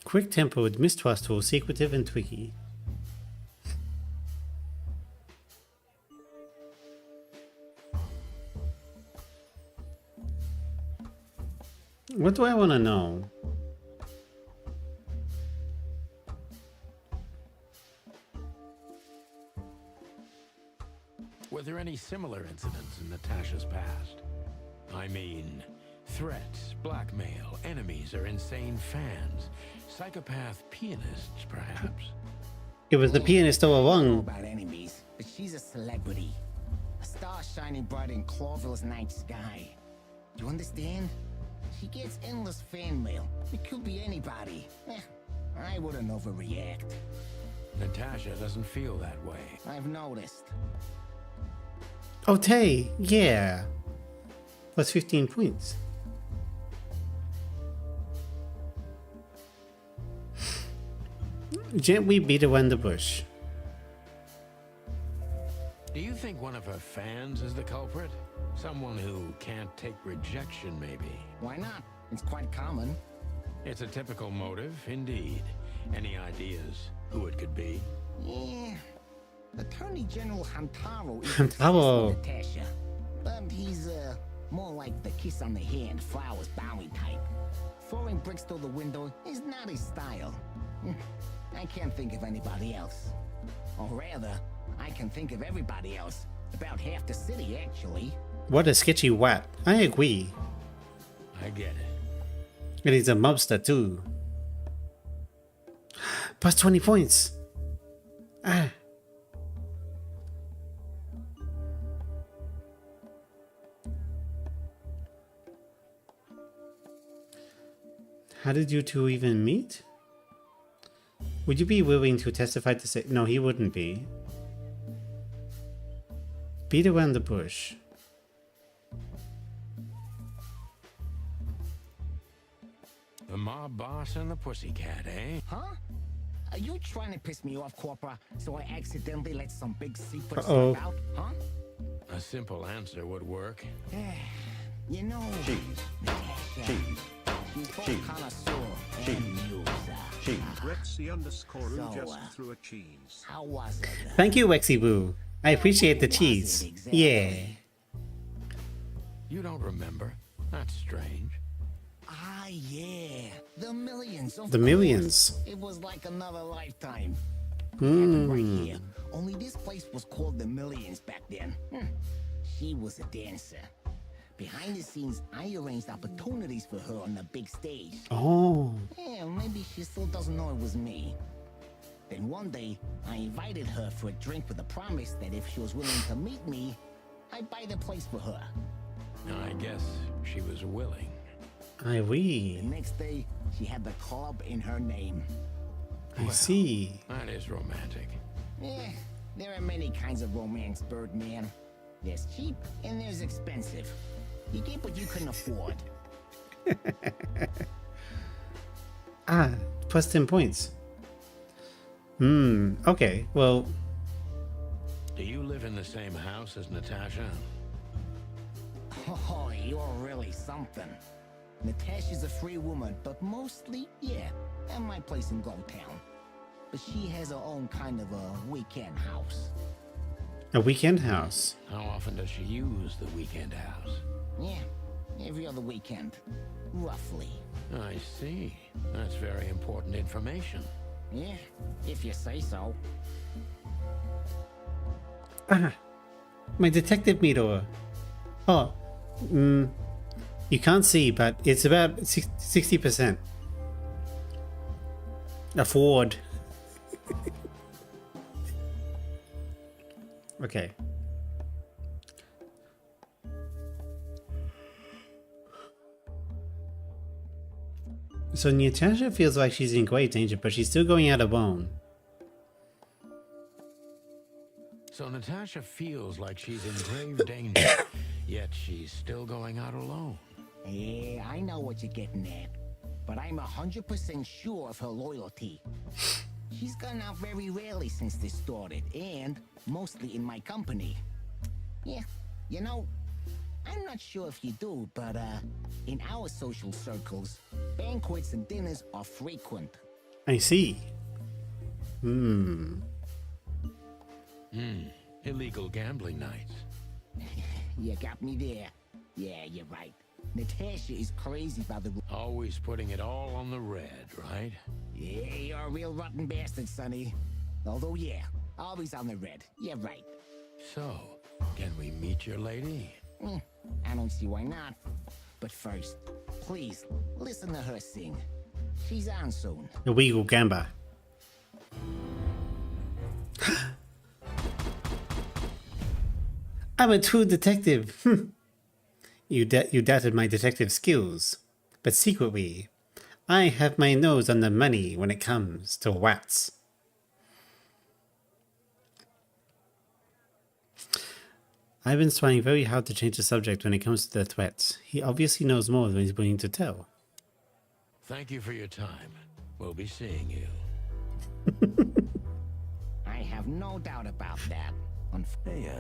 Quick-tempered, mistrustful, secretive, and twiggy. What do I want to know? Were there any similar incidents in Natasha's past? I mean, threats, blackmail, enemies or insane fans, psychopath pianists, perhaps? It was the pianist all I don't know along. about enemies, but she's a celebrity. A star shining bright in Clawville's night sky. Do you understand? She gets endless fan mail. It could be anybody. I wouldn't overreact. Natasha doesn't feel that way. I've noticed. Oh, Tay, yeah. Plus 15 points. Gently beat around the bush. Do you think one of her fans is the culprit? Someone who can't take rejection, maybe? Why not? It's quite common. It's a typical motive, indeed. Any ideas who it could be? Yeah. Attorney General Hamtaro is Hamtaro. obsessed with Natasha. But he's, more like the kiss on the hand, flowers bowing type. Throwing bricks through the window is not his style. I can't think of anybody else. Or rather, I can think of everybody else. About half the city, actually. What a sketchy wat. I agree. I get it. And he's a mobster too. Plus 20 points. Ah. How did you two even meet? Would you be willing to testify to say... No, he wouldn't be. Beat around the bush. The mob boss and the pussycat, eh? Huh? Are you trying to piss me off, Corpora, so I accidentally let some big secret Uh-oh. slip out? Huh? A simple answer would work. You know... Cheese. Natasha, Cheese. she's both Cheese. connoisseur Cheese. and user. Cheese. Rexy_who So, just threw a cheese. How was it? Thank you, Wexy Boo. I appreciate the Was it cheese. exactly? Yeah. You don't remember? That's strange. Ah, yeah. The millions. Of The course. millions. It was like another lifetime. Happened right Hmm. here. Only this place was called the Millions back then. She was a dancer. Behind the scenes, I arranged opportunities for her on the big stage. Oh. Yeah, maybe she still doesn't know it was me. Then one day, I invited her for a drink with a promise that if she was willing to meet me, I'd buy the place for her. I guess she was willing. I The we. next day, she had the club in her name. I see. That is romantic. Yeah, there are many kinds of romance, Birdman. There's cheap and there's expensive. You get what you can afford. Ah, plus 10 points. Okay, well, Do you live in the same house as Natasha? Oh, you're really something. Natasha's a free woman, but mostly, yeah, at my place in Gold Town. But she has her own kind of a weekend house. a weekend house. How often does she use the weekend house? Yeah, every other weekend, roughly. I see. That's very important information. Yeah, if you say so. Ah, my detective meter. Oh, you can't see, but it's about 60%. Afford. Okay. So Natasha feels like she's in great danger, but she's still going out alone. So Natasha feels like she's in grave danger, yet she's still going out alone. Yeah, I know what you're getting at. But I'm 100% sure of her loyalty. She's gone out very rarely since this started, and mostly in my company. Yeah, you know, I'm not sure if you do, but in our social circles, banquets and dinners are frequent. I see. Illegal gambling nights. You got me there. Yeah, you're right. Natasha is crazy about the... Always putting it all on the red, right? Yeah, you're a real rotten bastard, Sonny. Although, yeah, always on the red. You're right. So, can we meet your lady? I don't see why not. But first, please, listen to her sing. She's on soon. Illegal gamba. I'm a true detective. You doubted my detective skills, but secretly, I have my nose on the money when it comes to wats. I've been trying very hard to change the subject when it comes to the threats. He obviously knows more than he's willing to tell. Thank you for your time. We'll be seeing you. I have no doubt about that. Hey,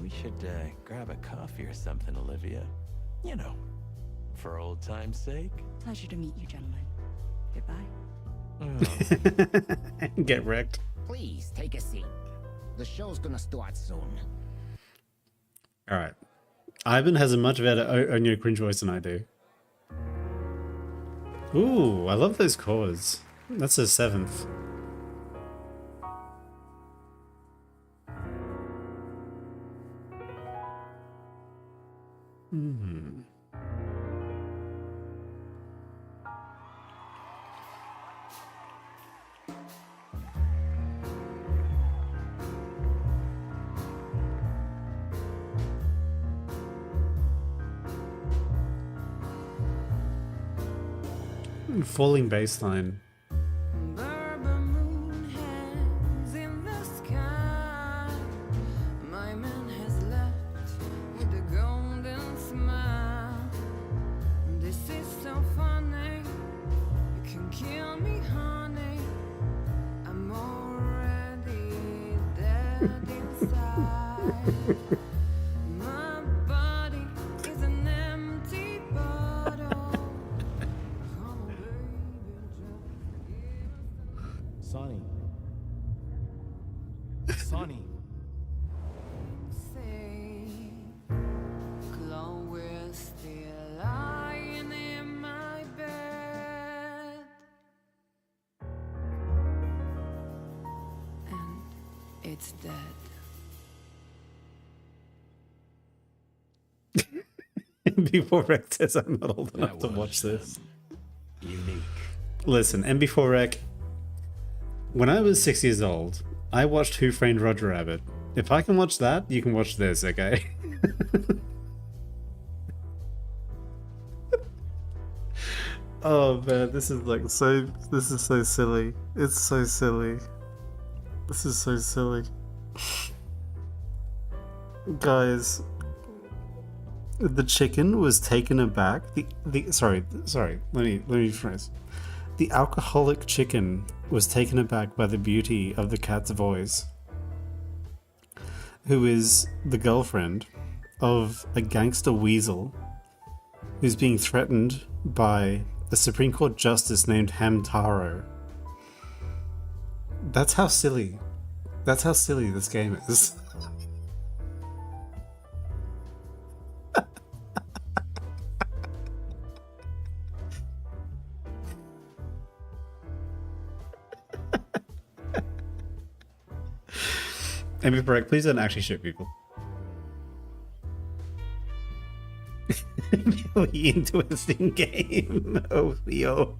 we should grab a coffee or something, Olivia. You know, for old time's sake. Pleasure to meet you, gentlemen. Goodbye. Get wrecked. Please take a seat. The show's gonna start soon. Alright. Ivan has a much better Onion cringe voice than I do. Ooh, I love those chords. That's a 7th. Falling baseline. Sonny. Sonny. It's dead. MB4 Rec says I'm not old enough to watch this. Unique. Listen, MB4 Rec, when I was 6 years old, I watched Who Framed Roger Rabbit. If I can watch that, you can watch this, okay? Oh man, this is like this is so silly. It's so silly. This is so silly. Guys, the chicken was taken aback. Sorry, let me rephrase. The alcoholic chicken was taken aback by the beauty of the cat's voice, who is the girlfriend of a gangster weasel who's being threatened by a Supreme Court justice named Hamtaro. That's how silly this game is. And be correct, please don't actually shoot people. Really interesting game. Oh, yo.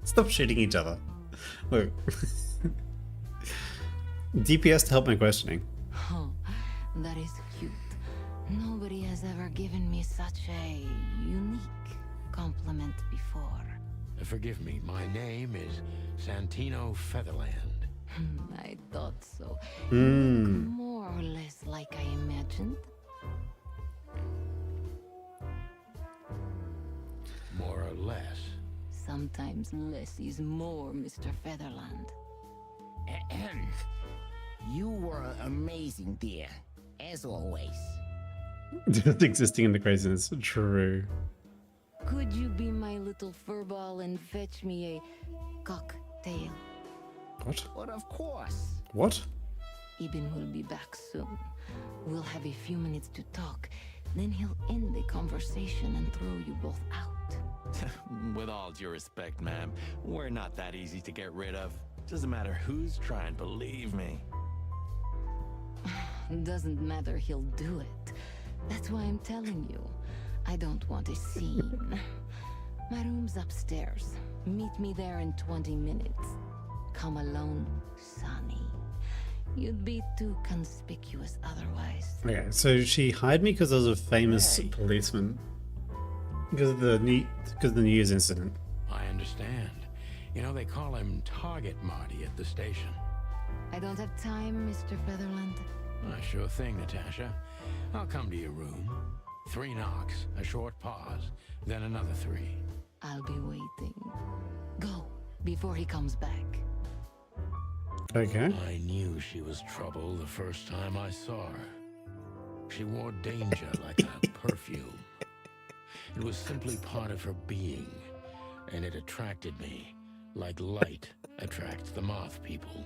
Stop shooting each other. Look. DPS to help my questioning. Oh, that is cute. Nobody has ever given me such a unique compliment before. Forgive me, my name is Santino Featherland. I thought so. Hmm. More or less like I imagined. More or less. Sometimes less is more, Mr. Featherland. Ahem. You were amazing, dear, as always. Just existing in the craziness. True. Could you be my little furball and fetch me a cocktail? What? But of course. What? Ibn will be back soon. We'll have a few minutes to talk. Then he'll end the conversation and throw you both out. With all due respect, ma'am, we're not that easy to get rid of. Doesn't matter who's trying, believe me. Doesn't matter, he'll do it. That's why I'm telling you. I don't want a scene. My room's upstairs. Meet me there in 20 minutes. Come alone, Sonny. You'd be too conspicuous otherwise. Okay, so she hired me because I was a famous policeman. Because of the New Year's incident. I understand. You know, they call him Target Marty at the station. I don't have time, Mr. Featherland. Sure thing, Natasha. I'll come to your room. 3 knocks, a short pause, then another 3. I'll be waiting. Go, before he comes back. Okay. I knew she was trouble the first time I saw her. She wore danger like a perfume. It was simply part of her being, and it attracted me, like light attracts the moth people.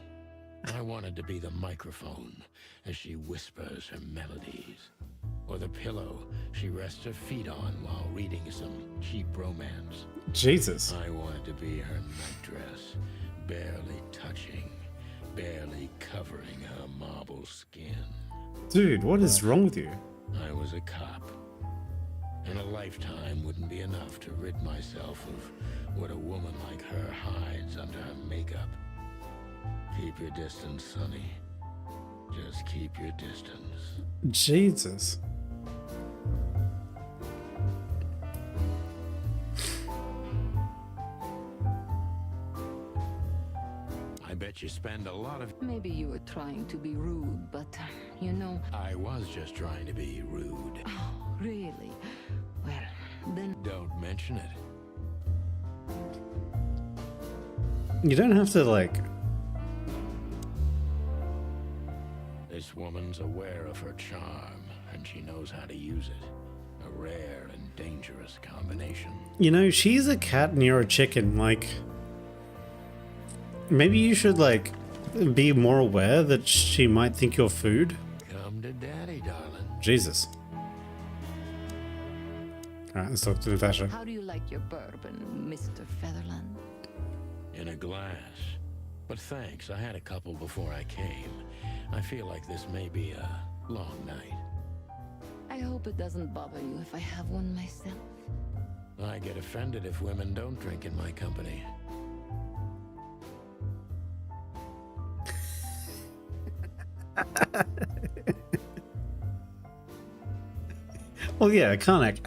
I wanted to be the microphone as she whispers her melodies, or the pillow she rests her feet on while reading some cheap romance. Jesus. I wanted to be her nightdress, barely touching, barely covering her marble skin. Dude, what is wrong with you? I was a cop, and a lifetime wouldn't be enough to rid myself of what a woman like her hides under her makeup. Keep your distance, Sonny. Just keep your distance. Jesus. I bet you spend a lot of... Maybe you were trying to be rude, but, you know... I was just trying to be rude. Oh, really? Well, then... Don't mention it. You don't have to, like... This woman's aware of her charm, and she knows how to use it. A rare and dangerous combination. You know, she's a cat and you're a chicken, like... Maybe you should, like, be more aware that she might think you're food. Come to daddy, darling. Jesus. Alright, let's talk to Natasha. How do you like your bourbon, Mr. Featherland? In a glass. But thanks, I had a couple before I came. I feel like this may be a long night. I hope it doesn't bother you if I have one myself. I get offended if women don't drink in my company. Well, yeah, Karnak,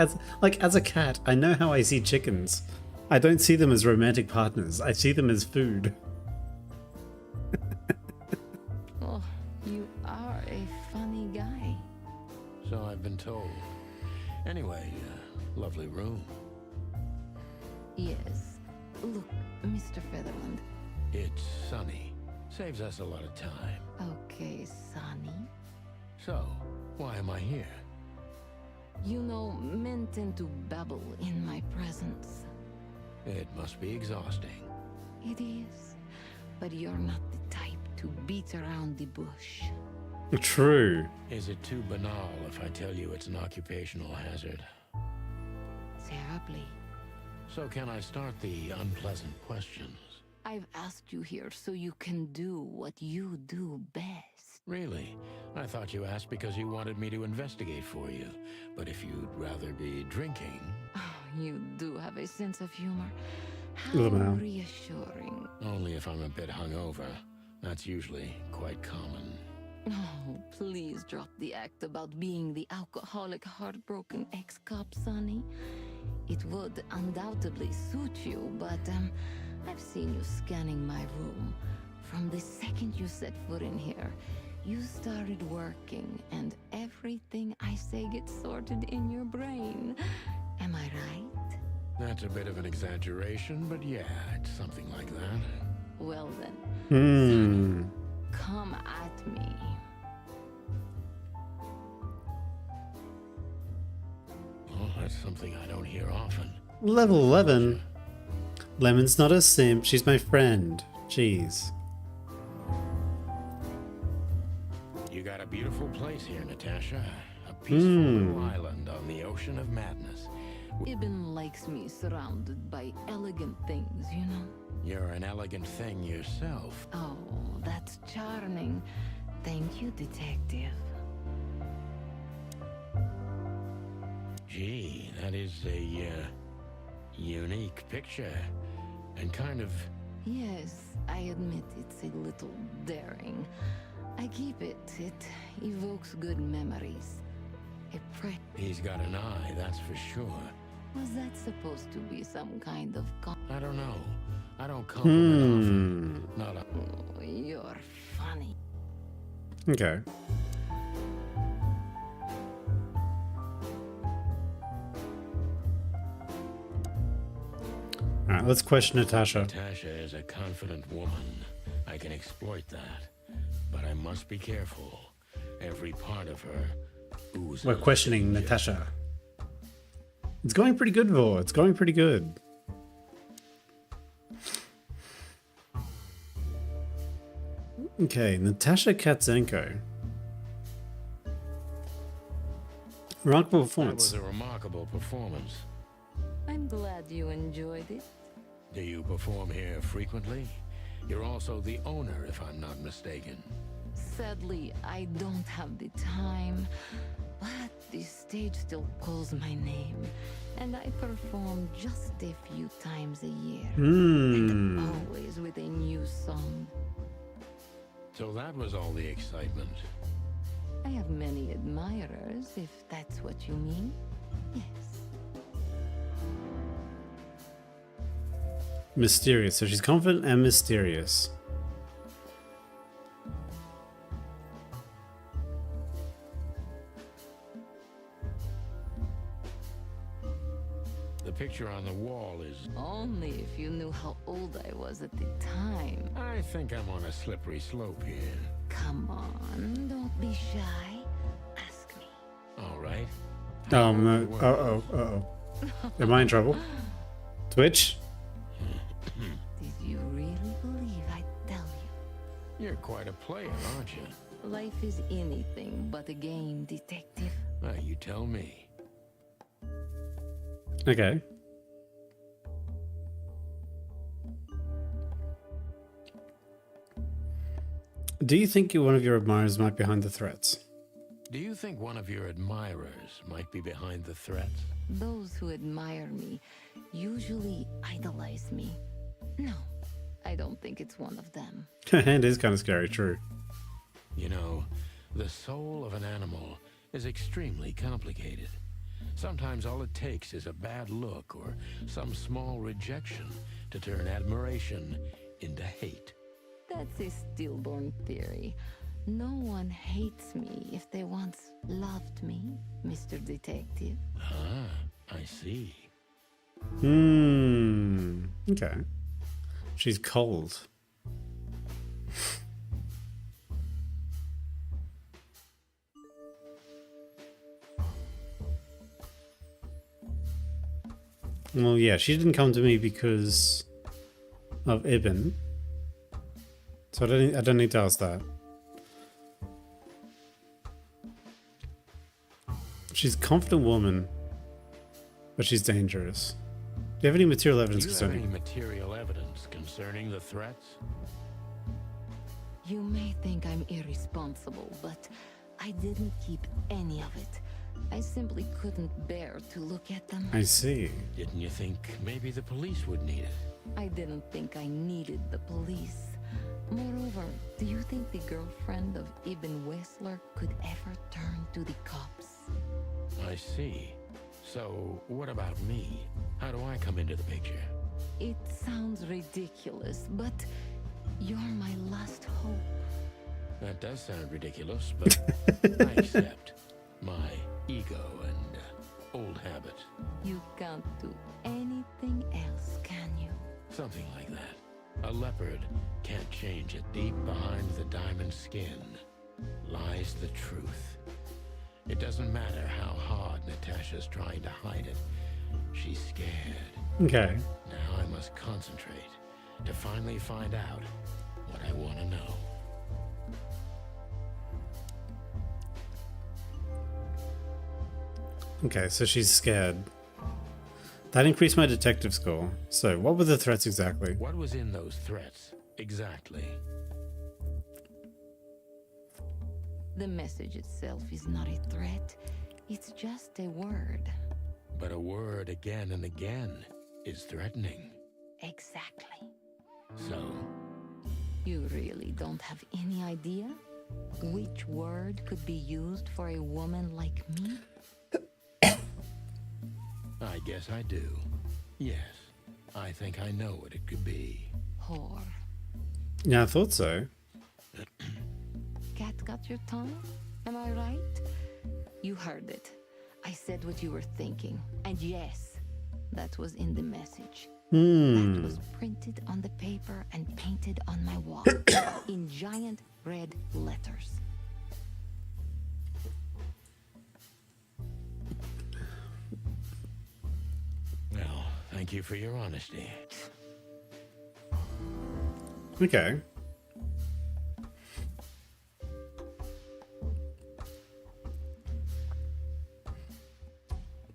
as a cat, I know how I see chickens. I don't see them as romantic partners. I see them as food. Oh, you are a funny guy. So I've been told. Anyway, lovely room. Yes. Look, Mr. Featherland. It's sunny. Saves us a lot of time. Okay, Sonny. So, why am I here? You know, men tend to babble in my presence. It must be exhausting. It is. But you're not the type to beat around the bush. True. Is it too banal if I tell you it's an occupational hazard? Terribly. So can I start the unpleasant questions? I've asked you here so you can do what you do best. Really? I thought you asked because you wanted me to investigate for you. But if you'd rather be drinking... Oh, you do have a sense of humor. How Little man. reassuring. Only if I'm a bit hungover. That's usually quite common. Oh, please drop the act about being the alcoholic, heartbroken ex-cop, Sonny. It would undoubtedly suit you, but, I've seen you scanning my room. From the second you set foot in here, you started working, and everything I say gets sorted in your brain. Am I right? That's a bit of an exaggeration, but yeah, it's something like that. Well then, Hmm. come at me. Well, that's something I don't hear often. Level 11. Lemon's not a simp, she's my friend. Jeez. You got a beautiful place here, Natasha. A peaceful little island on the ocean of madness. Ibn likes me surrounded by elegant things, you know? You're an elegant thing yourself. Oh, that's charming. Thank you, detective. Gee, That is a unique picture. And kind of... Yes, I admit it's a little daring. I keep it. It evokes good memories. He's got an eye, that's for sure. Was that supposed to be some kind of I don't know. I don't compliment often. Not a... Oh, you're funny. Okay. Alright, let's question Natasha. Natasha is a confident woman. I can exploit that. But I must be careful. Every part of her oozes. We're questioning Natasha. It's going pretty good, Vor. It's going pretty good. Okay, Natasha Katzenko. Remarkable That performance. was a remarkable performance. I'm glad you enjoyed it. Do you perform here frequently? You're also the owner, if I'm not mistaken. Sadly, I don't have the time, but the stage still calls my name, and I perform just a few times a year. And always with a new song. So that was all the excitement. I have many admirers, if that's what you mean. Yes. Mysterious. So she's confident and mysterious. The picture on the wall is... Only if you knew how old I was at the time. I think I'm on a slippery slope here. Come on, don't be shy. Ask me. All right. No. Uh-oh. Am I in trouble? Twitch? Did you really believe I'd tell you? You're quite a player, aren't you? Life is anything but a game, detective. You tell me. Okay. Do you think one of your admirers might be behind the threats? Do you think one of your admirers might be behind the threats? Those who admire me usually idolize me. No, I don't think it's one of them. It is kind of scary, true. You know, the soul of an animal is extremely complicated. Sometimes all it takes is a bad look or some small rejection to turn admiration into hate. That's a stillborn theory. No one hates me if they once loved me, Mr. Detective. Ah, I see. Okay. She's cold. Well, yeah, she didn't come to me because of Ibn. So I don't need to ask that. She's a confident woman, but she's dangerous. Do you have any material evidence Do you have concerning? any material evidence concerning the threats? You may think I'm irresponsible, but I didn't keep any of it. I simply couldn't bear to look at them. I see. Didn't you think maybe the police would need it? I didn't think I needed the police. Moreover, do you think the girlfriend of Ibn Wessler could ever turn to the cops? I see. So, what about me? How do I come into the picture? It sounds ridiculous, but you're my last hope. That does sound ridiculous, but I accept my ego and old habit. You can't do anything else, can you? Something like that. A leopard can't change it. Deep behind the diamond skin lies the truth. It doesn't matter how hard Natasha's trying to hide it. She's scared. Okay. Now I must concentrate to finally find out what I want to know. Okay, so she's scared. That increased my detective score. So, what were the threats exactly? What was in those threats exactly? The message itself is not a threat. It's just a word. But a word again and again is threatening. Exactly. So, You really don't have any idea which word could be used for a woman like me? I guess I do. Yes, I think I know what it could be. Whore. Yeah, I thought so. Cat got your tongue? Am I right? You heard it. I said what you were thinking. And yes, that was in the message. That was printed on the paper and painted on my wall in giant red letters. Well, thank you for your honesty. Okay.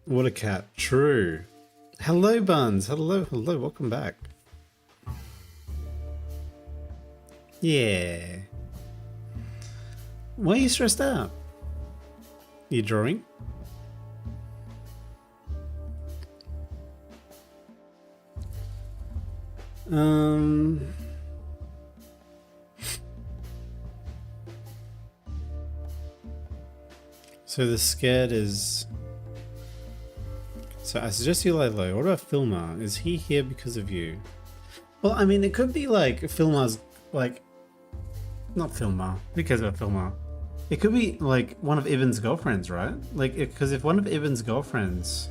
What a cat. True. Hello, Buns. Hello, hello. Welcome back. Yeah. Why are you stressed out? You drawing? So the scared is... So I suggest you lay low. What about Filmar? Is he here because of you? Well, I mean, it could be like Filmar's, like... Not Filmar. Who cares about Filmar? It could be like one of Ivan's girlfriends, right? Like, because if one of Ivan's girlfriends...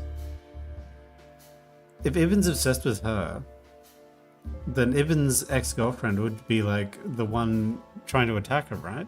If Ivan's obsessed with her, then Ivan's ex-girlfriend would be like the one trying to attack her, right?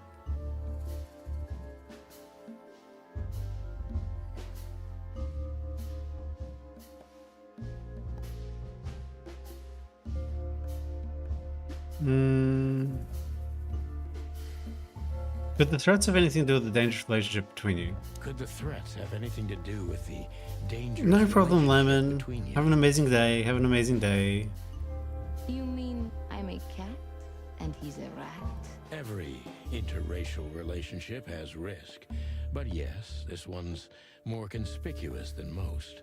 Could the threats have anything to do with the dangerous relationship between you? Could the threats have anything to do with the dangerous No problem, relationship Lemon. between you? Have an amazing day. Have an amazing day. You mean I'm a cat and he's a rat? Every interracial relationship has risk. But yes, this one's more conspicuous than most.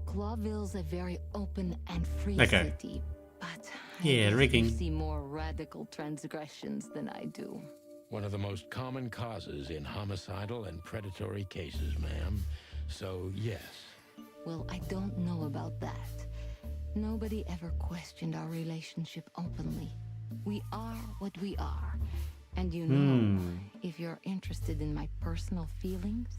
Clawville's a very open and free Okay. city, but Yeah, I guess rigging. you see more radical transgressions than I do. One of the most common causes in homicidal and predatory cases, ma'am. So, yes. Well, I don't know about that. Nobody ever questioned our relationship openly. We are what we are. And you know, if you're interested in my personal feelings,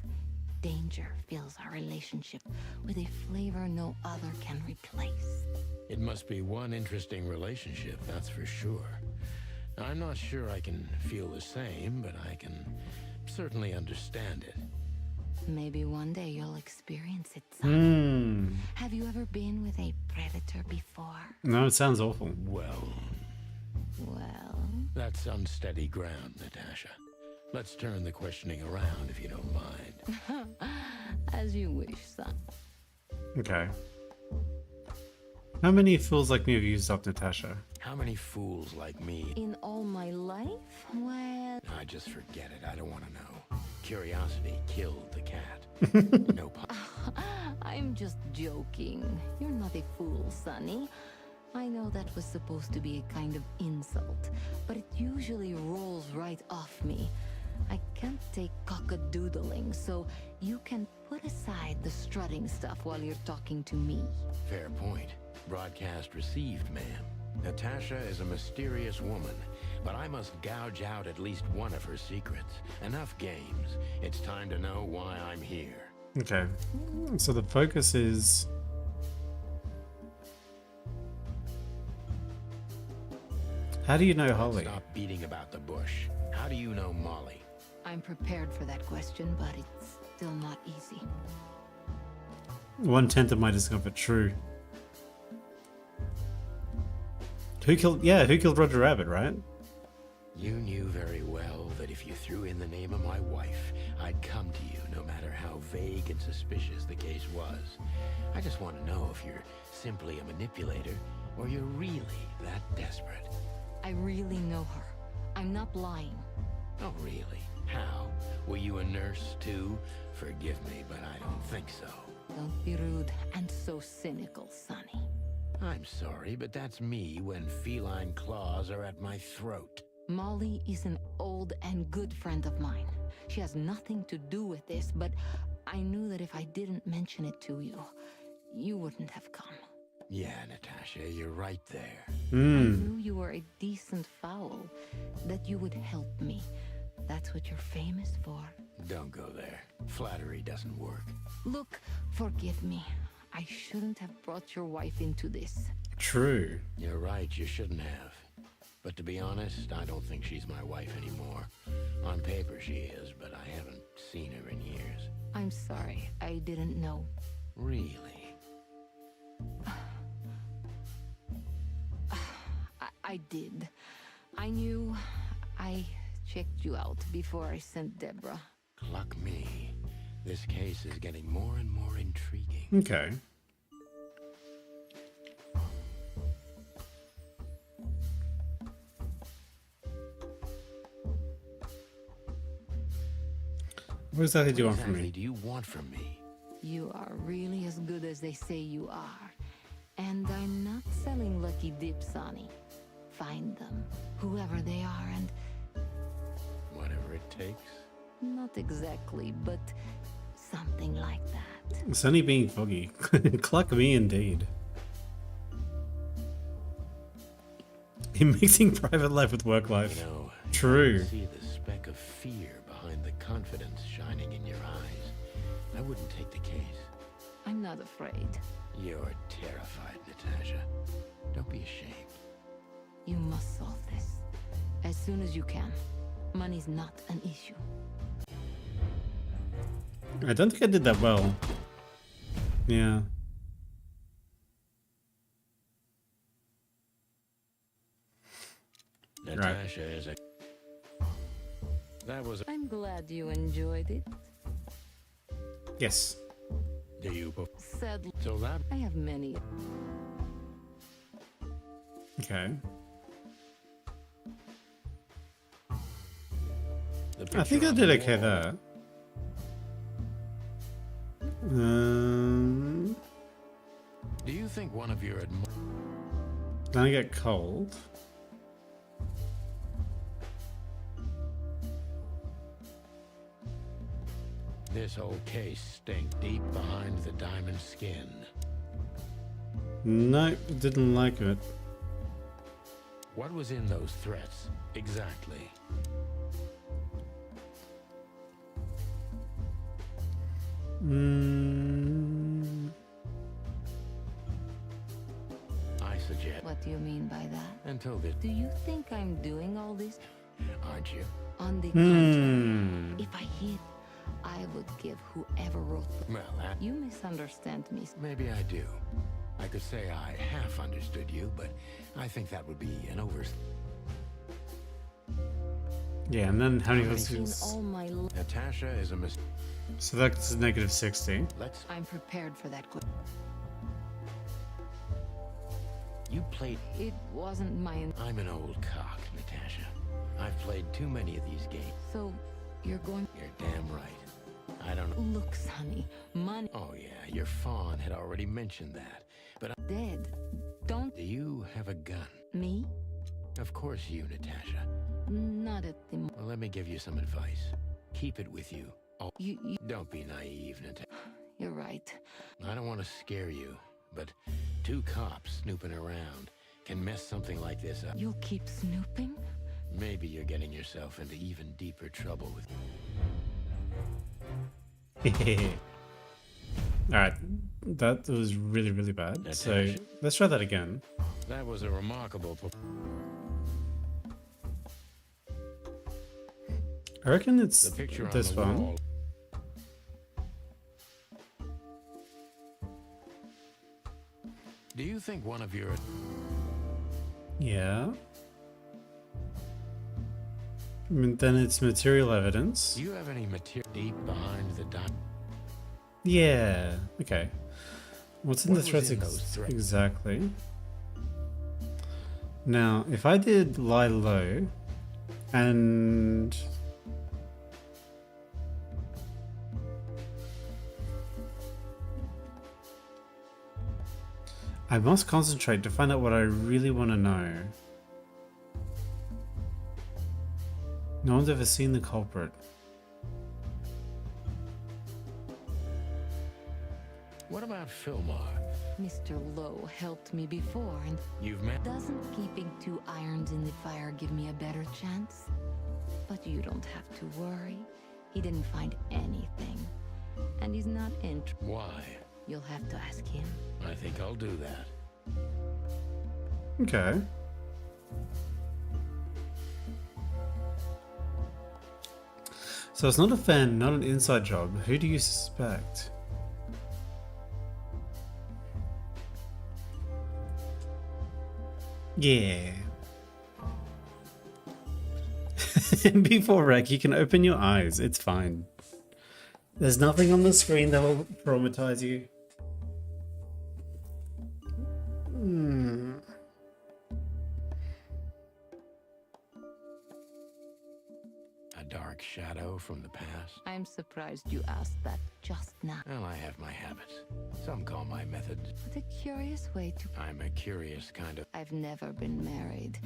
danger fills our relationship with a flavor no other can replace. It must be one interesting relationship, that's for sure. I'm not sure I can feel the same, but I can certainly understand it. Maybe one day you'll experience it, son. Hmm. Have you ever been with a predator before? No, it sounds awful. Well, that's unsteady ground, Natasha. Let's turn the questioning around, if you don't mind. As you wish, son. Okay. How many fools like me have used up Natasha? How many fools like me? In all my life? Well... I just forget it. I don't want to know. Curiosity killed the cat. No pun. I'm just joking. You're not a fool, Sonny. I know that was supposed to be a kind of insult, but it usually rolls right off me. I can't take cock-a-doodling, so you can put aside the strutting stuff while you're talking to me. Fair point. Broadcast received, ma'am. Natasha is a mysterious woman, but I must gouge out at least one of her secrets. Enough games. It's time to know why I'm here. Okay. So the focus is... How do you know Holly? Stop beating about the bush. How do you know Molly? I'm prepared for that question, but it's still not easy. 1/10 of my discomfort, true. Who killed Roger Rabbit, right? You knew very well that if you threw in the name of my wife, I'd come to you no matter how vague and suspicious the case was. I just want to know if you're simply a manipulator or you're really that desperate. I really know her. I'm not lying. Oh, really? How? Were you a nurse too? Forgive me, but I don't think so. Don't be rude and so cynical, Sonny. I'm sorry, but that's me when feline claws are at my throat. Molly is an old and good friend of mine. She has nothing to do with this, but I knew that if I didn't mention it to you, you wouldn't have come. Yeah, Natasha, you're right there. I knew you were a decent fowl, that you would help me. That's what you're famous for. Don't go there. Flattery doesn't work. Look, forgive me. I shouldn't have brought your wife into this. True. You're right, you shouldn't have. But to be honest, I don't think she's my wife anymore. On paper she is, but I haven't seen her in years. I'm sorry, I didn't know. Really? I did. I knew. I checked you out before I sent Deborah. Cluck me. This case is getting more and more intriguing. Okay. What exactly do you want from me? do you want from me? You are really as good as they say you are. And I'm not selling lucky dips, Sonny. Find them, whoever they are, and... Whatever it takes. Not exactly, but something like that. Sunny being foggy. Cluck me indeed. In mixing private life with work life. You know, True. I see the speck of fear behind the confidence shining in your eyes. I wouldn't take the case. I'm not afraid. You're terrified, Natasha. Don't be ashamed. You must solve this. As soon as you can. Money's not an issue. I don't think I did that well. Yeah. Natasha is a... That was... I'm glad you enjoyed it. Yes. Do you... Sadly, So that... I have many. Okay. The I think picture I on did the okay wall. there. Do you think one of your Then I get cold. This whole case stinks deep behind the diamond skin. Nope, didn't like it. What was in those threats, exactly? I suggest... What do you mean by that? Until this... Do you think I'm doing all this? Aren't you? On the contrary, if I hid, I would give whoever wrote the... Well, that... You misunderstand me. Maybe I do. I could say I half understood you, but I think that would be an over... Yeah, and then how many I've of seen us? all my... Natasha is a mis... So that's negative 60. Let's... I'm prepared for that. You played... It wasn't my... I'm an old cock, Natasha. I've played too many of these games. So, you're going... You're damn right. I don't know... Look, Sonny, money... Oh yeah, your fawn had already mentioned that. But Dead. Don't... do you have a gun? Me? Of course you, Natasha. Not at the... Well, let me give you some advice. Keep it with you. Oh, You... don't be naive, Natasha. You're right. I don't want to scare you, but two cops snooping around can mess something like this up. You'll keep snooping? Maybe you're getting yourself into even deeper trouble with... Alright, that was really, really bad. So Natasha? let's try that again. That was a remarkable... I reckon it's The picture on this the one. wall. Do you think one of your... Yeah. I mean, then it's material evidence. Do you have any material deep behind the dot? Yeah. Okay. What's in What the was threats in those threats? exactly? Now, if I did lie low and I must concentrate to find out what I really want to know. No one's ever seen the culprit. What about Filmar? Mr. Lowe helped me before, and You've met... doesn't keeping 2 irons in the fire give me a better chance? But you don't have to worry. He didn't find anything. And he's not Why? You'll have to ask him. I think I'll do that. Okay. So it's not a fan, not an inside job. Who do you suspect? Yeah. Before wreck, you can open your eyes. It's fine. There's nothing on the screen that will traumatize you. A dark shadow from the past? I'm surprised you asked that just now. Well, I have my habits. Some call my methods. What a curious way to... I'm a curious kind of... I've never been married,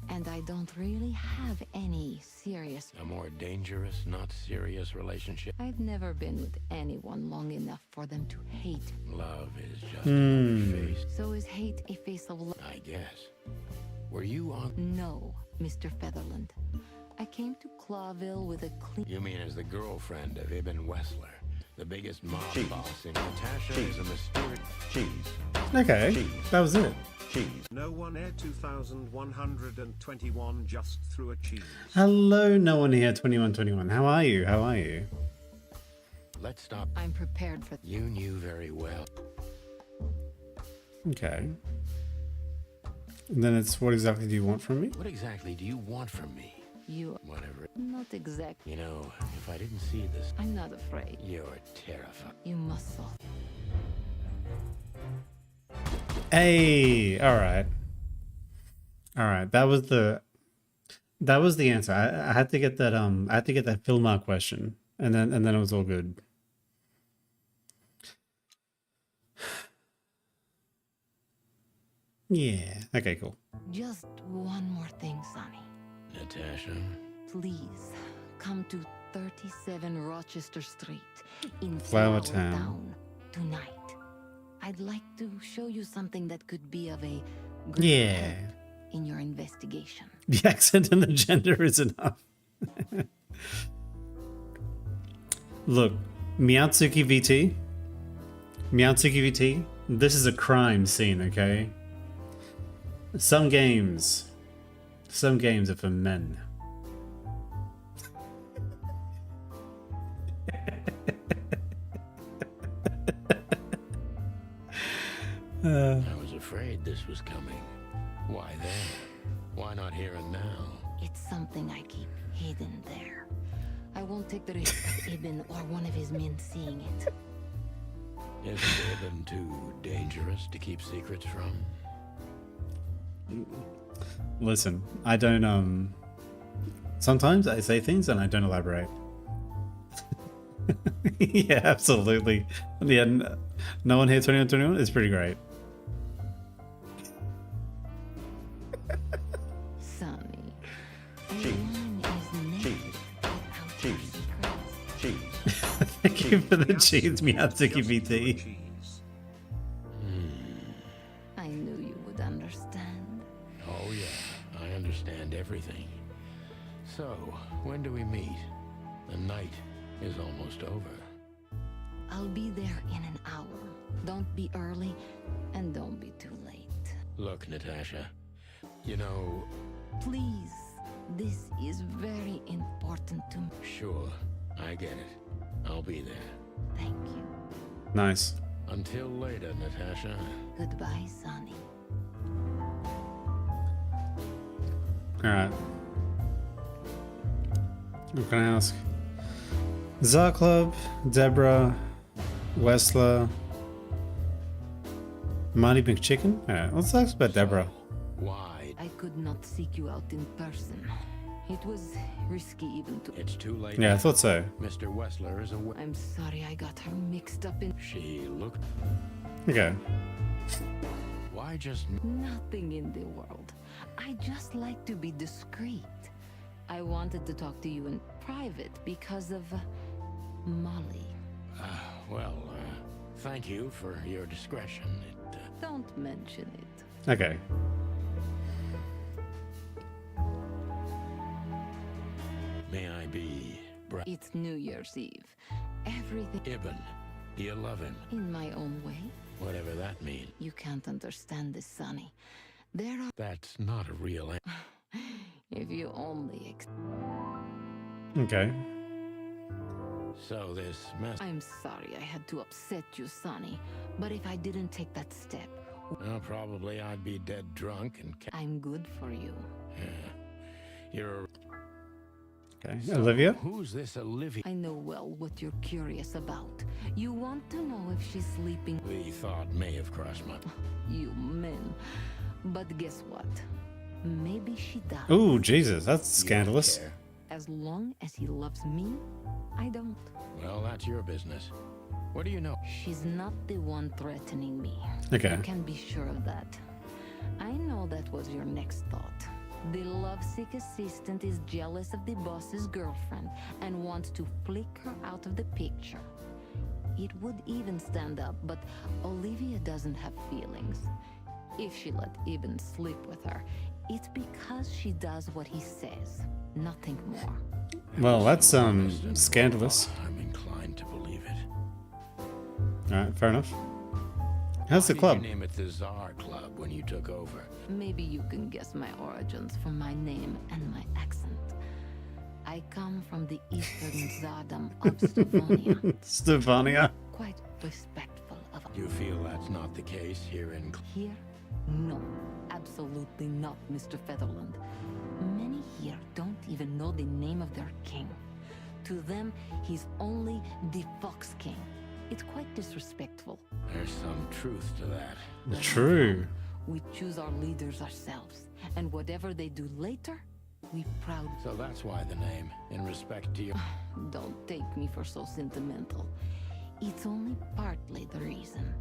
and I don't really have any serious... A more dangerous, not serious relationship. I've never been with anyone long enough for them to hate. Love is just another face. So is hate a face of love? I guess. Were you on... No, Mr. Featherland. I came to Clawville with a clean... You mean as the girlfriend of Ibn Wessler, the biggest mob boss in Natasha is a mysterious... Okay, that was it. No one air 2121 just threw a cheese. Hello, no one here, 2121. How are you? How are you? Let's stop. I'm prepared for... You knew very well. Okay. And then it's, what exactly do you want from me? What exactly do you want from me? You... Whatever. Not exactly. You know, if I didn't see this... I'm not afraid. You're terrified. You must solve... Hey, all right. That was the answer. I had to get that I had to get that Filmar question, and then it was all good. Yeah. Okay. Cool. Just one more thing, Sonny. Natasha? Please, come to 37 Rochester Street in Flower Town Town tonight. I'd like to show you something that could be of a great Yeah. help in your investigation. The accent and the gender is enough. Look, Miyatsuki VT. This is a crime scene, okay? Some games are for men. I was afraid this was coming. Why then? Why not here and now? It's something I keep hidden there. I won't take the risk of Ibn or one of his men seeing it. Isn't Ibn too dangerous to keep secrets from? Listen, I don't sometimes I say things and I don't elaborate. Yeah, absolutely. Yeah, no one here 2121 is pretty great. Sonny, a woman is naked without her secrets. Thank you for the cheese, Miyatsuki VT. I knew you would understand. Oh yeah, I understand everything. So, when do we meet? The night is almost over. I'll be there in an hour. Don't be early, and don't be too late. Look, Natasha, you know... Please, this is very important to me. Sure, I get it. I'll be there. Thank you. Nice. Until later, Natasha. Goodbye, Sonny. Alright. What can I ask? Zarklub, Deborah, Wessler, Marty McChicken? Alright, let's talk about Deborah. Why? I could not seek you out in person. It was risky even to... It's too late. Yeah, I thought so. Mr. Wessler is away. I'm sorry I got her mixed up in... She looked... Okay. Why Why just... Nothing in the world. I just like to be discreet. I wanted to talk to you in private because of Molly. Thank you for your discretion. Don't mention it. Okay. May I be... It's New Year's Eve. Everything... Ibn. Do you love him? In my own way. Whatever that means. You can't understand this, Sonny. There are... That's not a real... If you only... Okay. So this mess... I'm sorry I had to upset you, Sonny. But if I didn't take that step... Well, probably I'd be dead drunk and... I'm good for you. Yeah. You're a... Okay. So, Olivia? Who's this Olivia? I know well what you're curious about. You want to know if she's sleeping... The thought may have crossed my... You men. But guess what? Maybe she does. Oh, Jesus, that's scandalous. As long as he loves me, I don't. Well, that's your business. What do you know? She's not the one threatening me. Okay. You can be sure of that. I know that was your next thought. The lovesick assistant is jealous of the boss's girlfriend and wants to flick her out of the picture. It would even stand up, but Olivia doesn't have feelings. If she let Ibn sleep with her, it's because she does what he says, nothing more. Well, that's scandalous. I'm inclined to believe it. All right, fair enough. How's the club? Why did you name it the Tsar Club when you took over? Maybe you can guess my origins from my name and my accent. I come from the eastern Tsardom of Stavonia. Stavonia. Quite respectful of... You feel that's not the case here in... Here? No, absolutely not, Mr. Featherland. Many here don't even know the name of their king. To them, he's only the Fox King. It's quite disrespectful. There's some truth to that. True. We choose our leaders ourselves, and whatever they do later, we proud... So that's why the name, in respect to you. Don't take me for so sentimental. It's only partly the reason.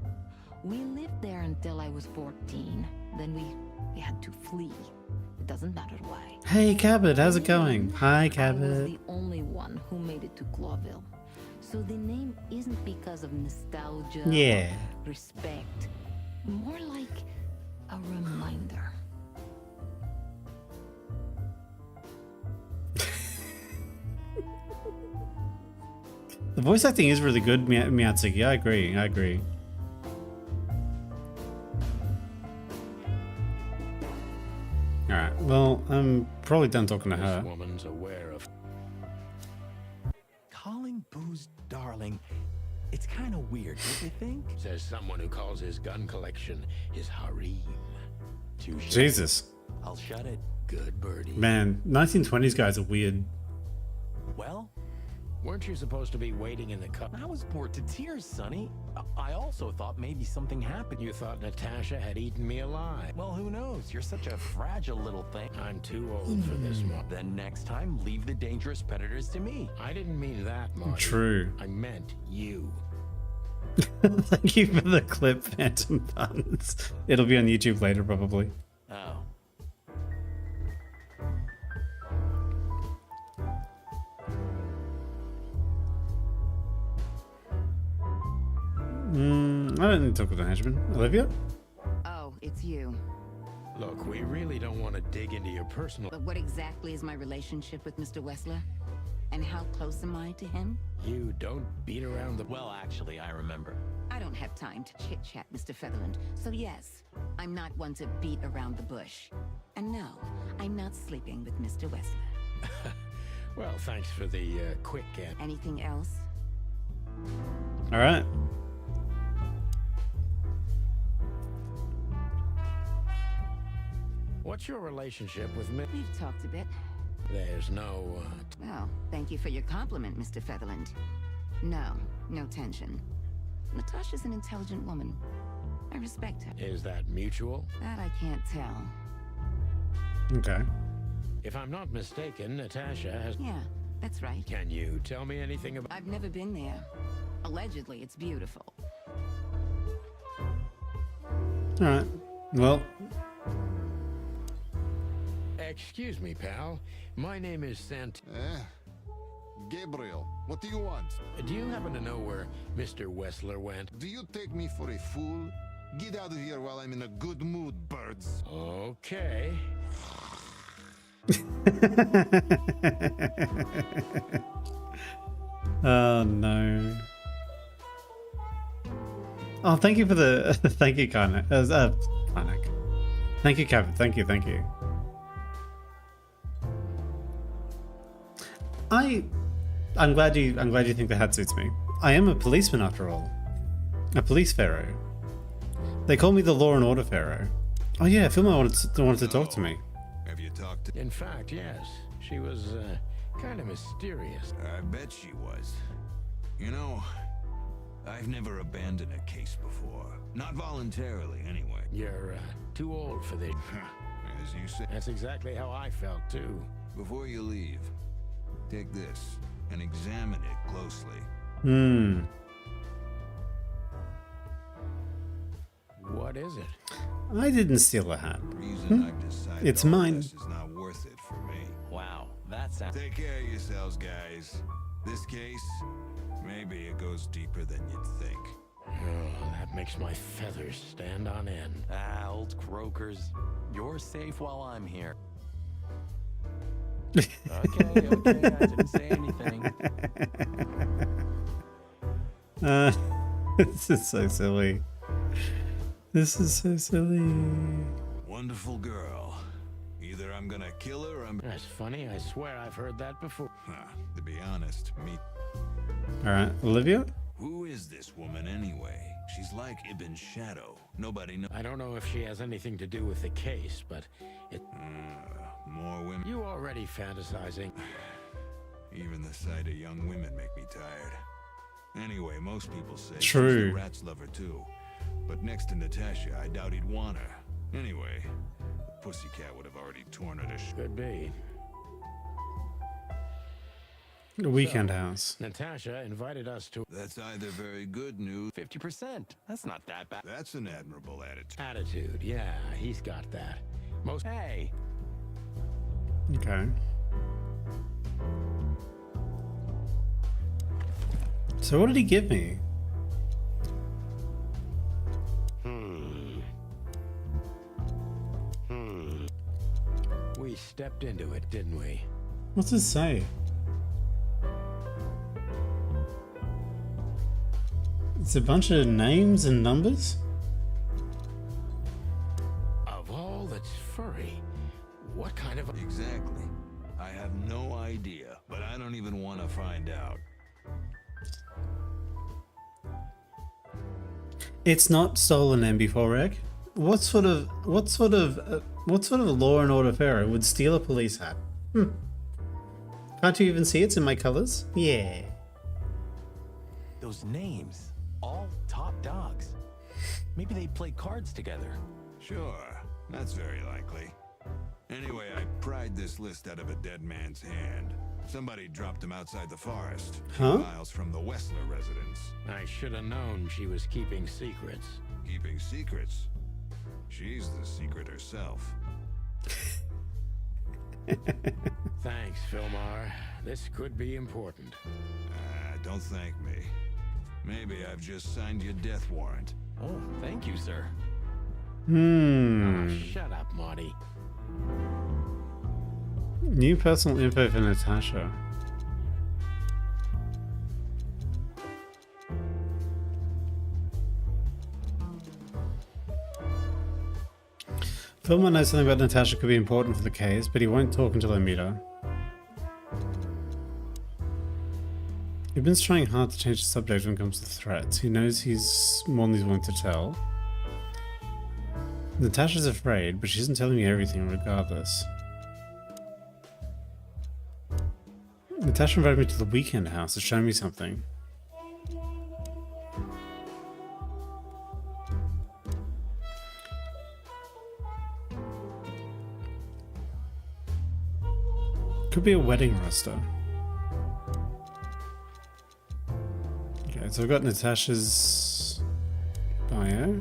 We lived there until I was 14. Then we had to flee. It doesn't matter why. Hey, Cabot, how's it going? Hi, I was Cabot. the only one who made it to Clawville. So the name isn't because of nostalgia Yeah. or respect. More like a reminder. The voice acting is really good, Miyatsuki. I agree. Alright, well, I'm probably done talking to This her. woman's aware of... Calling booze darling, it's kind of weird, don't you think? Says someone who calls his gun collection his harem. Touche. Jesus. I'll shut it. Good birdie. Man, 1920s guys are weird. Well, Weren't you supposed to be waiting in the car? I was bored to tears, Sonny. I also thought maybe something happened. You thought Natasha had eaten me alive. Well, who knows? You're such a fragile little thing. I'm too old for this one. Then next time, leave the dangerous predators to me. I didn't mean that, Marty. True. I meant you. Thank you for the clip, Phantom Puns. It'll be on YouTube later, probably. Oh. I don't need to talk with the henchman. Olivia? Oh, it's you. Look, we really don't want to dig into your personal... But what exactly is my relationship with Mr. Wessler? And how close am I to him? You don't beat around the... Well, actually, I remember. I don't have time to chit-chat, Mr. Featherland. So yes, I'm not one to beat around the bush. And no, I'm not sleeping with Mr. Wessler. Well, thanks for the quick answer. Anything else? All right. What's your relationship with me? We've talked a bit. There's no... Oh, thank you for your compliment, Mr. Featherland. No, no tension. Natasha's an intelligent woman. I respect her. Is that mutual? That I can't tell. Okay. If I'm not mistaken, Natasha has... Yeah, that's right. Can you tell me anything about... I've never been there. Allegedly, it's beautiful. All right. Well, Excuse me, pal. My name is Sant. Gabriel, what do you want? Do you happen to know where Mr. Wessler went? Do you take me for a fool? Get out of here while I'm in a good mood, birds. Okay. Oh no. Oh, thank you for the thank you, Karnak. Karnak. Thank you, Kevin. Thank you, thank you. I'm glad you think the hat suits me. I am a policeman after all. A police pharaoh. They call me the Law and Order Pharaoh. Oh yeah, Filma wanted to talk to me. Have you talked to... In fact, yes. She was kind of mysterious. I bet she was. You know, I've never abandoned a case before. Not voluntarily, anyway. You're too old for this. As you say. That's exactly how I felt, too. Before you leave, take this and examine it closely. Hmm. What is it? I didn't steal the hat. Reason I've decided It's all mine. this is not worth it for me. Wow, that's... Take care of yourselves, guys. This case, maybe it goes deeper than you'd think. Oh, that makes my feathers stand on end. Ah, old croakers. You're safe while I'm here. Okay, I didn't say anything. This is so silly. This is so silly. Wonderful girl. Either I'm gonna kill her or I'm... That's funny. I swear I've heard that before. To be honest, me... Alright, Olivia? Who is this woman anyway? She's like Ibn's shadow. Nobody knows. I don't know if she has anything to do with the case, but it... More women... You already fantasizing. Even the sight of young women make me tired. Anyway, most people say True. she's a rat's lover too. But next to Natasha, I doubt he'd want her. Anyway, the pussycat would have already torn her to Could be. The Weekend House. Natasha invited us to... That's either very good news... 50%. That's not that bad. That's an admirable attitude. Attitude, yeah, he's got that. Most... Hey! Okay. So what did he give me? We stepped into it, didn't we? What's it say? It's a bunch of names and numbers? Of all that's furry, what kind of... Exactly. I have no idea, but I don't even want to find out. It's not stolen MB4 reg. What sort of Law and Order Pharaoh would steal a police hat? Can't you even see it's in my colors? Yeah. Those names, all top dogs. Maybe they play cards together. Sure, that's very likely. Anyway, I pried this list out of a dead man's hand. Somebody dropped him outside the forest, 2 miles from the Wessler residence. I should have known she was keeping secrets. Keeping secrets? She's the secret herself. Thanks, Filmar. This could be important. Don't thank me. Maybe I've just signed your death warrant. Oh, thank you, sir. Shut up, Marty. New personal info for Natasha. Filmer knows something about Natasha could be important for the case, but he won't talk until I meet her. Ibn's trying hard to change the subject when it comes to threats. He knows he's more than he's willing to tell. Natasha's afraid, but she isn't telling me everything regardless. Natasha invited me to the Weekend House to show me something. Could be a wedding roster. Okay, so I've got Natasha's bio.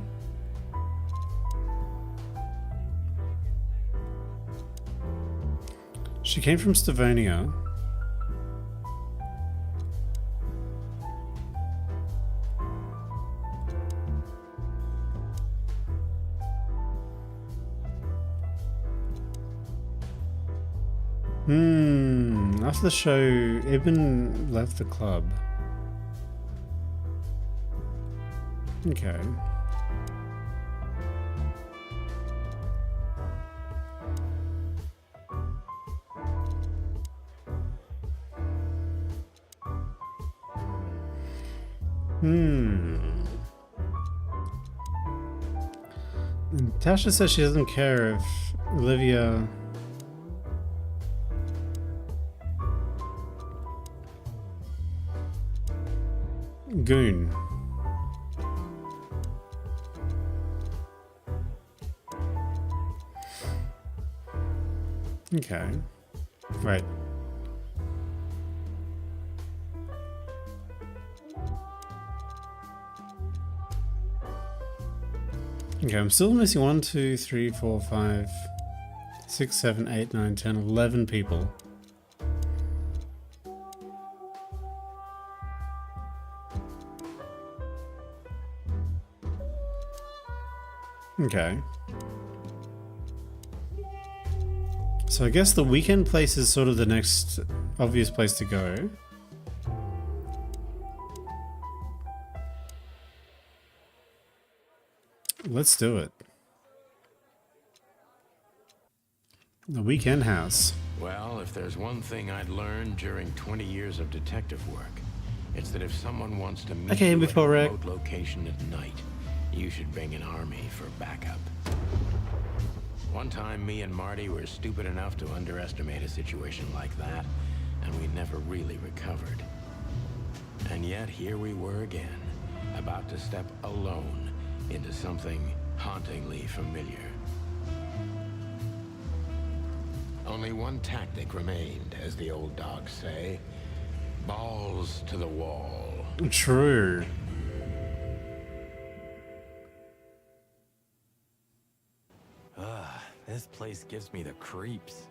She came from Stavonia. After the show, Ibn left the club. Okay. Tasha says she doesn't care if Olivia... Goon. Okay. Right. Okay, I'm still missing 1, 2, 3, 4, 5, 6, 7, 8, 9, 10, 11 people. Okay. So I guess the weekend place is sort of the next obvious place to go. Let's do it. The weekend house. Well, if there's one thing I'd learned during 20 years of detective work, it's that if someone wants to meet you at a remote location at night, you should bring an army for backup. One time, me and Marty were stupid enough to underestimate a situation like that, and we never really recovered. And yet, here we were again, about to step alone into something hauntingly familiar. Only one tactic remained, as the old dogs say. Balls to the wall. True. This place gives me the creeps.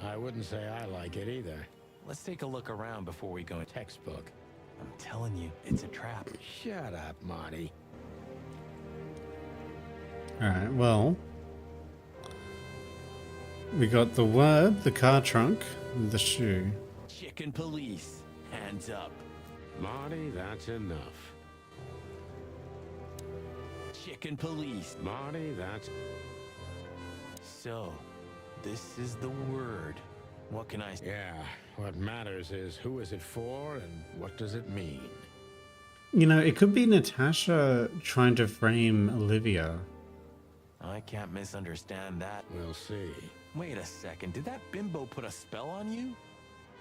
I wouldn't say I like it either. Let's take a look around before we go. Textbook. I'm telling you, it's a trap. Shut up, Marty. Alright, well. We got the web, the car trunk, and the shoe. Chicken police, hands up. Marty, that's enough. Chicken police. Marty, that's... So, this is the word. What can I say? Yeah, what matters is who is it for and what does it mean? You know, it could be Natasha trying to frame Olivia. I can't misunderstand that. We'll see. Wait a second, did that bimbo put a spell on you?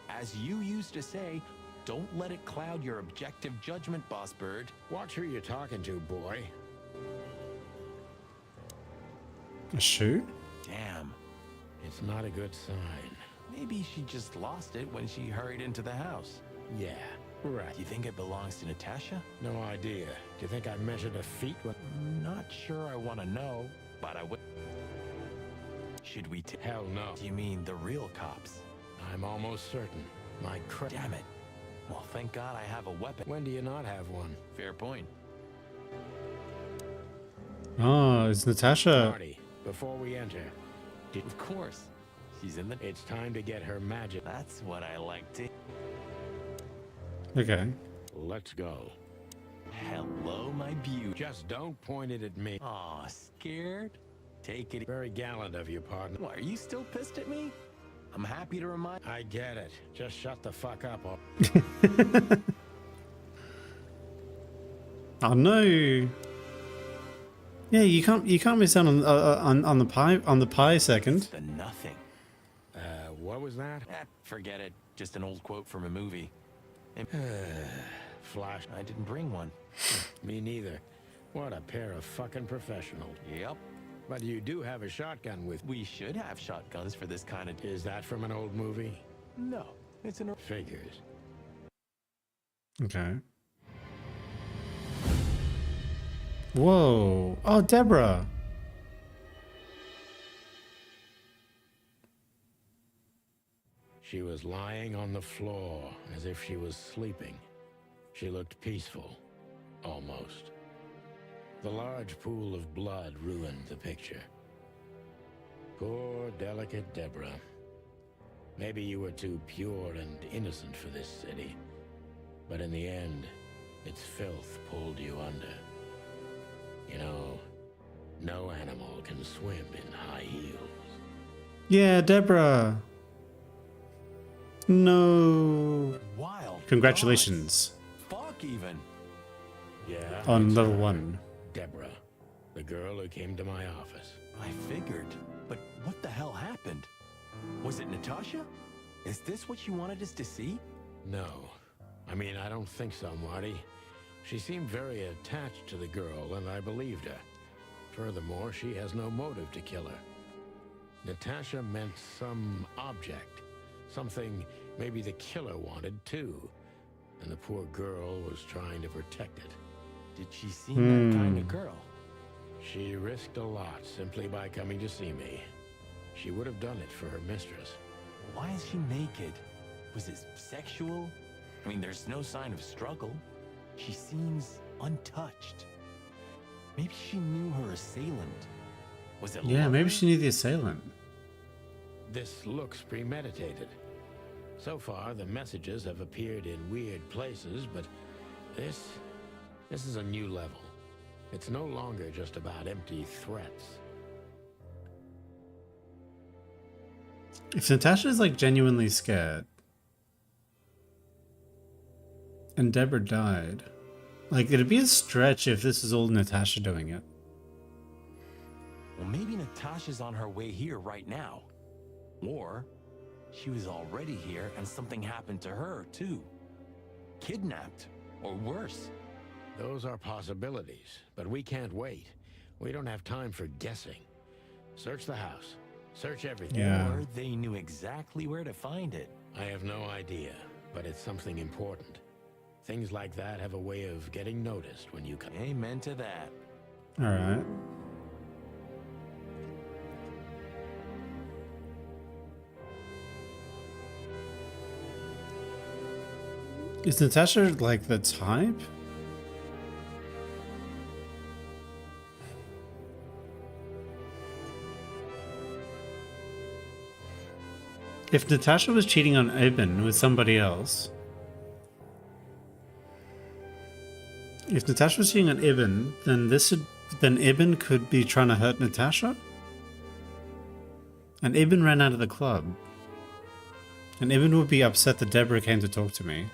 As you used to say, don't let it cloud your objective judgment, Boss Bird. Watch who you're talking to, boy. A shoe? Damn. It's not a good sign. Maybe she just lost it when she hurried into the house. Yeah, right. Do you think it belongs to Natasha? No idea. Do you think I measured her feet when... Not sure I want to know, but I would... Should we Hell no. Do you mean the real cops? I'm almost certain. My Damn it. Well, thank God I have a weapon. When do you not have one? Fair point. Oh, it's Natasha. Marty, before we enter... Of course. She's in the... It's time to get her magic. That's what I like to... Okay. Let's go. Hello, my beauty. Just don't point it at me. Aw, scared? Take it... Very gallant of you, partner. Why, are you still pissed at me? I'm happy to remind... I get it. Just shut the fuck up. Oh no. Yeah, you can't miss out on the pie second. The nothing. What was that? Forget it. Just an old quote from a movie. Flash. I didn't bring one. Me neither. What a pair of fucking professionals. Yep. But you do have a shotgun with... We should have shotguns for this kind of... Is that from an old movie? No. It's an... Figures. Okay. Whoa. Oh, Deborah. She was lying on the floor as if she was sleeping. She looked peaceful, almost. The large pool of blood ruined the picture. Poor, delicate Deborah. Maybe you were too pure and innocent for this city. But in the end, its filth pulled you under. You know, no animal can swim in high heels. Yeah, Deborah. No. Wild. Congratulations. Fuck even. Yeah. On it's level her, 1. Deborah, the girl who came to my office. I figured, but what the hell happened? Was it Natasha? Is this what you wanted us to see? No. I mean, I don't think so, Marty. She seemed very attached to the girl, and I believed her. Furthermore, she has no motive to kill her. Natasha meant some object. Something maybe the killer wanted, too. And the poor girl was trying to protect it. Did she seem that kind of girl? She risked a lot simply by coming to see me. She would have done it for her mistress. Why is she naked? Was it sexual? I mean, there's no sign of struggle. She seems untouched. Maybe she knew her assailant. Was it Yeah, love maybe her? she knew the assailant. This looks premeditated. So far, the messages have appeared in weird places, but this is a new level. It's no longer just about empty threats. If Natasha's like genuinely scared and Deborah died, like it'd be a stretch if this is all Natasha doing it. Well, maybe Natasha's on her way here right now. Or she was already here and something happened to her, too. Kidnapped, or worse. Those are possibilities, but we can't wait. We don't have time for guessing. Search the house. Search everything. Yeah. Or they knew exactly where to find it. I have no idea, but it's something important. Things like that have a way of getting noticed when you come. Amen to that. All right. Is Natasha like the type? If Natasha was cheating on Ibn with somebody else, if Natasha was cheating on Ibn, then Ibn could be trying to hurt Natasha. And Ibn ran out of the club. And Ibn would be upset that Deborah came to talk to me.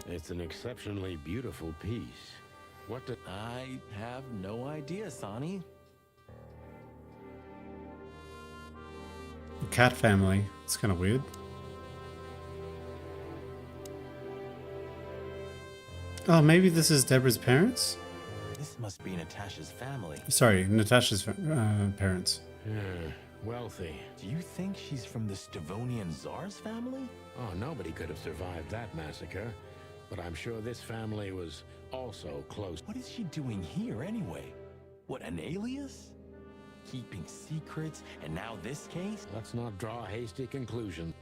It's an exceptionally beautiful piece. What the... I have no idea, Sonny. Cat family. It's kind of weird. Oh, maybe this is Deborah's parents? This must be Natasha's family. Sorry, Natasha's parents. Wealthy. Do you think she's from the Stavonian Tsar's family? Oh, nobody could have survived that massacre. But I'm sure this family was also close. What is she doing here anyway? What, an alias? Keeping secrets, and now this case? Let's not draw hasty conclusions.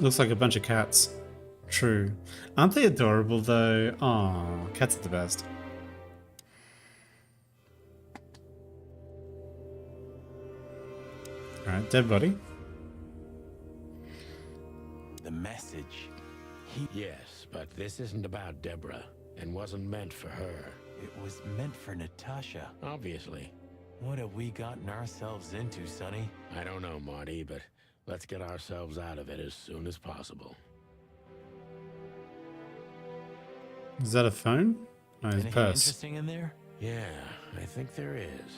Looks like a bunch of cats. True. Aren't they adorable though? Aw, cats are the best. Alright, dead body. The message. Yes, but this isn't about Deborah, and wasn't meant for her. It was meant for Natasha. Obviously. What have we gotten ourselves into, Sonny? I don't know, Marty, but let's get ourselves out of it as soon as possible. Is that a phone? No, it's a Anything purse. interesting in there? Yeah, I think there is.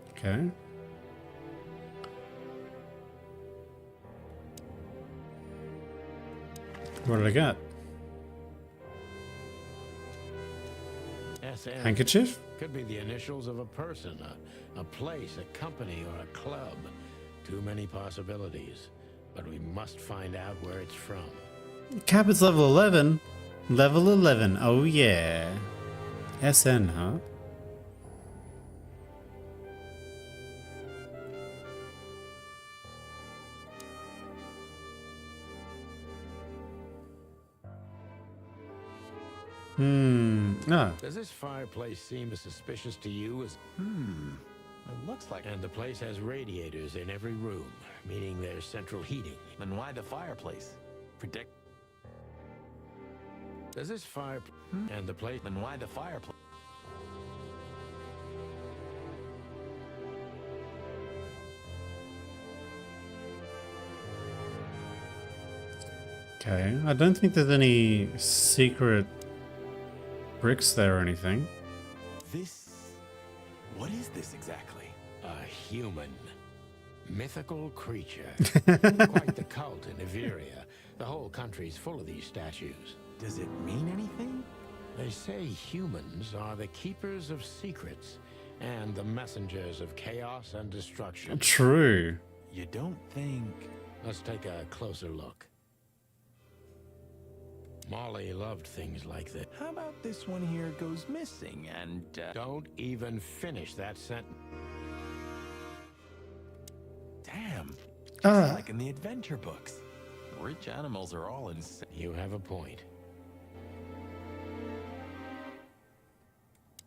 Okay. What did I get? SM. Handkerchief? Could be the initials of a person, a place, a company, or a club. Too many possibilities. But we must find out where it's from. Cap, it's level 11. Level 11. Oh, yeah. SN, huh? No. Does this fireplace seem as suspicious to you as... It looks like... And the place has radiators in every room, meaning there's central heating. Then why the fireplace? Predict... Does this fire... And the place... Then why the fireplace? Okay, I don't think there's any secret bricks there or anything. This... What is this exactly? A human. Mythical creature. Quite the cult in Iveria. The whole country's full of these statues. Does it mean anything? They say humans are the keepers of secrets and the messengers of chaos and destruction. True. You don't think... Let's take a closer look. Molly loved things like this. How about this one here goes missing and... Don't even finish that sentence. Damn. Just like in the adventure books. Rich animals are all insane. You have a point.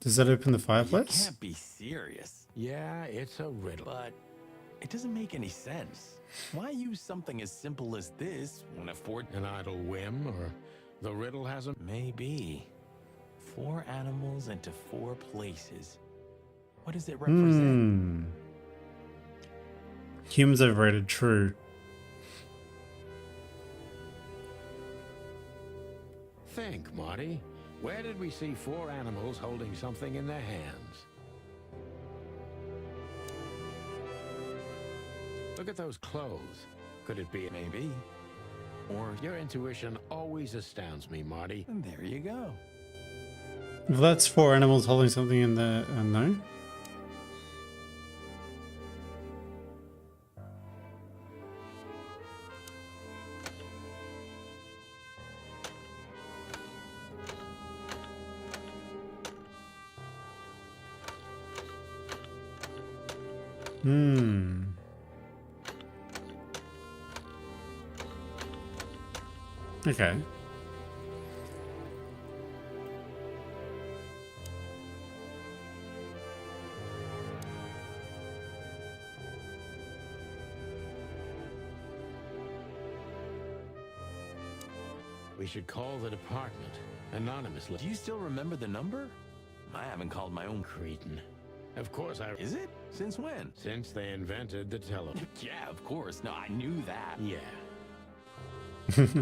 Does that open the You fireplace? can't be serious. Yeah, it's a riddle. But it doesn't make any sense. Why use something as simple as this when afford... An idle whim, or the riddle has a... Maybe. 4 animals into 4 places. What does it represent? Humans overrated, true. Think, Marty. Where did we see 4 animals holding something in their hands? Look at those clothes. Could it be... Maybe. Or... Your intuition always astounds me, Marty. And there you go. Well, that's 4 animals holding something in the... no? Okay. We should call the department anonymously. Do you still remember the number? I haven't called my own Cretin. Of course I... Is it? Since when? Since they invented the telephone. Yeah, of course. No, I knew that. Yeah.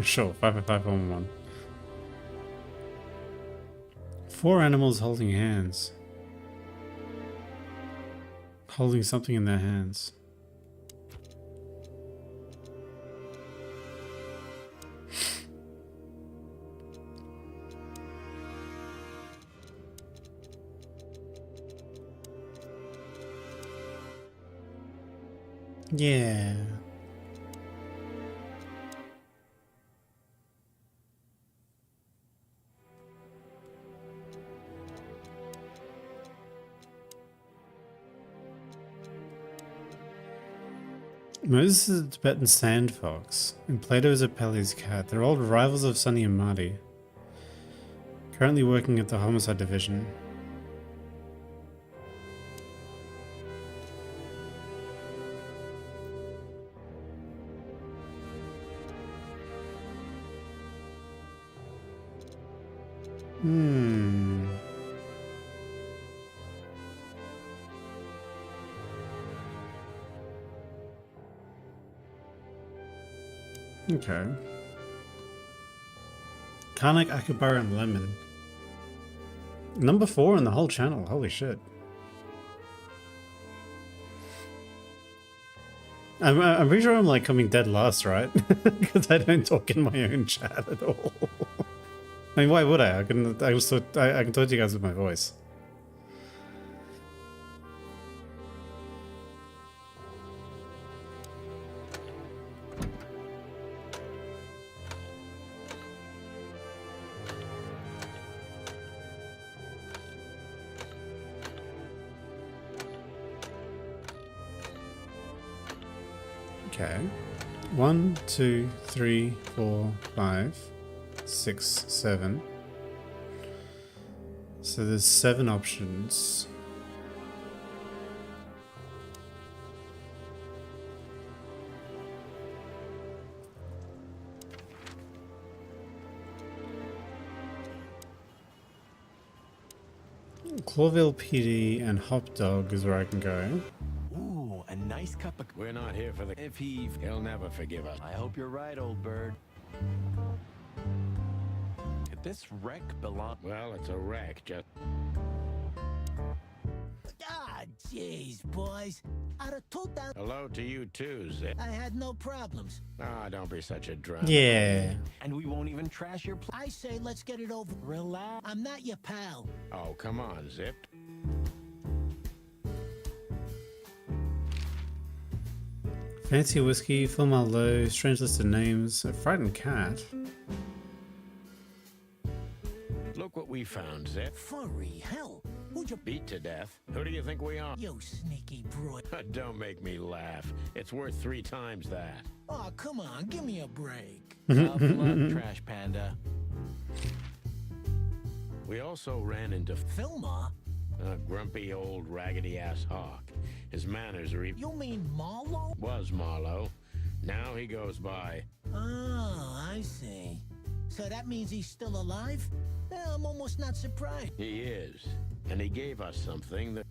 Sure, 55511. 4 animals holding hands. Holding something in their hands. Yeah. Moses is a Tibetan sand fox, and Plato is a Pelly's cat. They're old rivals of Sonny and Marty. Currently working at the homicide division. Okay. Karnak, Akabara, and Lemon. Number 4 in the whole channel. Holy shit. I'm pretty sure I'm like coming dead last, right? Because I don't talk in my own chat at all. I mean, why would I? I can talk to you guys with my voice. Okay. 1, 2, 3, 4, 5, 6, 7. So there's 7 options. Clawville PD and Hop Dog is where I can go. Ooh, a nice cup of... We're not here for the... If he'll never forgive us. I hope you're right, old bird. Did this wreck belong... Well, it's a wreck, just... Ah, jeez, boys. Out of 2,000... Hello to you too, Zip. I had no problems. Ah, don't be such a drunk. Yeah. And we won't even trash your... I say let's get it over. Relax. I'm not your pal. Oh, come on, Zip. Fancy whiskey, Phil Marlowe, strange list of names, a frightened cat. Look what we found, Zip. Furry hell. Who'd you Beat to death. Who do you think we are? You sneaky broad. Don't make me laugh. It's worth 3 times that. Oh, come on, give me a break. Tough luck, Trash Panda. We also ran into Filma? a grumpy old raggedy-ass hawk. His manners are even... You mean Marlowe? Was Marlowe. Now he goes by... Oh, I see. So that means he's still alive? I'm almost not surprised. He is. And he gave us something that...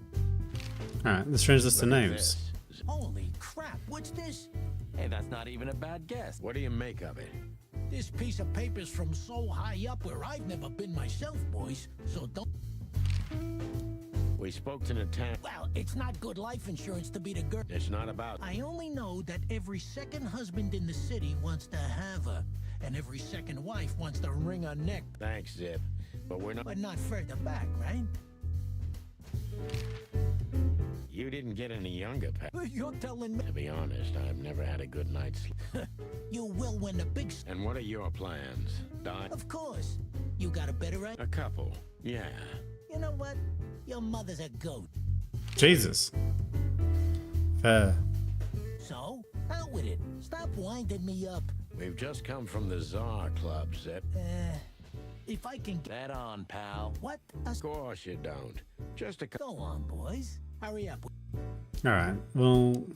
Alright, the strange list of Look at names. this. Holy crap, what's this? Hey, that's not even a bad guess. What do you make of it? This piece of paper's from so high up where I've never been myself, boys. So don't... We spoke to Natan... Well, it's not good life insurance to be the girl. It's not about... I only know that every second husband in the city wants to have her, and every second wife wants to wring her neck. Thanks, Zip. But we're not... But not further back, right? You didn't get any younger, Pat. You're telling me... To be honest, I've never had a good night's sleep. You will when the big... And what are your plans? Die? Of course. You got a better idea? A couple. Yeah. You know what? Your mother's a goat. Jesus. Fair. So, out with it. Stop winding me up. We've just come from the Czar Club, Zip. If I can... That on, pal. What? Of course you don't. Just a... Go on, boys. Hurry up. Alright, well...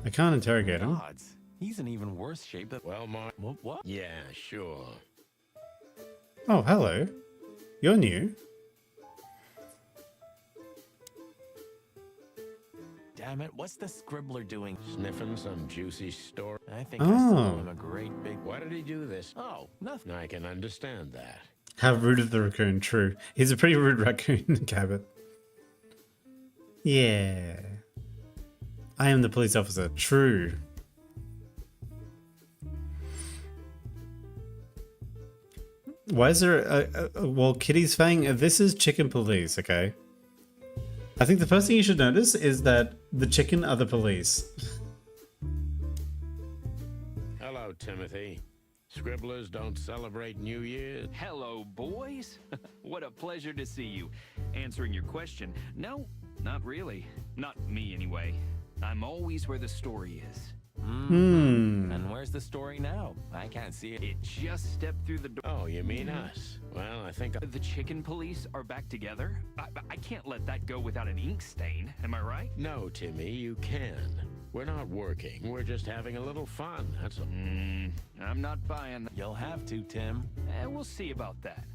I can't interrogate him. Odds. He's in even worse shape than... Well, Mark... What? Yeah, sure. Oh, hello. You're new. Damn it, what's the scribbler doing? Sniffing some juicy story. I think I still owe Oh. him a great big... Why did he do this? Oh, nothing. I can understand that. How rude of the raccoon, true. He's a pretty rude raccoon, Cabot. Yeah. I am the police officer, true. Why is there well, Kitty's Fang, this is chicken police, okay? I think the first thing you should notice is that the chicken are the police. Hello, Timothy. Scribblers don't celebrate New Year's. Hello, boys. What a pleasure to see you. Answering your question, no, not really. Not me, anyway. I'm always where the story is. And where's the story now? I can't see it. It just stepped through the door. Oh, you mean us? Well, I think... The chicken police are back together? I can't let that go without an ink stain, am I right? No, Timmy, you can. We're not working. We're just having a little fun. That's all. I'm not buying that. You'll have to, Tim. We'll see about that.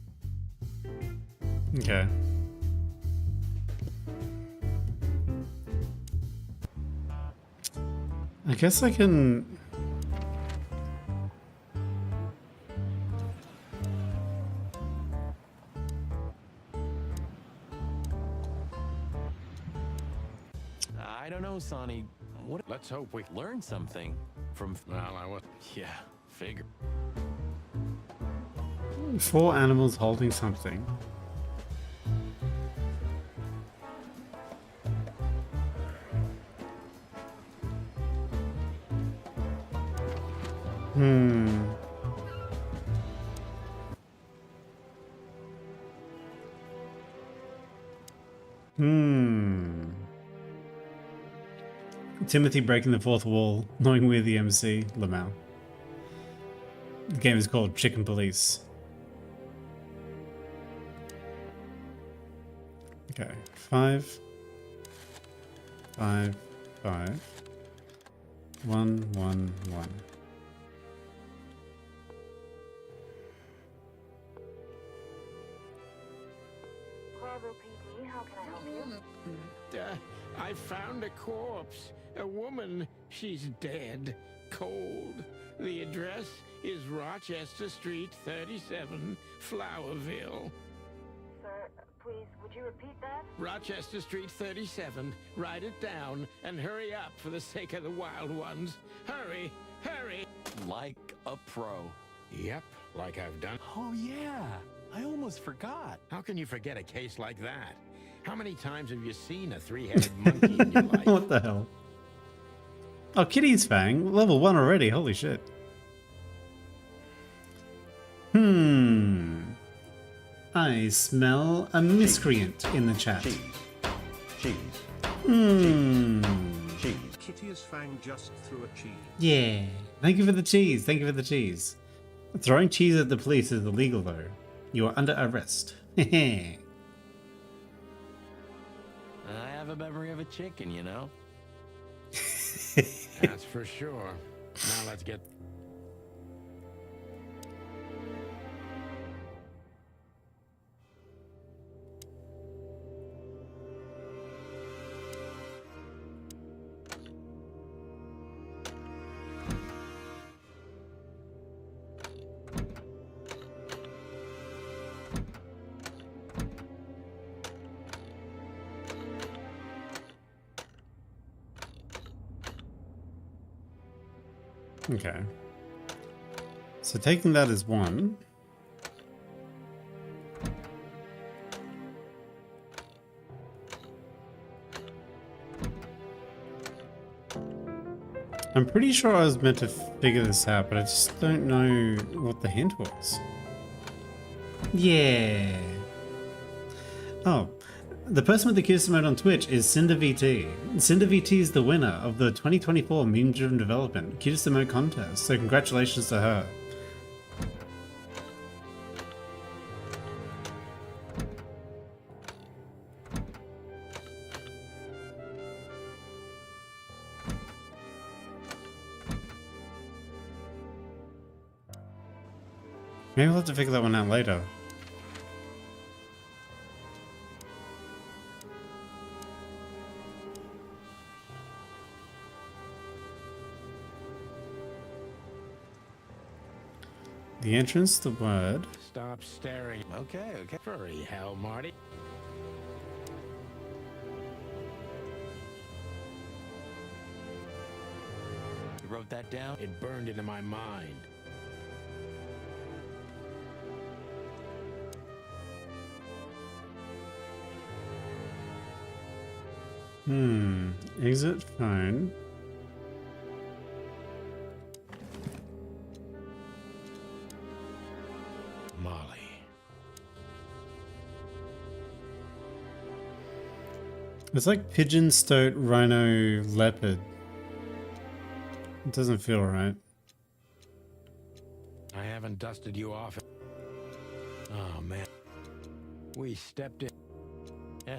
Okay. I guess I can... I don't know, Sonny. What? Let's hope we... Learn something from... Well, I was... Yeah, figure. 4 animals holding something. Timothy breaking the fourth wall, knowing we're the MC, Lamau. The game is called Chicken Police. Okay, 5, 5, 5, 1, 1, 1. PD, how can I help you? I found a corpse. A woman. She's dead. Cold. The address is Rochester Street, 37, Flowerville. Sir, please, would you repeat that? Rochester Street, 37. Write it down and hurry up for the sake of the wild ones. Hurry! Hurry! Like a pro. Yep, like I've done. Oh, yeah. I almost forgot. How can you forget a case like that? How many times have you seen a three-headed monkey in your life? What the hell? Oh, Kitty's Fang. Level 1 already. Holy shit. I smell a miscreant in the chat. Cheese. Cheese. Kitty's Fang just threw a cheese. Yeah. Thank you for the cheese. Thank you for the cheese. Throwing cheese at the police is illegal, though. You are under arrest. I have a memory of a chicken, you know? That's for sure. Now let's get... Okay. So taking that as 1. I'm pretty sure I was meant to figure this out, but I just don't know what the hint was. Yeah. Oh. The person with the cutest emote on Twitch is CinderVT. CinderVT is the winner of the 2024 Meme Driven Development Cutest Emote Contest, so congratulations to her. Maybe we'll have to figure that one out later. The entrance, the word. Stop staring. Okay. Furry hell, Marty. You wrote that down? It burned into my mind. Exit phone. Molly. It's like pigeon, stoat, rhino, leopard. It doesn't feel right. I haven't dusted you off. Oh, man. We stepped in.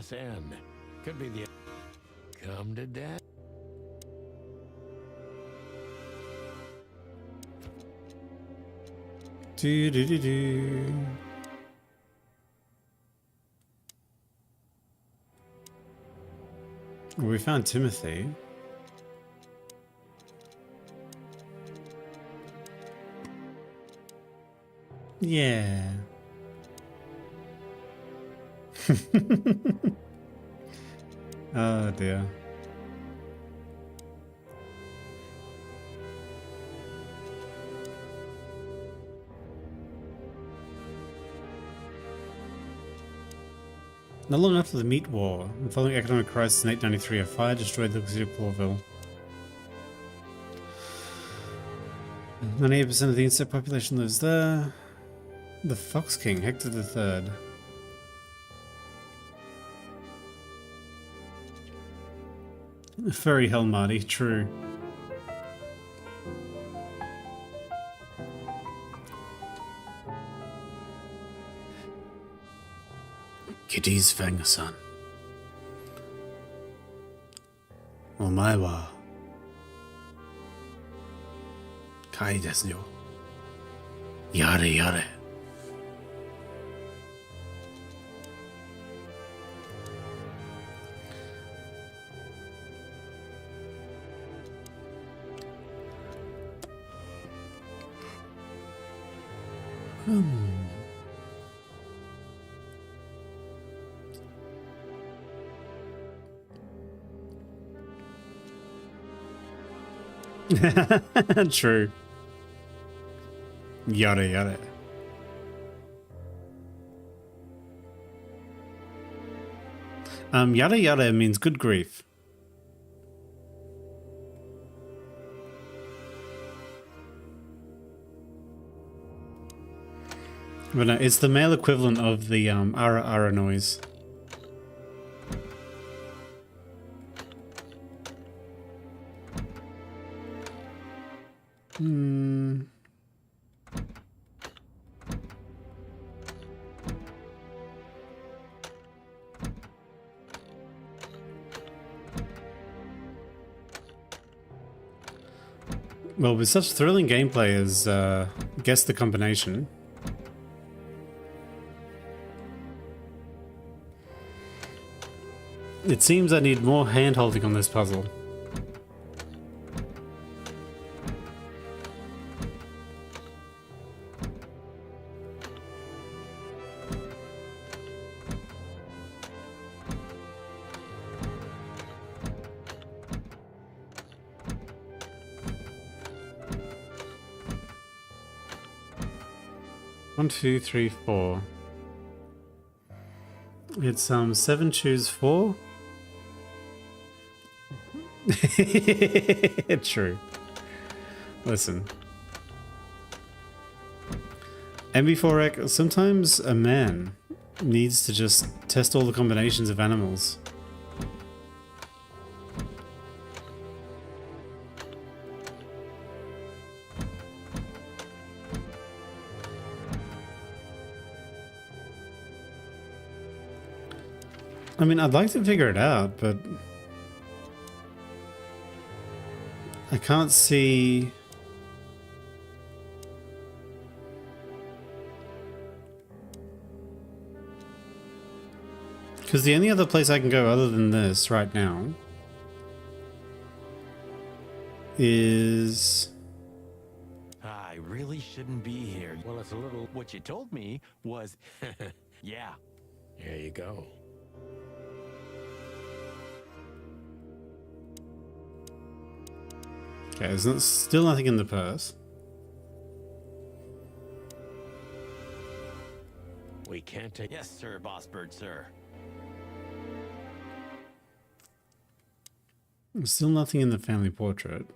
SN. Could be the... Come to dad. Do do do do. Well, we found Timothy. Yeah. Oh dear. Not long after the meat war, and following economic crisis in 893, a fire destroyed the city of Clawville. 98% of the insect population lives there. The Fox King, Hector III. Furry hell, Marty, true. Kitty's Fang-san. お前はカイですよ。やれやれ。True. Yada yada. Yada yada means good grief. But no, it's the male equivalent of the ara ara noise. Well, with such thrilling gameplay as guess the combination. It seems I need more hand-holding on this puzzle. One, two, three, four. It's 7 choose 4. True. Listen. MB4Rec, sometimes a man needs to just test all the combinations of animals. I mean, I'd like to figure it out, but I can't see. Because the only other place I can go other than this right now is... I really shouldn't be here. Well, it's a little... What you told me was... yeah. There you go. Okay, there's still nothing in the purse. We can't take... Yes, sir, Boss Bird, sir. There's still nothing in the family portrait.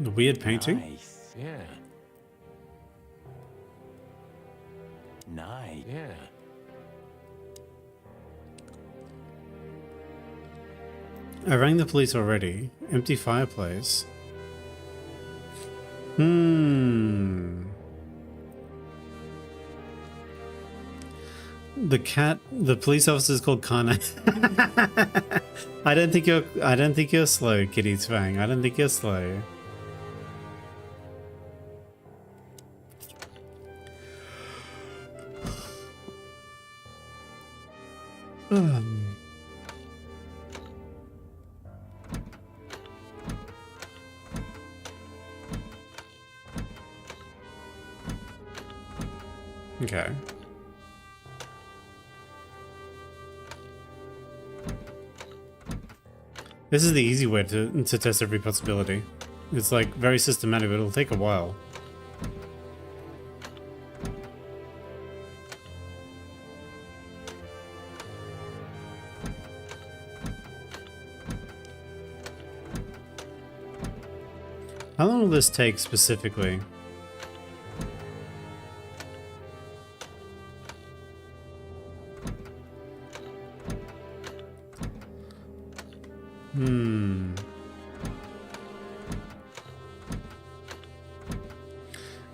The weird painting? Nice. Yeah. Nice. Yeah. I rang the police already. Empty fireplace. The police officer is called Kana. I don't think you're slow, Kitty's Fang. I don't think you're slow. Okay. This is the easy way to test every possibility. It's like very systematic, but it'll take a while. How long will this take specifically?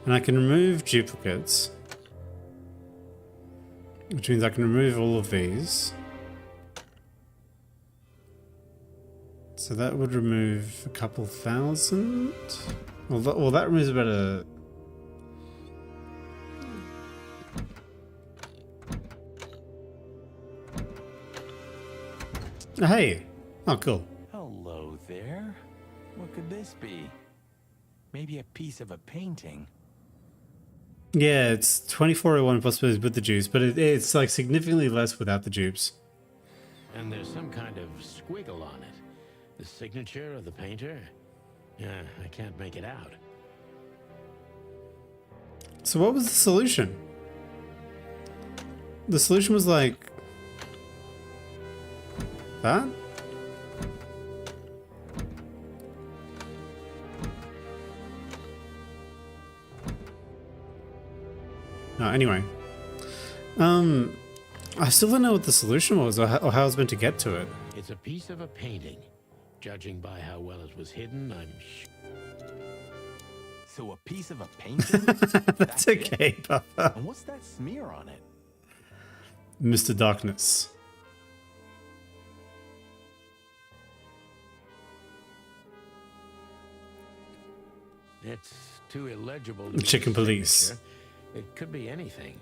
And I can remove duplicates, which means I can remove all of these. So that would remove a couple thousand. Well, that removes about a... Hey! Oh, cool. Hello there. What could this be? Maybe a piece of a painting. Yeah, it's 2401 possibilities with the dupes, but it's like significantly less without the dupes. And there's some kind of squiggle on it. The signature of the painter? Yeah, I can't make it out. So what was the solution? The solution was like... that? No, anyway. I still don't know what the solution was or how I was meant to get to it. It's a piece of a painting. Judging by how well it was hidden, I'm sure. So a piece of a painting? That's okay, Papa. And what's that smear on it? Mr. Darkness. It's too illegible to be Chicken a police. signature. It could be anything.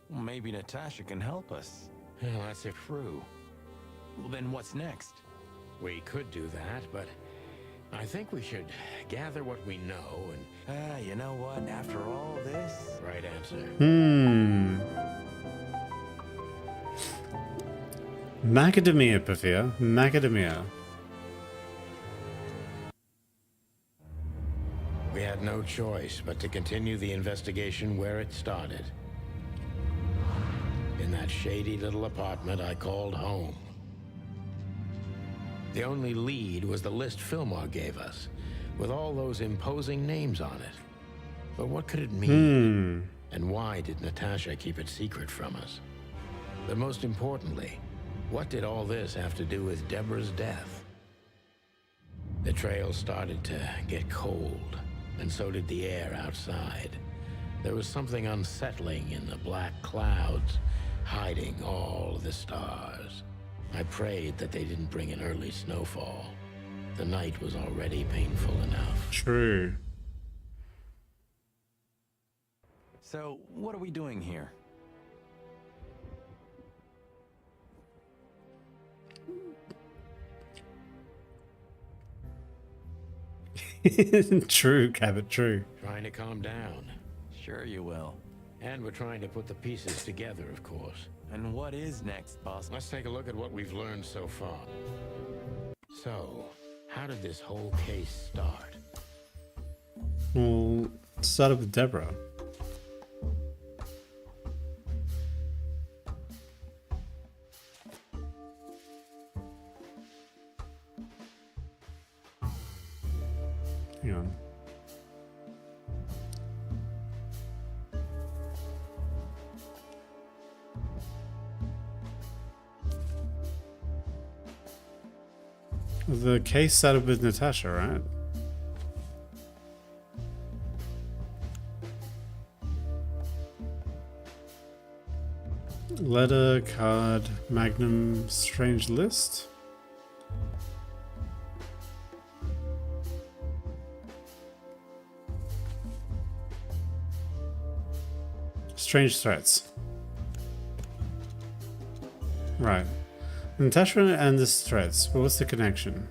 Well, maybe Natasha can help us. Well, that's true. Well, then what's next? We could do that, but I think we should gather what we know and... You know what? After all this... Right answer. Macadamia, Pafia. Macadamia. We had no choice but to continue the investigation where it started. In that shady little apartment I called home. The only lead was the list Fillmore gave us, with all those imposing names on it. But what could it mean? And why did Natasha keep it secret from us? But most importantly, what did all this have to do with Deborah's death? The trail started to get cold, and so did the air outside. There was something unsettling in the black clouds, hiding all the stars. I prayed that they didn't bring an early snowfall. The night was already painful enough. True. So, what are we doing here? True, Cabot, true. Trying to calm down. Sure you will. And we're trying to put the pieces together, of course. And what is next, boss? Let's take a look at what we've learned so far. So, how did this whole case start? Well, it started with Deborah. Hang on. The case started with Natasha, right? Letter, card, magnum, strange list. Strange threats. Right. Natasha and the threats. What's the connection?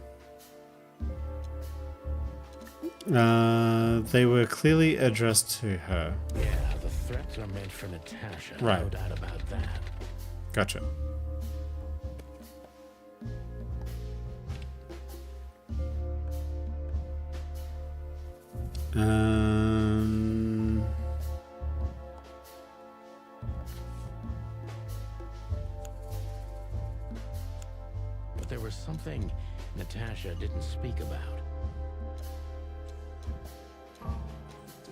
They were clearly addressed to her. Yeah, the threats are meant for Natasha. Right. No doubt about that. Gotcha. But there was something Natasha didn't speak about.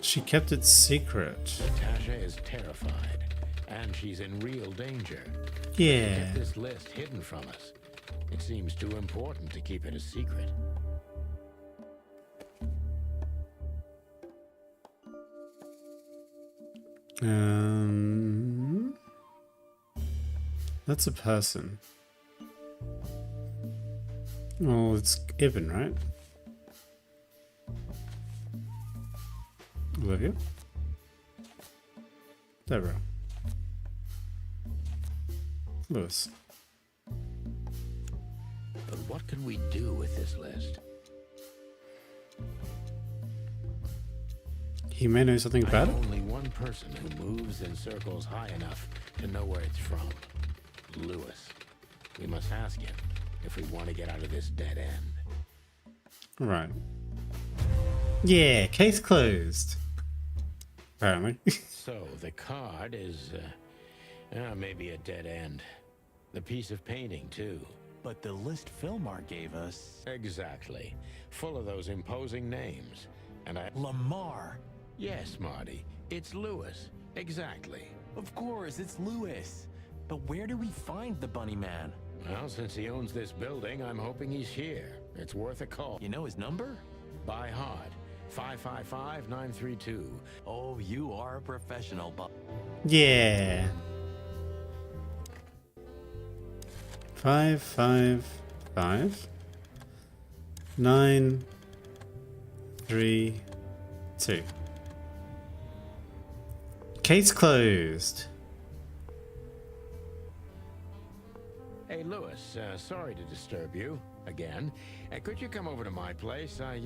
She kept it secret. Natasha is terrified, and she's in real danger. Yeah. Kept this list hidden from us. It seems too important to keep it a secret. That's a person. Oh, it's Ibn, right? Olivia? Deborah. Lewis. But what can we do with this list? He may know something about I it? know only one person who moves in circles high enough to know where it's from. Lewis. We must ask him if we want to get out of this dead end. Right. Yeah, case closed. Apparently. So, the card is, maybe a dead end. The piece of painting, too. But the list Philmar gave us... Exactly. Full of those imposing names. And Lamar. Yes, Marty. It's Lewis. Exactly. Of course, it's Lewis. But where do we find the Bunny Man? Well, since he owns this building, I'm hoping he's here. It's worth a call. You know his number? By heart. 555-932. Oh, you are a professional, but... Yeah. 555 932. Case closed. Hey, Lewis, sorry to disturb you again. Could you come over to my place? I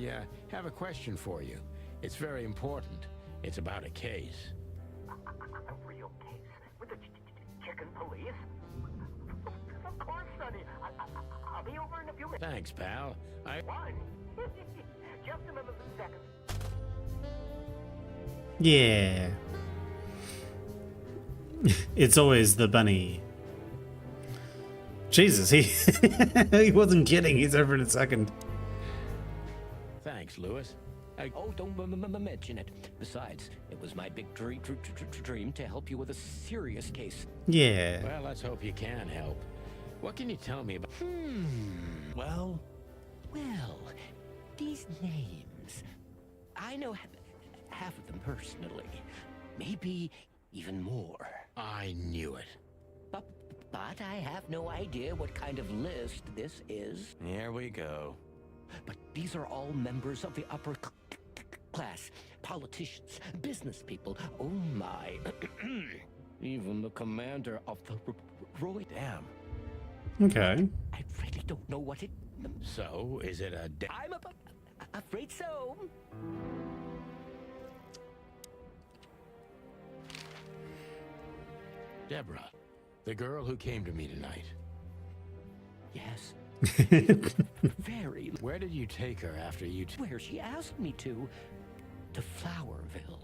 have a question for you. It's very important. It's about a case. A real case? With the chicken police? Of course, Sonny. I'll be over in a few minutes. Thanks, pal. One. Just a second. Yeah. It's always the bunny. Jesus, he he wasn't kidding. He's over in a second. Thanks, Lewis. Oh, don't mention it. Besides, it was my big dream to help you with a serious case. Yeah. Well, let's hope you can help. What can you tell me about... Well, these names. I know half of them personally. Maybe even more. I knew it. But I have no idea what kind of list this is. Here we go. But these are all members of the upper class. Politicians, business people. Oh my. Even the commander of the Roy. Damn. Okay. I really don't know what it... So, is it a... I'm afraid so. Deborah, the girl who came to me tonight. Yes. Very. Where did you take her after you... Where she asked me to. To Flowerville.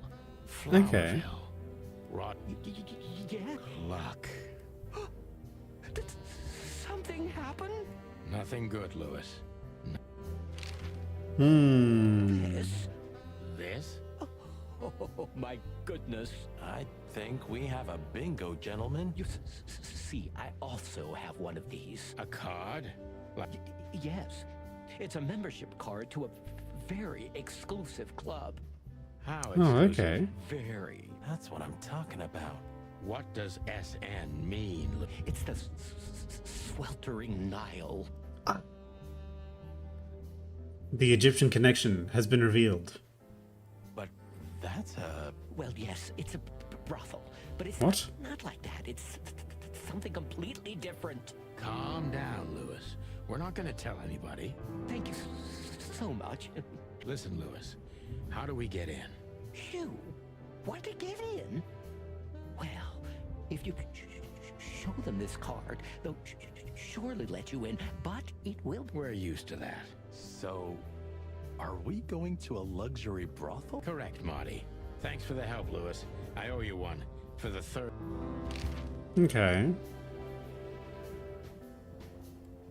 Okay. Rot... Yeah? Luck. Did something happen? Nothing good, Lewis. This? This? Oh, my goodness. I think we have a bingo, gentlemen. You see, I also have one of these. A card? Yes. It's a membership card to a very exclusive club. How Oh, exclusive? okay. Very. That's what I'm talking about. What does SN mean? It's the sweltering Nile. The Egyptian connection has been revealed. But that's a... Well, yes, it's a brothel. But it's What? not like that. It's something completely different. Calm down, Lewis. We're not going to tell anybody. Thank you so much. Listen, Lewis. How do we get in? You want to get in? Well, if you show them this card, they'll surely let you in, but it will... We're used to that. So, are we going to a luxury brothel? Correct, Marty. Thanks for the help, Lewis. I owe you one. For the third... Okay.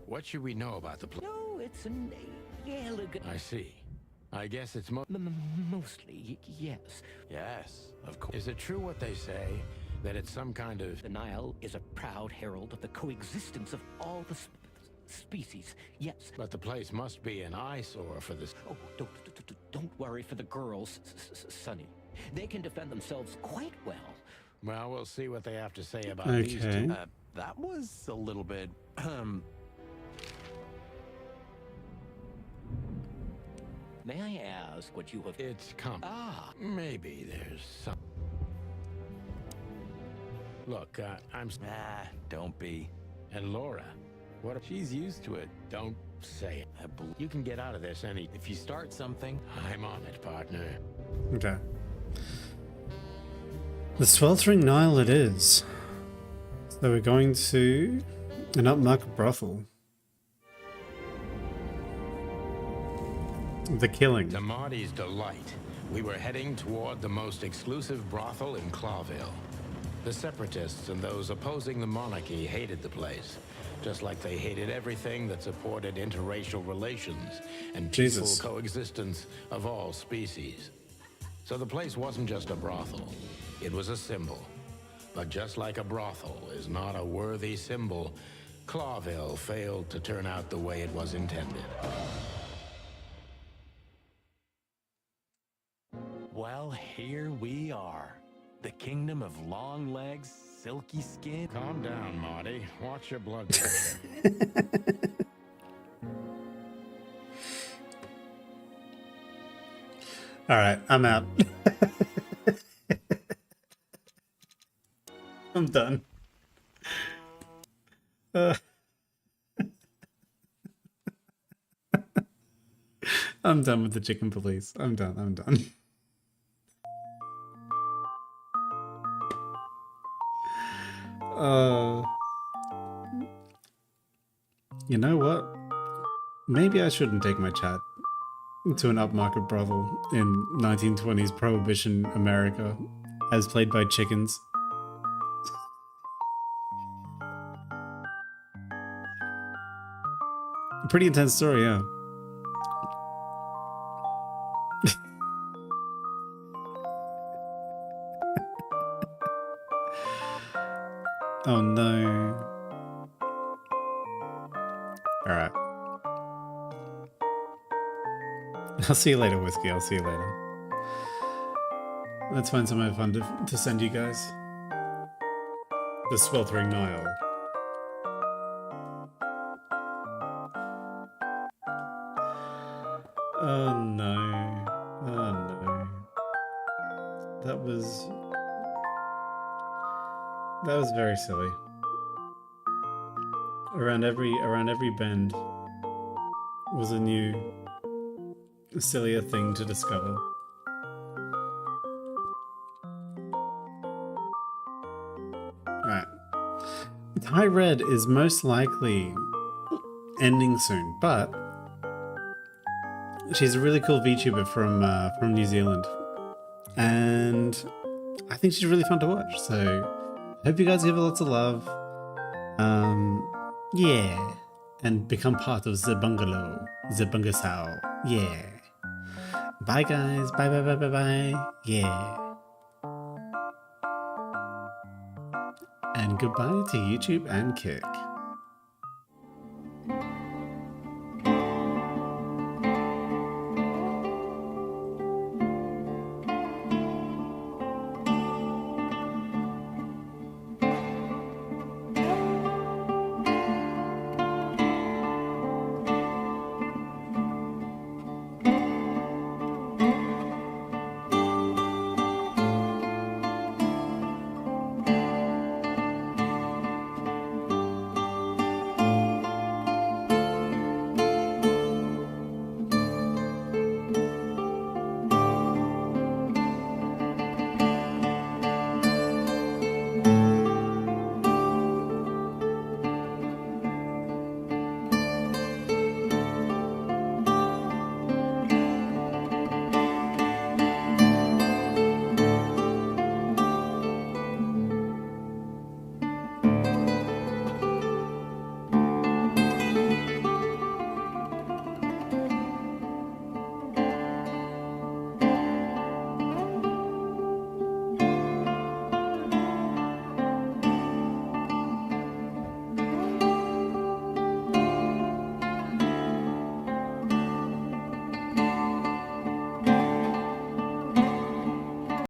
What should we know about the place? No, it's an elegant... I see. I guess it's mostly, yes. Yes, of course. Is it true what they say? That it's some kind of... The Nile is a proud herald of the coexistence of all the species, yes. But the place must be an eyesore for this... Oh, don't worry for the girls, Sonny. They can defend themselves quite well. Well, we'll see what they have to say about Okay. these two. That was a little bit, May I ask what you have... It's maybe there's some... Look, don't be. And Laura, what if she's used to it? Don't say it. You can get out of this If you start something... I'm on it, partner. Okay. The sweltering Nile it is. So we're going to an upmarket brothel. The killing. To Marty's delight, we were heading toward the most exclusive brothel in Clawville. The separatists and those opposing the monarchy hated the place, just like they hated everything that supported interracial relations and peaceful coexistence of all species. So the place wasn't just a brothel, it was a symbol. But just like a brothel is not a worthy symbol, Clawville failed to turn out the way it was intended. Well, here we are. The kingdom of long legs, silky skin. Calm down, Marty. Watch your blood pressure. All right, I'm out. I'm done. I'm done with the chicken police. I'm done. I'm done. You know what? Maybe I shouldn't take my chat to an upmarket brothel in 1920s Prohibition America, as played by chickens. Pretty intense story, yeah. Oh no. Alright. I'll see you later, Whiskey. I'll see you later. Let's find somewhere fun to send you guys. The Sweltering Nile. Oh no. Oh no. That was very silly. Around every bend was a new, sillier thing to discover. Right. High Red is most likely ending soon, but she's a really cool VTuber from New Zealand, and I think she's really fun to watch. So hope you guys give her lots of love. Yeah, and become part of the bungalow, the bungasau. Yeah. Bye guys. Bye bye bye bye bye. Yeah. And goodbye to YouTube and Kick.